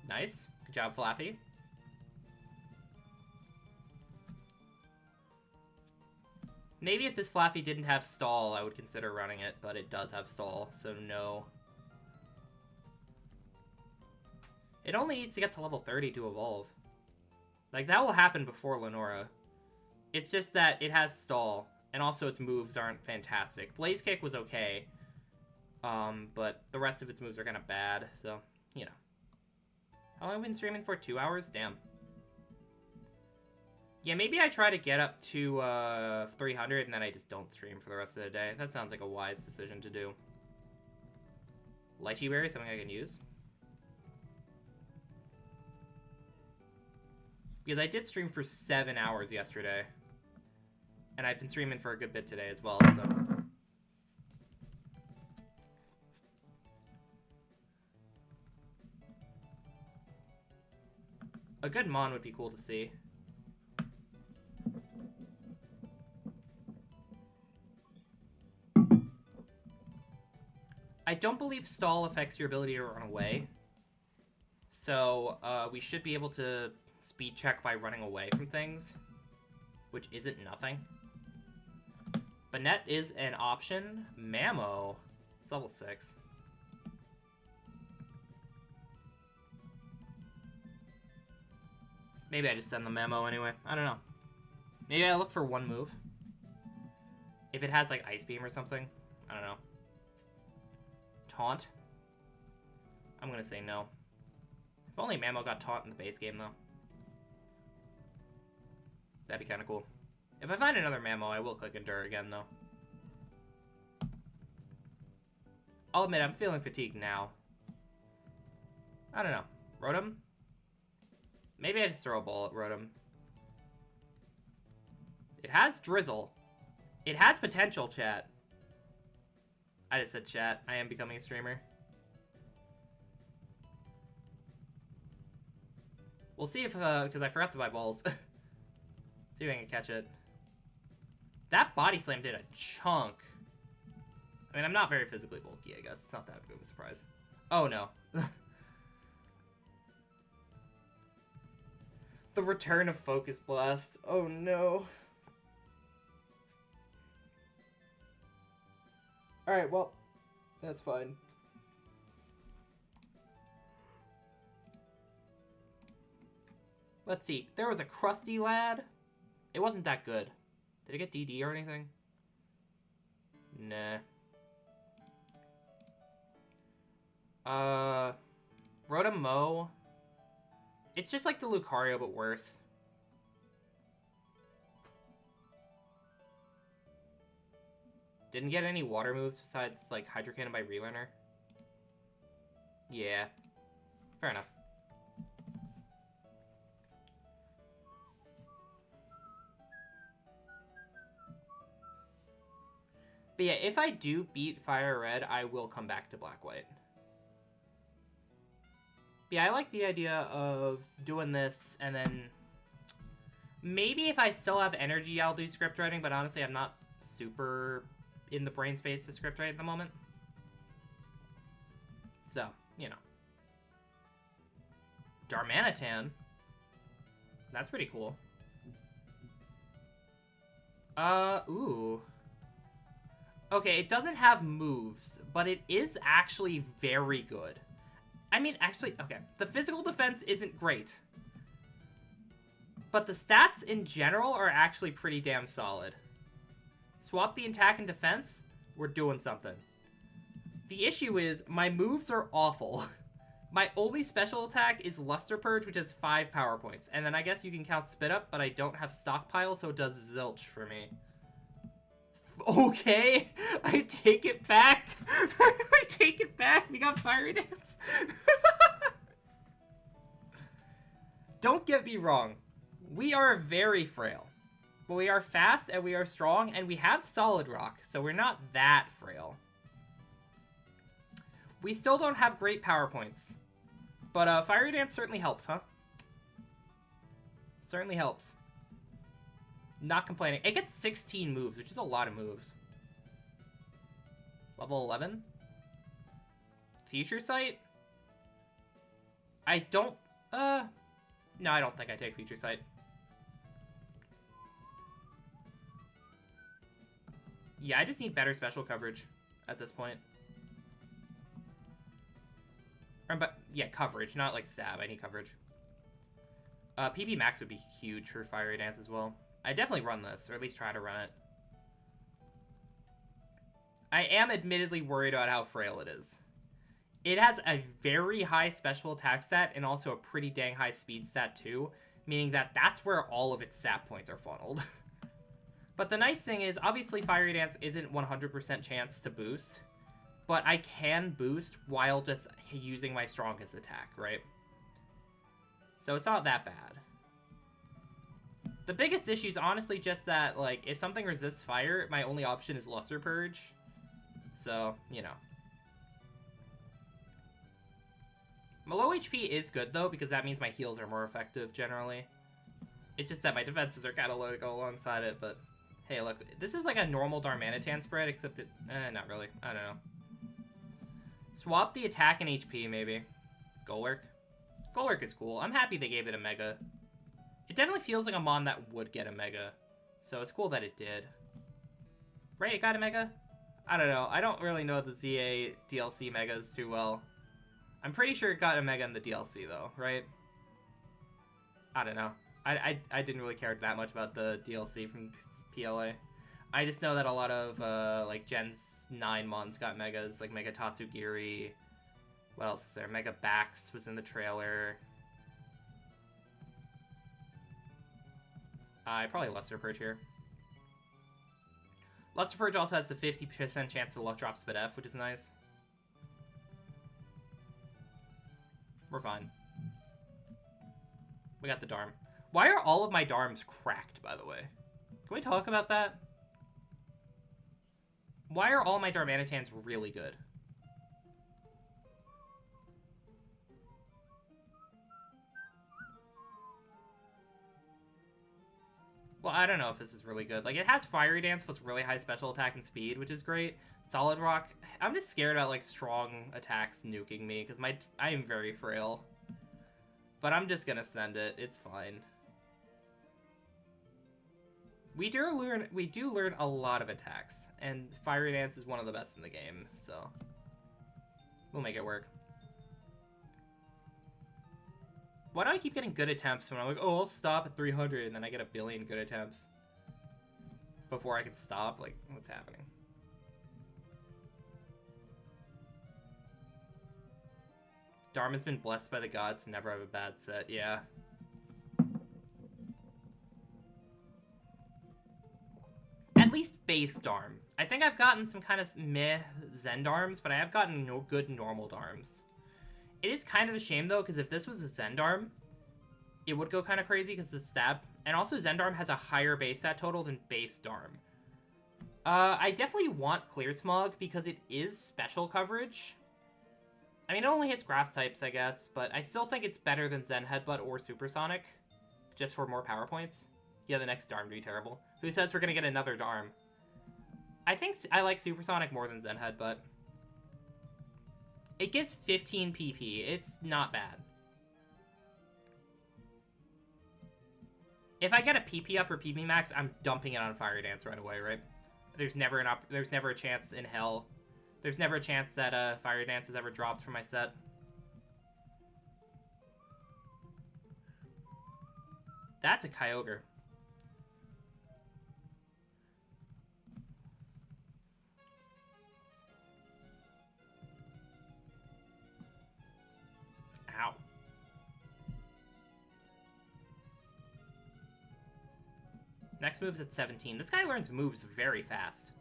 Nice. Good job, Flaffy. Maybe if this Flaffy didn't have stall, I would consider running it, but it does have stall, so no. It only needs to get to level 30 to evolve. Like, that will happen before Lenora. It's just that it has stall, and also its moves aren't fantastic. Blaze Kick was okay, but the rest of its moves are kind of bad, so, you know. How long have I been streaming for? 2 hours? Damn. Yeah, maybe I try to get up to 300, and then I just don't stream for the rest of the day. That sounds like a wise decision to do. Lychee Berry, something I can use. Because I did stream for 7 hours yesterday. And I've been streaming for a good bit today as well, so. A good mon would be cool to see. I don't believe stall affects your ability to run away. So, we should be able to speed check by running away from things. which isn't nothing. But net is an option. Mammo. It's level 6. Maybe I just send the Mammo anyway. I don't know. Maybe I look for one move. If it has, like, Ice Beam or something. I don't know. Taunt? I'm gonna say no. If only Mammo got Taunt in the base game, though. That'd be kind of cool. If I find another Mammo, I will click Endure again, though. I'll admit, I'm feeling fatigued now. I don't know. Rotom? Maybe I just throw a ball at Rotom. It has Drizzle. It has potential, chat. I just said chat. I am becoming a streamer. We'll see if, because I forgot to buy balls. See if I can catch it. That Body Slam did a chunk. I mean, I'm not very physically bulky, I guess. It's not that big of a surprise. Oh, no. The return of Focus Blast. Oh, no. Alright, well, that's fine. Let's see. There was a Crusty Lad. It wasn't that good. Did it get DD or anything? Nah. Rotom. It's just like the Lucario, but worse. Didn't get any water moves besides, like, Hydro Cannon by Relearner. Yeah. Fair enough. But yeah, if I do beat Fire Red, I will come back to Black White. Yeah, I like the idea of doing this, and then maybe if I still have energy, I'll do script writing, but honestly, I'm not super in the brain space to script write at the moment. So, you know. Darmanitan. That's pretty cool. Ooh. Okay, it doesn't have moves, but it is actually very good. I mean, actually, okay, the physical defense isn't great. But the stats in general are actually pretty damn solid. Swap the attack and defense, we're doing something. The issue is, my moves are awful. My only special attack is Luster Purge, which has 5 power points. And then I guess you can count Spit Up, but I don't have Stockpile, so it does zilch for me. Okay, I take it back. I take it back. We got Fiery Dance. Don't get me wrong. We are very frail. But we are fast and we are strong and we have Solid Rock, so we're not that frail. We still don't have great power points. But Fiery Dance certainly helps, huh? Certainly helps. Not complaining. It gets 16 moves, which is a lot of moves. Level 11? Future Sight? I don't... No, I don't think I take Future Sight. Yeah, I just need better special coverage at this point. But yeah, coverage, not like stab. I need coverage. PP Max would be huge for Fiery Dance as well. I definitely run this, or at least try to run it. I am admittedly worried about how frail it is. It has a very high special attack stat and also a pretty dang high speed stat too, meaning that that's where all of its stat points are funneled. But the nice thing is, obviously Fiery Dance isn't 100% chance to boost, but I can boost while just using my strongest attack, right? So it's not that bad. The biggest issue is honestly just that, like, if something resists fire, my only option is Luster Purge. So, you know. My low HP is good, though, because that means my heals are more effective, generally. It's just that my defenses are kind of low to go alongside it, but... Hey, look, this is like a normal Darmanitan spread, except that... not really. I don't know. Swap the attack and HP, maybe. Golurk. Golurk is cool. I'm happy they gave it a Mega. It definitely feels like a Mon that would get a Mega. So it's cool that it did. Right, it got a Mega? I don't know. I don't really know the ZA DLC Megas too well. I'm pretty sure it got a Mega in the DLC, though, right? I don't know. I didn't really care that much about the DLC from PLA. I just know that a lot of, like, Gen 9 mons got Megas, like Mega Tatsugiri. What else is there? Mega Bax was in the trailer. Probably Luster Purge here. Luster Purge also has the 50% chance to luck drop Spit F, which is nice. We're fine. We got the Darm. Why are all of my Darms cracked, by the way? Can we talk about that? Why are all my Darmanitans really good? Well, I don't know if this is really good. Like, it has Fiery Dance plus really high special attack and speed, which is great. Solid Rock, I'm just scared about, like, strong attacks nuking me, because I am very frail. But I'm just gonna send it. It's fine. We do learn a lot of attacks, and Fiery Dance is one of the best in the game, so we'll make it work. Why do I keep getting good attempts when I'm like, oh, I'll stop at 300, and then I get a billion good attempts before I can stop? Like, what's happening? Dharma's been blessed by the gods to never have a bad set. Yeah. At least base Dharm. I think I've gotten some kind of meh Zen Dharms, but I have gotten no good normal Dharms. It is kind of a shame, though, because if this was a Zendarm, it would go kind of crazy because the stab. And also, Zendarm has a higher base stat total than base Darm. I definitely want Clear Smog because it is special coverage. I mean, it only hits grass types, I guess, but I still think it's better than Zen Headbutt or Supersonic, just for more power points. Yeah, the next Darm to be terrible. Who says we're going to get another Darm? I think I like Supersonic more than Zen Headbutt. It gives 15 PP. It's not bad. If I get a PP up or PP max, I'm dumping it on Fire Dance right away, right? There's never a chance in hell. There's never a chance that Fire Dance is ever dropped from my set. That's a Kyogre. Ow. Next move's at 17. This guy learns moves very fast.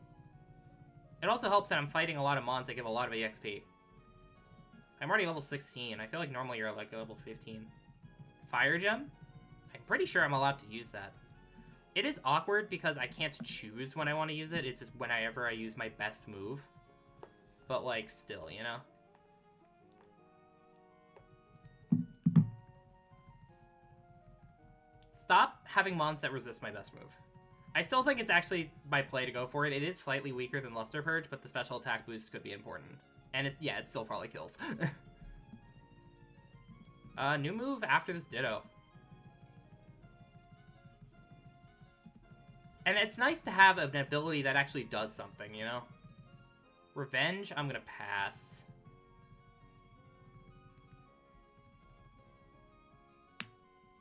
It also helps that I'm fighting a lot of mons that give a lot of EXP. I'm already level 16. I feel like normally you're like level 15. Fire Gem? I'm pretty sure I'm allowed to use that. It is awkward because I can't choose when I want to use it. It's just whenever I use my best move. But like, still, you know? Stop having mons that resist my best move. I still think it's actually my play to go for it. It is slightly weaker than Luster Purge, but the special attack boost could be important. And yeah, it still probably kills. New move after this Ditto. And it's nice to have an ability that actually does something, you know? Revenge, I'm gonna pass.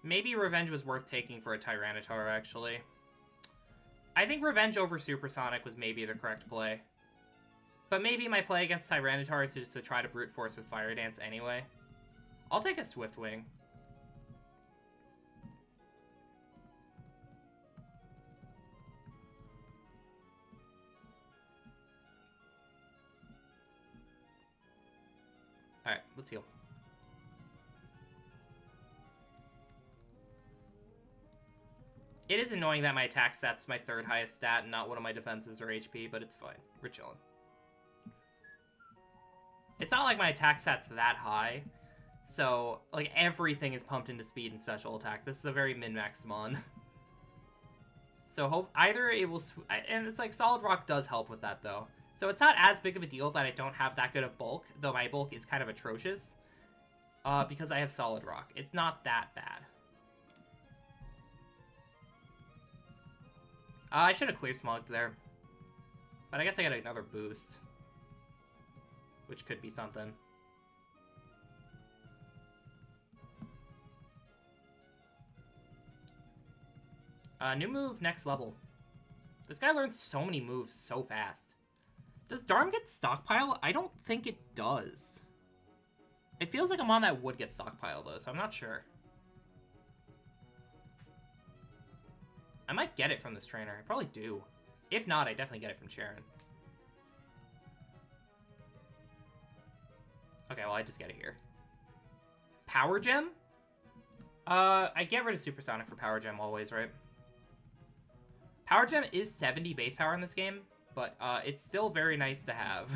Maybe Revenge was worth taking for a Tyranitar, actually. I think Revenge over Supersonic was maybe the correct play. But maybe my play against Tyranitar is just to try to brute force with Fire Dance anyway. I'll take a Swift Wing. Alright, let's heal. It is annoying that my attack stat's my third highest stat and not one of my defenses or HP, but it's fine. We're chilling. It's not like my attack stat's that high, so like everything is pumped into speed and special attack. This is a very min-max mon. So hope either it will, and it's like Solid Rock does help with that though. So it's not as big of a deal that I don't have that good of bulk, though my bulk is kind of atrocious, because I have Solid Rock. It's not that bad. I should have clear smogged there. But I guess I got another boost. Which could be something. New move, next level. This guy learns so many moves so fast. Does Darm get stockpile? I don't think it does. It feels like I'm on that would get stockpile though, so I'm not sure. I might get it from this trainer. I probably do. If not, I definitely get it from Sharon. Okay, well, I just get it here. Power Gem? I get rid of Supersonic for Power Gem always, right? Power Gem is 70 base power in this game, but it's still very nice to have.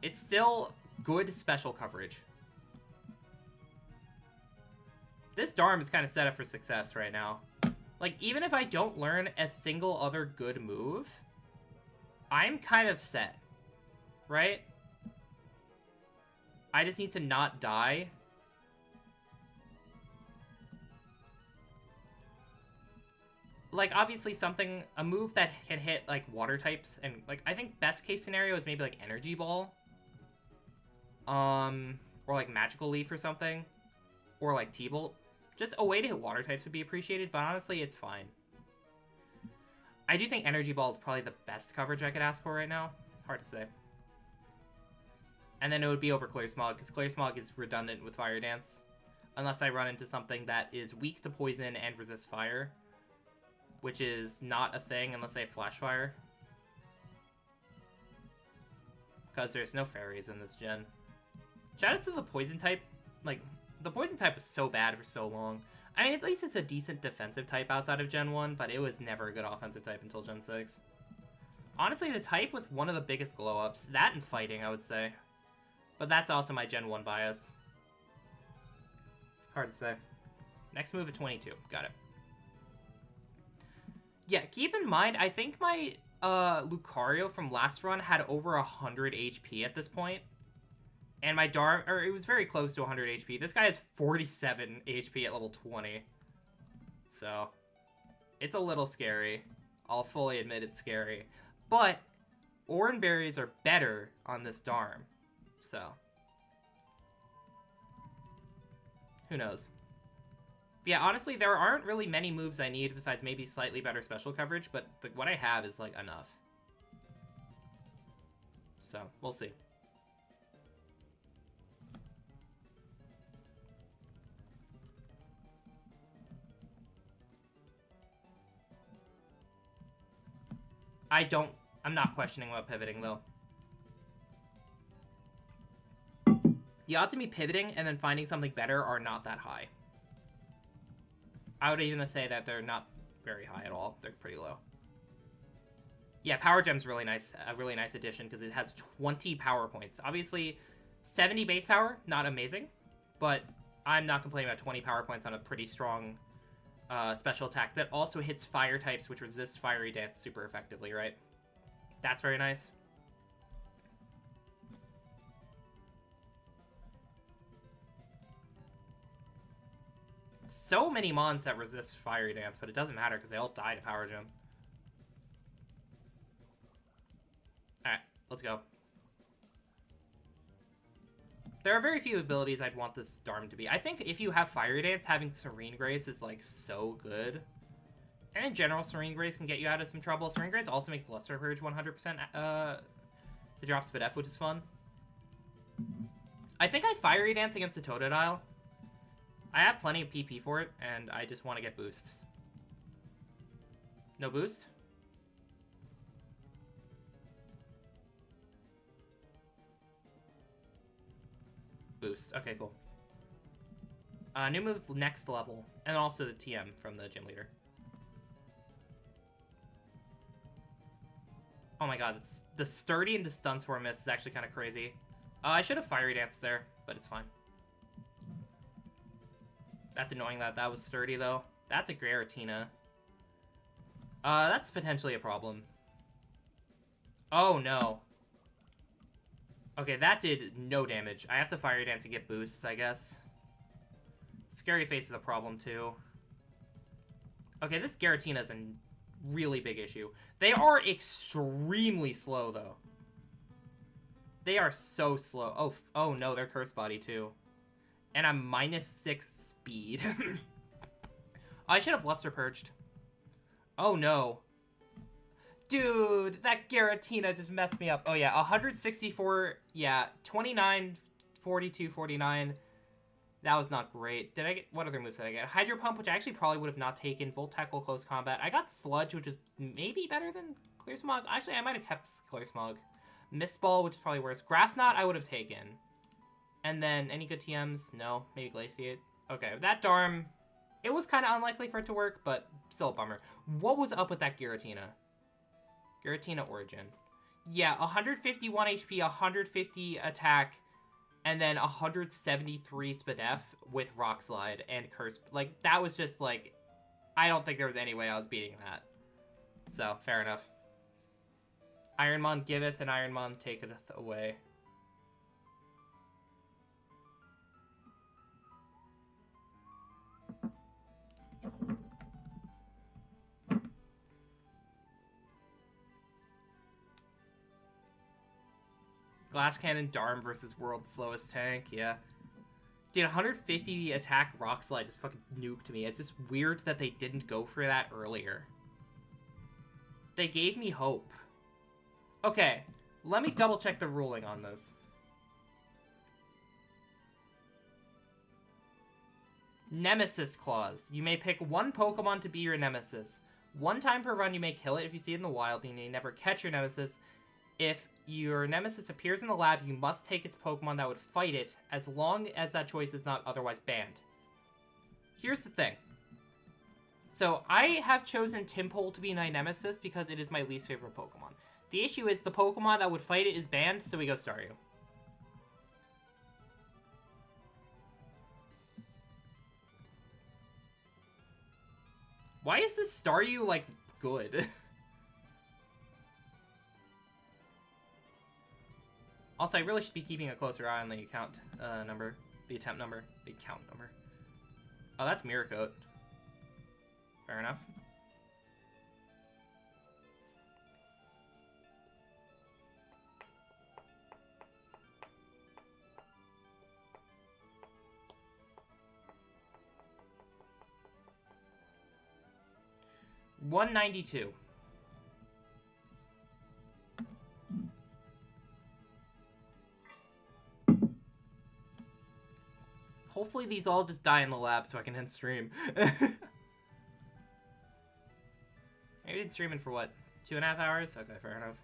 It's still good special coverage. This Darm is kind of set up for success right now. Like, even if I don't learn a single other good move, I'm kind of set, right? I just need to not die. Like, obviously a move that can hit, like, water types, and, like, I think best case scenario is maybe, like, Energy Ball. Or, like, Magical Leaf or something. Or, like, T-Bolt. Just a way to hit water types would be appreciated, but honestly, it's fine. I do think Energy Ball is probably the best coverage I could ask for right now. Hard to say. And then it would be over Clear Smog, because Clear Smog is redundant with Fire Dance. Unless I run into something that is weak to poison and resist fire. Which is not a thing unless I have Flash Fire. Because there's no fairies in this gen. Shout out to the poison type. Like, the poison type was so bad for so long. I mean, at least it's a decent defensive type outside of Gen 1, but it was never a good offensive type until Gen 6. Honestly, the type with one of the biggest glow-ups, that and fighting, I would say. But that's also my Gen 1 bias. Hard to say. Next move at 22. Got it. Yeah, keep in mind, I think my Lucario from last run had over 100 HP at this point. And my Darm, or it was very close to 100 HP. This guy has 47 HP at level 20. So, it's a little scary. I'll fully admit it's scary. But, Oran Berries are better on this Darm. So, who knows? Yeah, honestly, there aren't really many moves I need besides maybe slightly better special coverage, but what I have is, like, enough. So, we'll see. I'm not questioning about pivoting, though. The odds of me pivoting and then finding something better are not that high. I would even say that they're not very high at all. They're pretty low. Yeah, Power Gem's really nice. A really nice addition because it has 20 power points. Obviously, 70 base power, not amazing. But I'm not complaining about 20 power points on a pretty strong special attack that also hits fire types, which resist Fiery Dance super effectively, right? That's very nice. So many mons that resist Fiery Dance, but it doesn't matter because they all die to Power Gem. Alright, let's go. There are very few abilities I'd want this Darm to be. I think if you have Fiery Dance, having Serene Grace is, like, so good. And in general, Serene Grace can get you out of some trouble. Serene Grace also makes Luster Purge 100% to drop Speed F, which is fun. I think I Fiery Dance against the Totodile. I have plenty of PP for it, and I just want to get boosts. No boost? Boost. Okay, cool. New move, next level. And also the TM from the gym leader. Oh my god, the sturdy and the stun spore miss is actually kind of crazy. I should have Fiery Danced there, but it's fine. That's annoying that that was sturdy, though. That's a Giratina. That's potentially a problem. Oh, no. Okay, that did no damage. I have to Fiery Dance to get boosts, I guess. Scary Face is a problem, too. Okay, this Giratina is really big issue. They are extremely slow, though. They are so slow. Oh no, they're Curse Body, too. And I'm -6 speed. I should have Luster Purged. Oh, no. Dude, that Giratina just messed me up. Oh, yeah, 164. Yeah, 29, 42, 49. That was not great. Did I get... What other moves did I get? Hydro Pump, which I actually probably would have not taken. Volt Tackle, Close Combat. I got Sludge, which is maybe better than Clear Smog. Actually, I might have kept Clear Smog. Mist Ball, which is probably worse. Grass Knot, I would have taken. And then, any good TMs? No. Maybe Glaciate. Okay, that Darm... It was kind of unlikely for it to work, but still a bummer. What was up with that Giratina? Giratina Origin. Yeah, 151 HP, 150 attack, and then 173 Spadef with Rock Slide and Curse. Like, that was just, like... I don't think there was any way I was beating that. So, fair enough. Ironmon giveth and Ironmon taketh away. Glass Cannon Darm versus World's Slowest Tank, yeah. Dude, 150 attack Rock Slide just fucking nuked me. It's just weird that they didn't go for that earlier. They gave me hope. Okay, let me double check the ruling on this. Nemesis Clause. You may pick one Pokemon to be your nemesis. One time per run you may kill it if you see it in the wild, and you may never catch your nemesis. If your nemesis appears in the lab, you must take its Pokemon that would fight it, as long as that choice is not otherwise banned. Here's the thing. So, I have chosen Tympole to be my nemesis because it is my least favorite Pokemon. The issue is the Pokemon that would fight it is banned, so we go Staryu. Why is this Staryu, like, good? Also, I really should be keeping a closer eye on the account number. The attempt number. The account number. Oh, that's Mirror Coat. Fair enough. $192. Hopefully these all just die in the lab so I can end stream. Maybe been streaming for what? 2.5 hours? Okay, fair enough.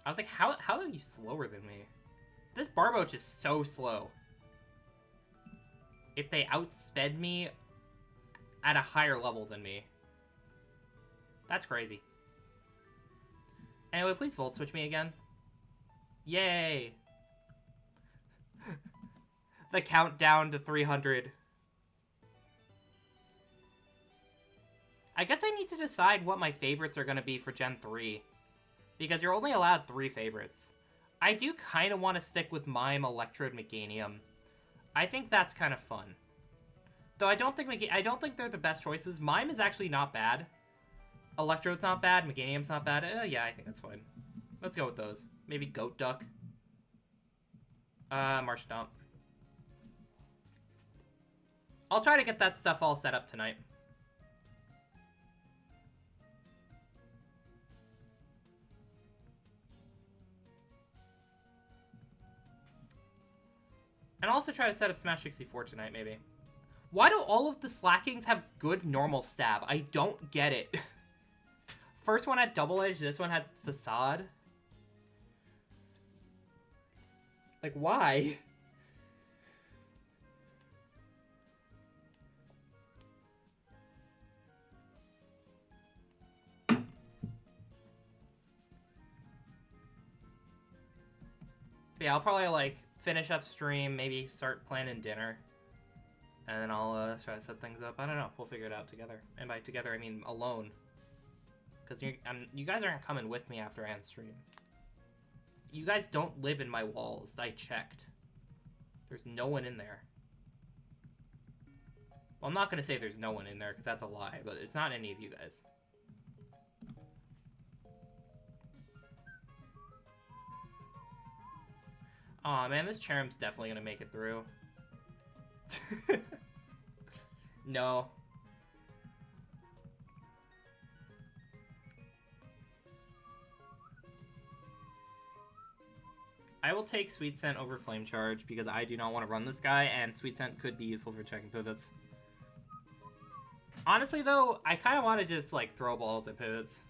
I was like, how are you slower than me? This Barboach is so slow. If they outsped me at a higher level than me. That's crazy. Anyway, please Volt Switch me again. Yay! The countdown to 300. I guess I need to decide what my favorites are going to be for Gen 3. Because you're only allowed 3 favorites. I do kind of want to stick with Mime, Electrode, Meganium. I think that's kind of fun. Though I don't think they're the best choices. Mime is actually not bad. Electrode's not bad. Meganium's not bad. Yeah, I think that's fine. Let's go with those. Maybe Goat Duck. Marsh Stomp. I'll try to get that stuff all set up tonight. And I'll also try to set up Smash 64 tonight, maybe. Why do all of the Slackings have good normal stab? I don't get it. First one had Double Edge, this one had Facade. Like, why? Yeah, I'll probably, like, finish up stream, maybe start planning dinner. And then I'll try to set things up. I don't know. We'll figure it out together. And by together, I mean alone. Because you guys aren't coming with me after I end stream. You guys don't live in my walls. I checked. There's no one in there. Well, I'm not going to say there's no one in there, because that's a lie, but it's not any of you guys. Aw, man, this Cherum's definitely going to make it through. No. I will take Sweet Scent over Flame Charge because I do not want to run this guy, and Sweet Scent could be useful for checking pivots. Honestly, though, I kind of want to just, like, throw balls at pivots.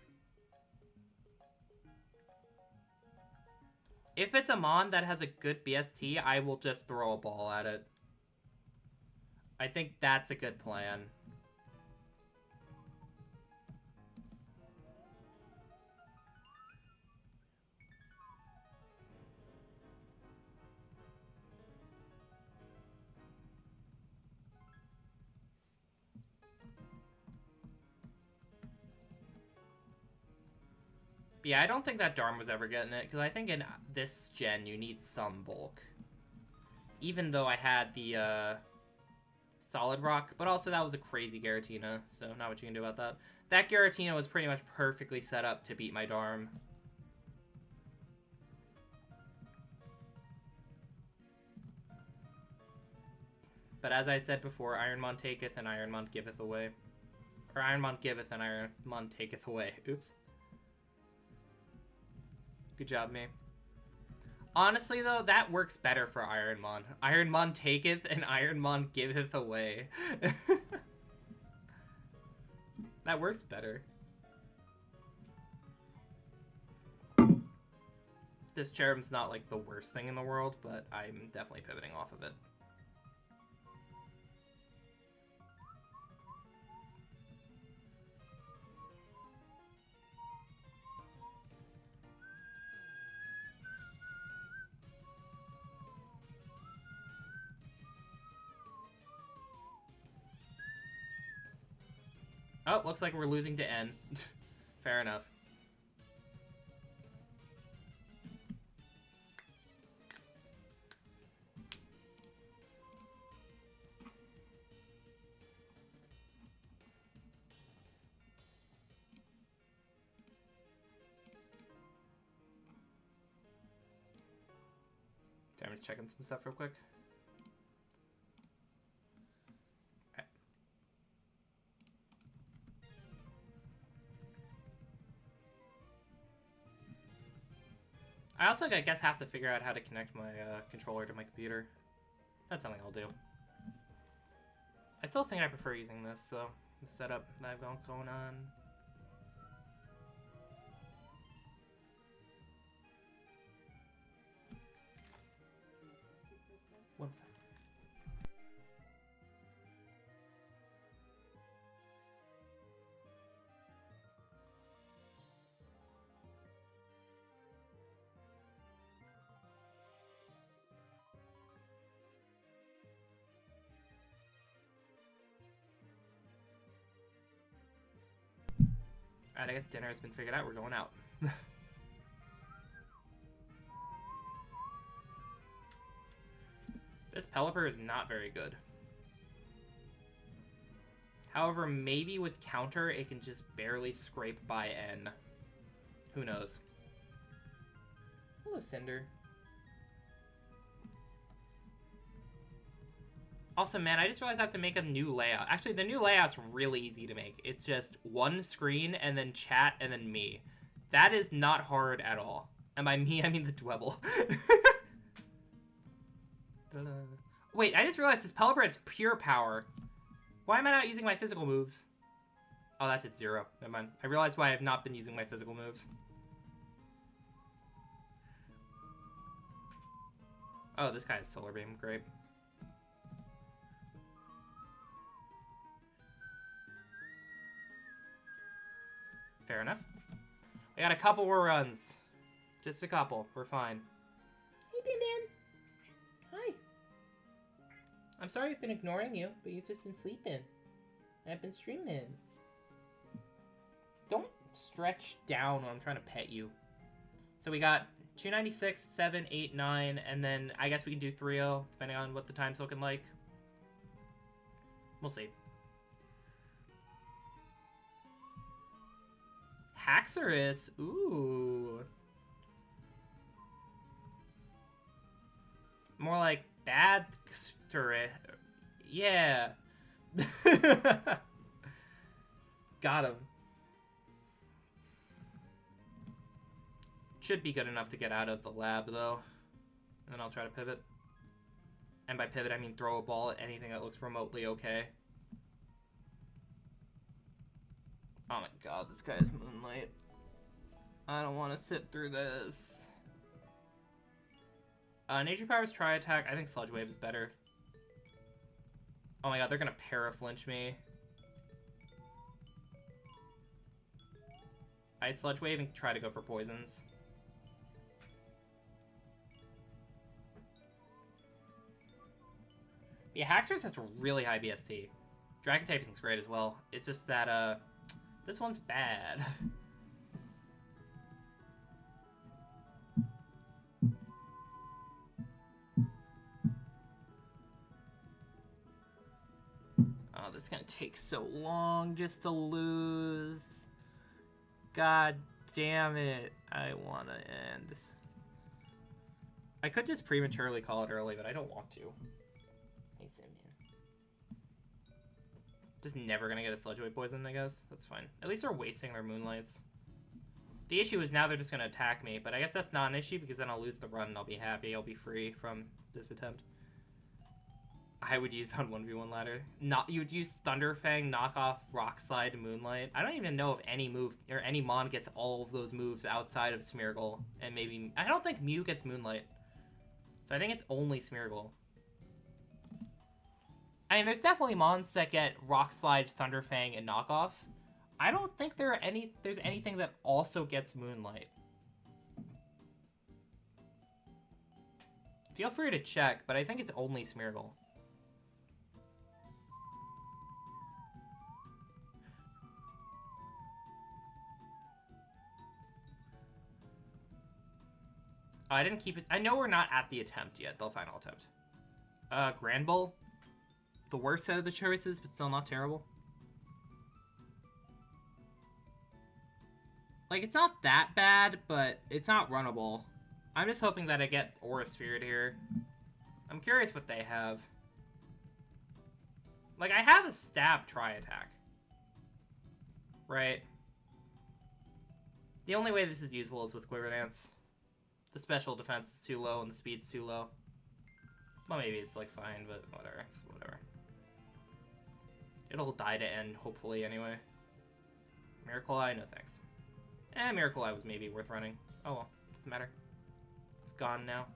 If it's a Mon that has a good BST, I will just throw a ball at it. I think that's a good plan. But yeah, I don't think that Darm was ever getting it, because I think in this gen you need some bulk. Even though I had the Solid Rock, but also that was a crazy Giratina, so not what you can do about that. That Giratina was pretty much perfectly set up to beat my Darm. But as I said before, Ironmon taketh and Ironmon giveth away. Or Ironmon giveth and Ironmon taketh away. Oops. Good job, me. Honestly, though, that works better for Ironmon. Ironmon taketh and Ironmon giveth away. That works better. This Cherub's not, like, the worst thing in the world, but I'm definitely pivoting off of it. Oh, looks like we're losing to N. Fair enough. Okay, I'm just checking some stuff real quick. I also, I guess, have to figure out how to connect my controller to my computer. That's something I'll do. I still think I prefer using this, so the setup that I've got going on. One sec. Alright, I guess dinner has been figured out. We're going out. This Pelipper is not very good. However, maybe with counter, it can just barely scrape by N. Who knows? Hello, Cinder. Also, man, I just realized I have to make a new layout. Actually, the new layout's really easy to make. It's just one screen, and then chat, and then me. That is not hard at all. And by me, I mean the Dwebble. Wait, I just realized this Pelipper has pure power. Why am I not using my physical moves? Oh, that hit 0. Never mind. I realized why I have not been using my physical moves. Oh, this guy has Solar Beam. Great. Fair enough. I got a couple more runs. Just a couple. We're fine. Hey, Dan Dan. Hi. I'm sorry I've been ignoring you, but you've just been sleeping. I've been streaming. Stretch down when I'm trying to pet you. So we got 296, 7, 8, 9, and then I guess we can do 3-0, depending on what the time's looking like. We'll see. Haxorus, ooh. More like Badster. Yeah. Got him. Should be good enough to get out of the lab, though. And then I'll try to pivot. And by pivot, I mean throw a ball at anything that looks remotely okay. Oh my god, this guy is Moonlight. I don't want to sit through this. Nature Powers Tri Attack. I think Sludge Wave is better. Oh my god, they're gonna Para-flinch me. I Sludge Wave and try to go for poisons. Yeah, Haxorus has really high BST. Dragon Typing's great as well. It's just that, this one's bad. Oh, this is gonna take so long just to lose. God damn it. I wanna end. I could just prematurely call it early, but I don't want to. Hey, Simeon. Just never gonna get a Sludge Wave poison, I guess. That's fine. At least they're wasting their Moonlights. The issue is now they're just gonna attack me, but I guess that's not an issue because then I'll lose the run and I'll be happy. I'll be free from this attempt. I would use on 1v1 ladder. You'd use Thunderfang, knock off Rock Slide, Moonlight. I don't even know if any move or any Mon gets all of those moves outside of Smeargle, and maybe I don't think Mew gets Moonlight, so I think it's only Smeargle. I mean, there's definitely Mons that get Rock Slide, Thunderfang, and Knockoff. I don't think there's anything that also gets Moonlight. Feel free to check, but I think it's only Smeargle. I didn't keep it. I know we're not at the attempt yet, the final attempt. Grand Bull. The worst out of the choices, but still not terrible. Like, it's not that bad, but it's not runnable. I'm just hoping that I get Aura Sphere here. I'm curious what they have. Like, I have a Stab Tri Attack. Right? The only way this is usable is with Quiver Dance. The special defense is too low and the speed's too low. Well, maybe it's, like, fine, but whatever. It's whatever. It'll die to end, hopefully, anyway. Miracle Eye? No thanks. Miracle Eye was maybe worth running. Oh well, doesn't matter. It's gone now.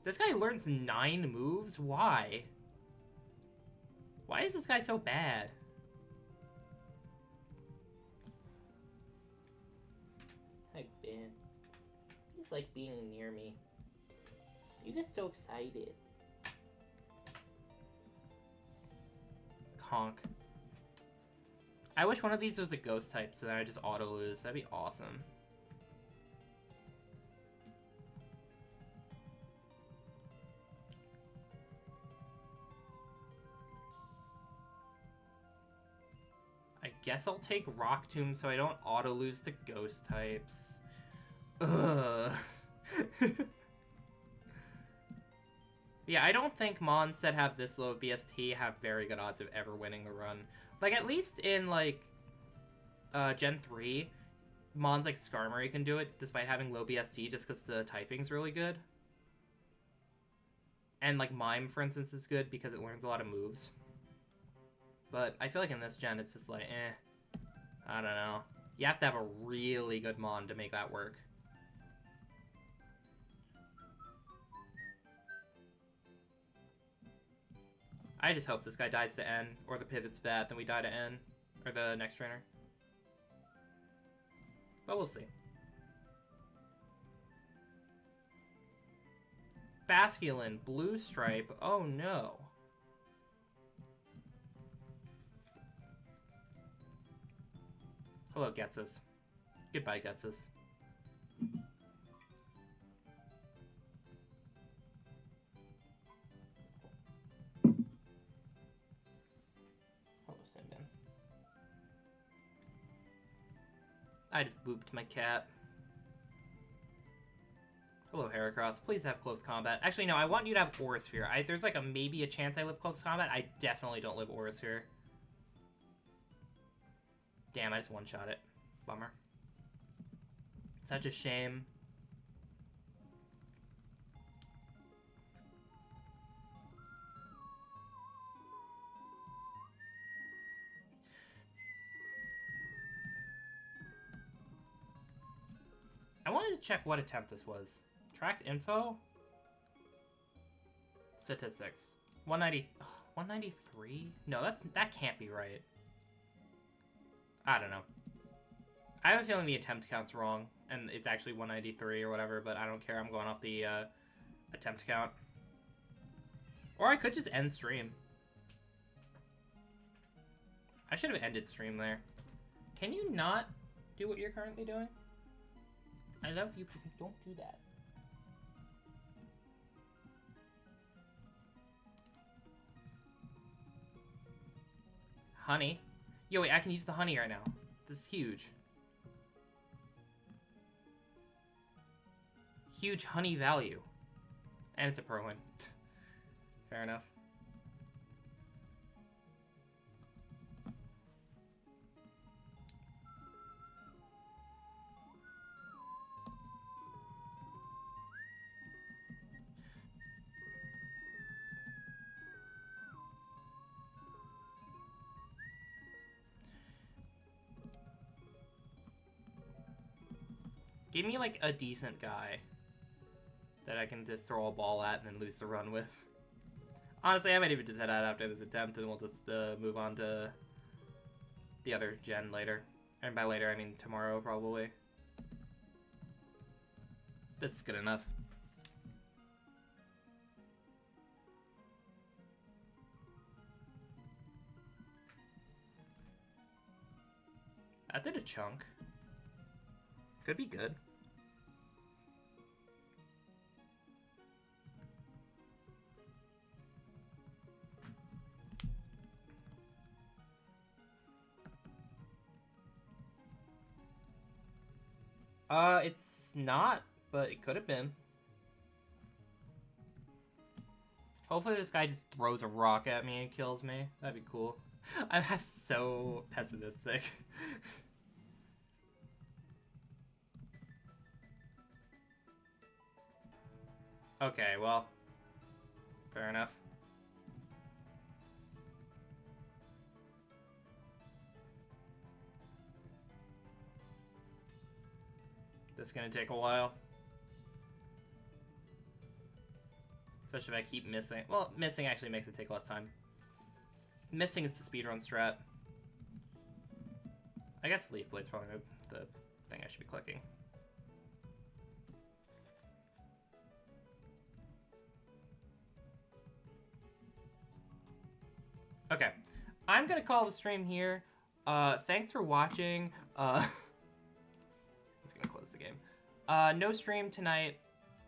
This guy learns 9 moves? Why? Why is this guy so bad? Hi, Ben. He's like being near me. You get so excited. Conk. I wish one of these was a ghost type so that I just auto lose. That'd be awesome. I guess I'll take Rock Tomb so I don't auto lose to ghost types. Ugh. Yeah, I don't think Mons that have this low of BST have very good odds of ever winning the run. Like, at least in, like, Gen 3, Mons like Skarmory can do it despite having low BST just because the typing's really good. And, like, Mime, for instance, is good because it learns a lot of moves. But I feel like in this gen, it's just like, I don't know. You have to have a really good Mon to make that work. I just hope this guy dies to N, or the pivot's bad, then we die to N, or the next trainer. But we'll see. Basculin, Blue Stripe, oh no. Hello, Getsus. Goodbye, Getsus. Hello, Sindon. I just booped my cat. Hello, Heracross. Please have close combat. Actually, no, I want you to have Aura Sphere. There's like maybe a chance I live close combat. I definitely don't live Aura Sphere. Damn, I just one-shot it. Bummer. Such a shame. I wanted to check what attempt this was. Tracked info? Statistics. 190. 193? No, that can't be right. I don't know. I have a feeling the attempt count's wrong, and it's actually 193 or whatever, but I don't care. I'm going off the attempt count. Or I could just end stream. I should have ended stream there. Can you not do what you're currently doing? I love you, people. Don't do that. Honey? Yo, wait, I can use the honey right now. This is huge. Huge honey value. And it's a pro win. Fair enough. Give me, like, a decent guy that I can just throw a ball at and then lose the run with. Honestly, I might even just head out after this attempt and we'll just move on to the other gen later. And by later, I mean tomorrow, probably. This is good enough. That did a chunk. Could be good. It's not, but it could have been. Hopefully this guy just throws a rock at me and kills me. That'd be cool. I'm so pessimistic. Okay, well, fair enough. This is gonna take a while. Especially if I keep missing. Well, missing actually makes it take less time. Missing is the speedrun strat. I guess Leaf Blade's probably the thing I should be clicking. Okay, I'm gonna call the stream here. Thanks for watching. I'm just gonna close the game. No stream tonight.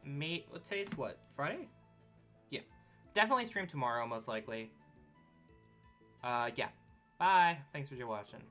Today's what? Friday? Yeah, definitely stream tomorrow, most likely. Yeah. Bye. Thanks for watching.